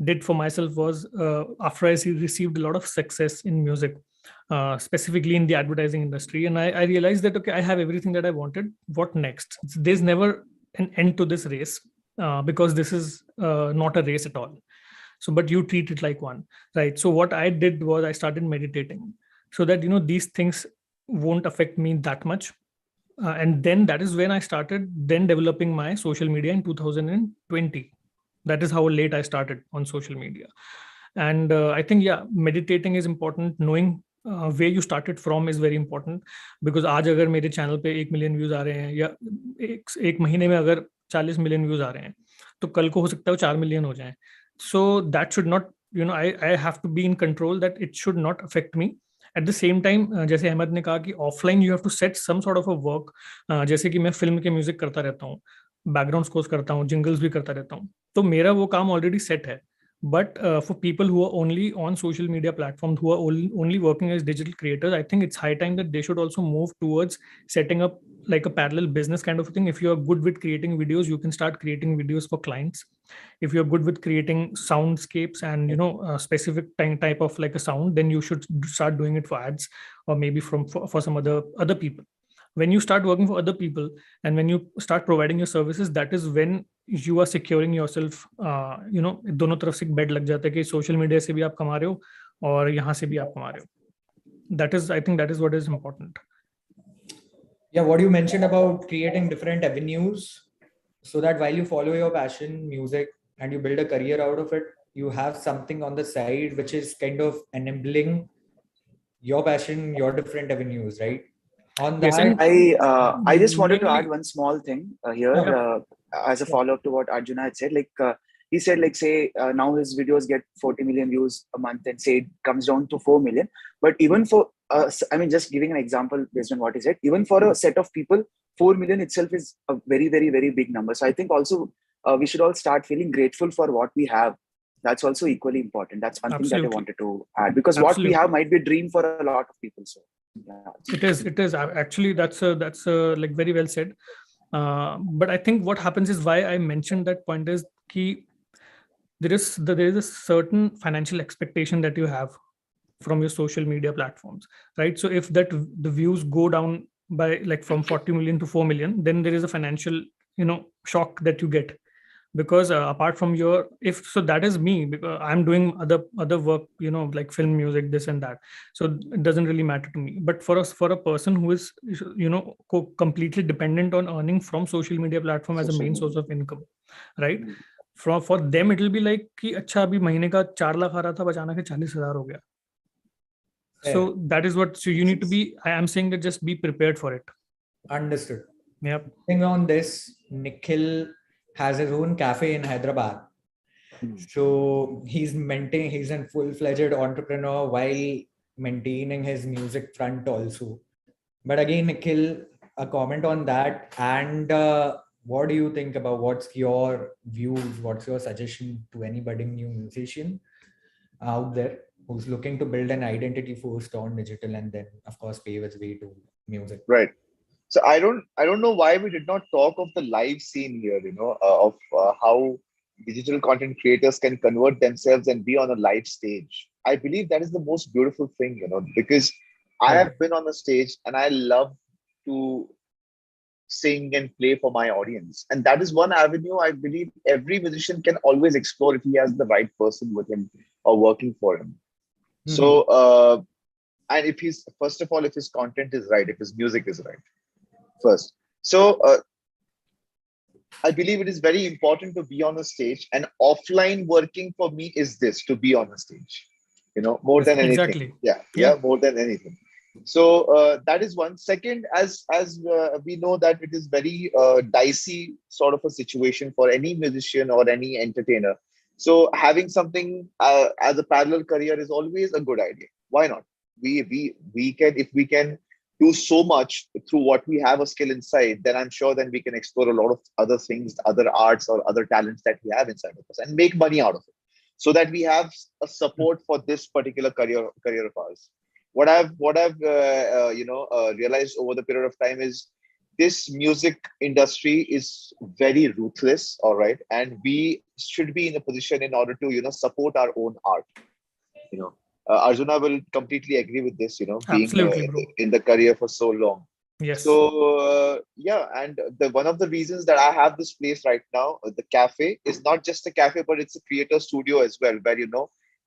did for myself was after I received a lot of success in music, specifically in the advertising industry, and I realized that, okay, I have everything that I wanted. What next? There's never an end to this race because this is not a race at all. So, but you treat it like one, right? So what I did was I started meditating so that, these things won't affect me that much. And then that is when I started then developing my social media in 2020. That is how late I started on social media. And I think, yeah, meditating is important. Knowing where you started from is very important. Because आज अगर मेरे channel पे 1 million views आ रहे हैं या एक महीने में अगर 40 million views आ रहे हैं, तो कल को हो सकता है 4 million हो जाएं. So that should not, I have to be in control that it should not affect me. At the same time जैसे अहमद ने कहा कि offline you have to set some sort of a work. जैसे कि मैं film के music करता रहता हूँ, बैकग्राउंड स्कोर्स करता हूँ, जिंगल्स भी करता रहता हूँ, तो मेरा वो काम ऑलरेडी सेट है. But for people who are only on social media platforms, who are only working as digital creators, I think it's high time that they should also move towards setting up like a parallel business kind of thing. If you're good with creating videos, you can start creating videos for clients. If you're good with creating soundscapes and specific type of like a sound, then you should start doing it for ads or maybe for some other people. When you start working for other people and when you start providing your services, that is when you are securing yourself. दोनों तरफ से bed लग जाता है कि social media से भी आप कमा रहे हो और यहाँ से भी आप कमा रहे हो. I think that is what is important. Yeah, what you mentioned about creating different avenues so that while you follow your passion, music, and you build a career out of it, you have something on the side which is kind of enabling your passion, your different avenues, right? On that, yes, I just wanted to add one small thing here as a follow-up to what Arjuna had said. He said, say now his videos get 40 million views a month, and say it comes down to 4 million. But even for just giving an example based on what he said, even for a set of people, 4 million itself is a very, very, very big number. So I think also we should all start feeling grateful for what we have. That's also equally important. That's one thing that I wanted to add, because what we have might be a dream for a lot of people. So yeah. It is actually that's like very well said. But I think what happens is why I mentioned that point is that there is a certain financial expectation that you have from your social media platforms, right? So if the views go down by like from 40 million to 4 million, then there is a financial shock that you get. Because apart from that is me, because I'm doing other work, like film music, this and that, so it doesn't really matter to me. But for a person who is completely dependent on earning from social media platform as a main source of income, right? For them it will be like कि अच्छा अभी महीने का 4 लाख आ रहा था, बचाना के 40,000 हो गया. So that is what, so you need to be, I am saying that just be prepared for it. Understood. Yep. Thing on this, Nikhil has his own cafe in Hyderabad. So he's a full-fledged entrepreneur while maintaining his music front also. But again, Nikhil, a comment on that, and what do you think about, what's your views, what's your suggestion to any budding new musician out there who's looking to build an identity first on digital and then of course pave its way to music? Right. So I don't know why we did not talk of the live scene here, of how digital content creators can convert themselves and be on a live stage. I believe that is the most beautiful thing, because I have been on the stage and I love to sing and play for my audience. And that is one avenue I believe every musician can always explore if he has the right person with him or working for him. So, and if he's, first of all, if his content is right, if his music is right, first. So, I believe it is very important to be on a stage, and offline working for me is this, to be on a stage, more than anything. Exactly. Yeah, more than anything. So that is one. Second, as we know that it is very dicey sort of a situation for any musician or any entertainer. So having something as a parallel career is always a good idea. Why not? We can, if we can do so much through what we have a skill inside, then I'm sure then we can explore a lot of other things, other arts or other talents that we have inside of us and make money out of it, so that we have a support for this particular career of ours. What I've realized over the period of time is this music industry is very ruthless, all right, and we should be in a position in order to support our own art. Arjuna will completely agree with this, being Absolutely, bro. in the career for so long. Yes. So yeah, and one of the reasons that I have this place right now, the cafe, is not just a cafe, but it's a creator studio as well, where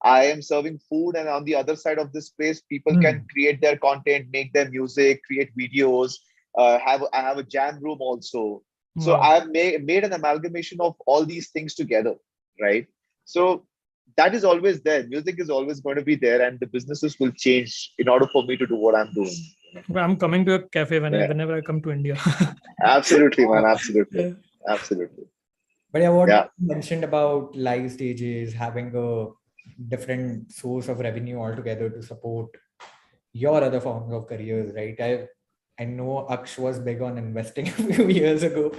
I am serving food, and on the other side of this place, people can create their content, make their music, create videos. I have a jam room also. So Wow. I have made an amalgamation of all these things together, right? So that is always there. Music is always going to be there, and the businesses will change in order for me to do what I'm doing. Well, I'm coming to a cafe Yeah. whenever I come to India. Absolutely, man. Absolutely. Yeah. Absolutely. But yeah, what Yeah. you mentioned about live stages, having a different source of revenue altogether to support your other forms of careers, right? I know Aksh was big on investing a few years ago.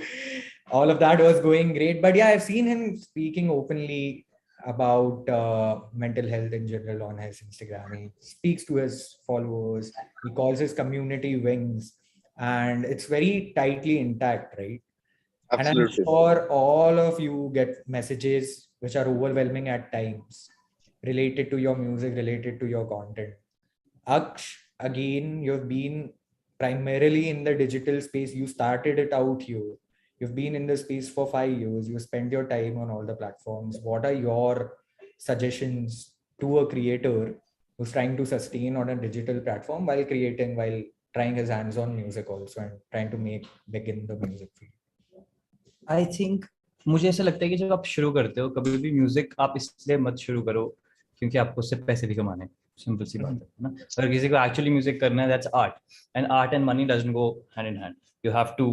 All of that was going great. But yeah, I've seen him speaking openly about mental health in general on his Instagram. He speaks to his followers. He calls his community wings. And it's very tightly intact, right? And I'm Absolutely. sure all of you get messages which are overwhelming at times related to your music, related to your content. Aksh, again, you've been primarily in the digital space. You started it out here. You've been in the space for 5 years. You spent your time on all the platforms. What are your suggestions to a creator who's trying to sustain on a digital platform while creating, while trying his hands on music also and trying to make big in the music field? I think मुझे ऐसा लगता है कि जब आप शुरू करते हो कभी भी म्यूजिक, आप इसलिए मत शुरू करो क्योंकि आपको उससे पैसे भी कमाने हैं. सिंपल सी बात है ना. अगर किसी को एक्चुअली म्यूजिक करना है, that's art, and art and money doesn't go hand in hand. You have to,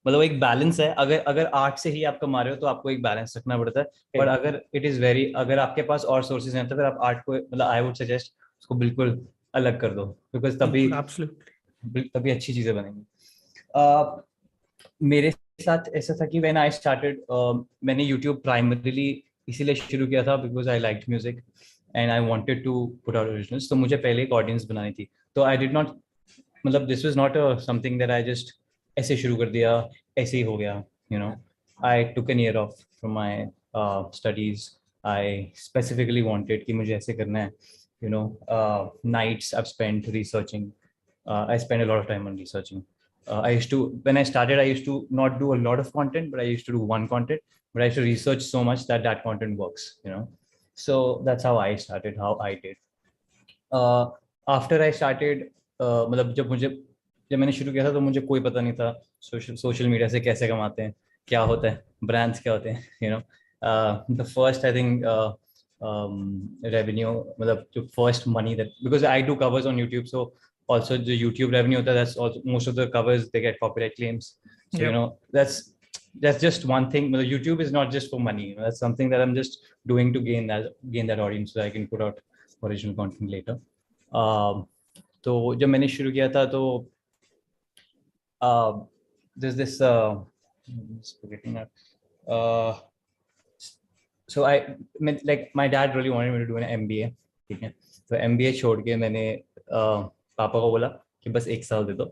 मतलब एक बैलेंस है. अगर आर्ट से ही आप कमा रहे हो तो आपको एक बैलेंस रखना पड़ता है. पर अगर इट इज वेरी, अगर आपके पास और सोर्सेज हैं तो फिर आप आर्ट को, मतलब आई वुड सजेस्ट उसको बिल्कुल अलग कर दो, बिकॉज तभी अच्छी चीजें बनेंगी. मेरे साथ ऐसा था कि व्हेन आई स्टार्टेड, मैंने यूट्यूब प्राइमरीली इसीलिए शुरू किया था because I liked music and I wanted to put out originals. तो मुझे पहले एक ऑडियंस बनानी थी. तो आई डिड नॉट, मतलब this was not something that I just ऐसे शुरू कर दिया, ऐसे ही हो गया. I took an year off from my studies. I specifically wanted कि मुझे ऐसे करना है. Nights I've spent researching. I spend a lot of time on researching. When I started, I used to not do a lot of content, but I used to do one content, but I used to research so much that content works, So that's how I started, how I did. After I started, मतलब जब मैंने शुरू किया था तो मुझे कोई पता नहीं था सोशल मीडिया से कैसे कमाते हैं, क्या होता है, ब्रांड्स क्या होते हैं, the first, I think, revenue, मतलब जो first money that, because I do covers on YouTube, so also the YouTube revenue, that's also, most of the covers they get copyright claims. So that's just one thing. YouTube is not just for money. That's something that I'm just doing to gain that audience so I can put out original content later. तो जब मैंने शुरू किया था तो there's this Just forgetting that. So I mean, like my dad really wanted me to do an MBA. ठीक है, तो MBA छोड़ के मैंने पापा को बोला कि बस 1 साल दे दो,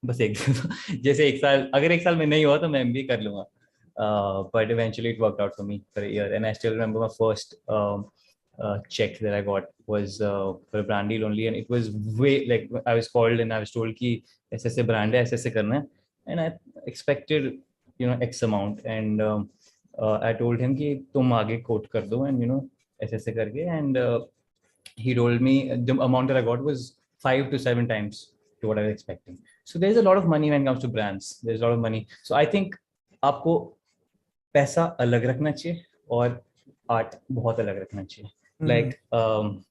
बस एक दे दो। जैसे 1 साल, अगर 1 साल में नहीं हुआ तो मैं MBA कर लूंगा. But eventually it worked out for me for a year, and I still remember my first check that I got was for a brand deal only, and it was way like I was called and I was told कि ऐसे brand है, ऐसे करना है, and I expected X amount, and I told him कि तुम आगे quote कर दो, and ऐसे करके, and he told me the amount that I got was 5 to 7 times to what I was expecting. So there's a lot of money when it comes to brands. There's a lot of money. So I think आपको पैसा अलग रखना चाहिए और art बहुत अलग रखना चाहिए. Like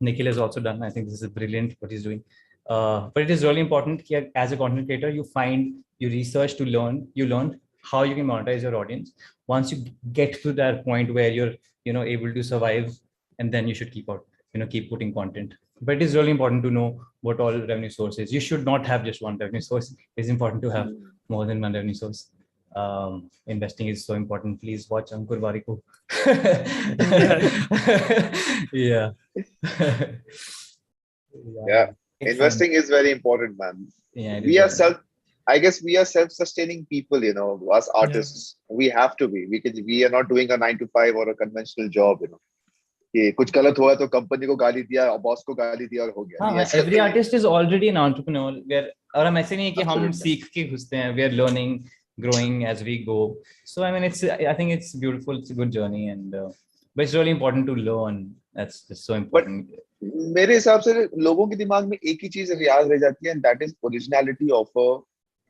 Nikhil has also done. I think this is brilliant what he's doing. But it is really important that as a content creator, you research to learn, you learn how you can monetize your audience. Once you get to that point where you're able to survive, and then you should keep putting content. But it is really important to know what all revenue sources. You should not have just one revenue source. It's important to have more than one revenue source. Investing is so important. Please watch Ankur Warikoo. Yeah. Yeah. Investing is very important, man. Yeah, I guess we are self-sustaining people, as artists. Yeah. We have to be. We are not doing a 9 to 5 or a conventional job, कि कुछ गलत हुआ तो company को गाली दिया, boss को गाली दिया और हो गया. हाँ, every artist is already an entrepreneur. और हम ऐसे नहीं है कि हम सीख के घुसते हैं. We are learning, growing as we go. So I mean, I think it's beautiful. It's a good journey, and but it's really important to learn. That's so important. But मेरे हिसाब से लोगों के दिमाग में एक ही चीज याद रह जाती है, and that is originality of a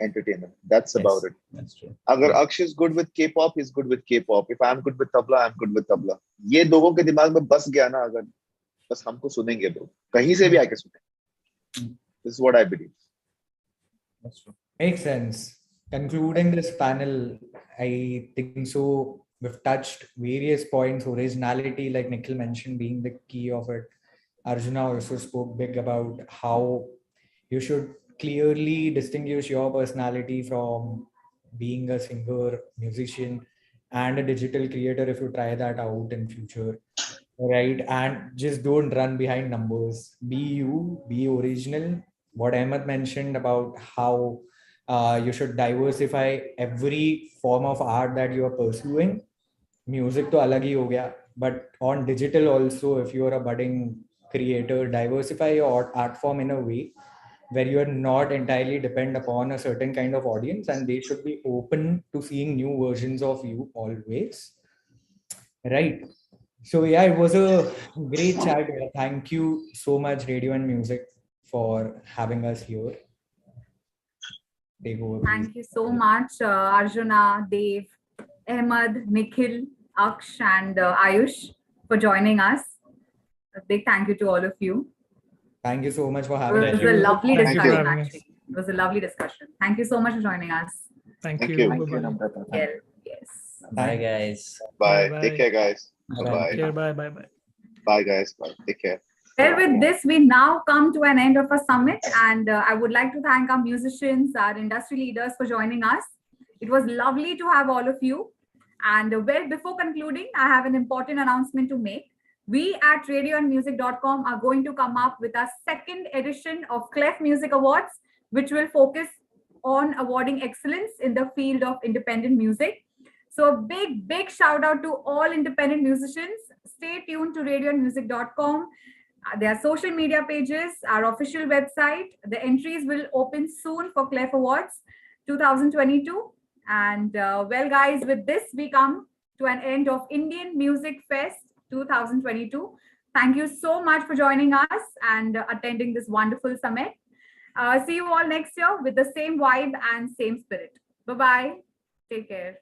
entertainer. That's about it. That's true. अगर अक्ष is good with K-pop, he's good with K-pop. If I'm good with tabla, I'm good with tabla. ये लोगों के दिमाग में बस गया ना, अगर बस हमको सुनेंगे तो कहीं से भी आके सुनेंगे. This is what I believe. That's true. Makes sense. Concluding this panel, I think so. We've touched various points. Originality, like Nikhil mentioned, being the key of it. Arjuna also spoke big about how you should clearly distinguish your personality from being a singer, musician, and a digital creator if you try that out in future, right? And just don't run behind numbers. Be you, be original. What Ahmed mentioned about how you should diversify every form of art that you are pursuing. Music to alag hi ho gaya, but on digital also, if you are a budding creator, diversify your art form in a way where you are not entirely dependent upon a certain kind of audience, and they should be open to seeing new versions of you always. Right. So yeah, it was a great chat. Thank you so much, Radio and Music, for having us here. Take over, please. Thank you so much, Arjuna, Dave, Ahmed, Nikhil, Aksh, and Ayush for joining us. A big thank you to all of you. Thank you so much for having us. It was a lovely discussion, actually. It was a lovely discussion. Thank you so much for joining us. Thank you. Bye-bye. Yes. Bye, guys. Bye. Take care, guys. Bye. Bye. Bye, guys. Bye. Take care. Well, with this, we now come to an end of our summit, and I would like to thank our musicians, our industry leaders for joining us. It was lovely to have all of you. And well, before concluding, I have an important announcement to make. We at radioandmusic.com are going to come up with our second edition of Clef Music Awards, which will focus on awarding excellence in the field of independent music. So a big shout out to all independent musicians. Stay tuned to radioandmusic.com. There are social media pages, our official website. The entries will open soon for Clef Awards 2022. And well, guys, with this, we come to an end of Indian Music Fest 2022. Thank you so much for joining us and attending this wonderful summit. See you all next year with the same vibe and same spirit. Bye-bye. Take care.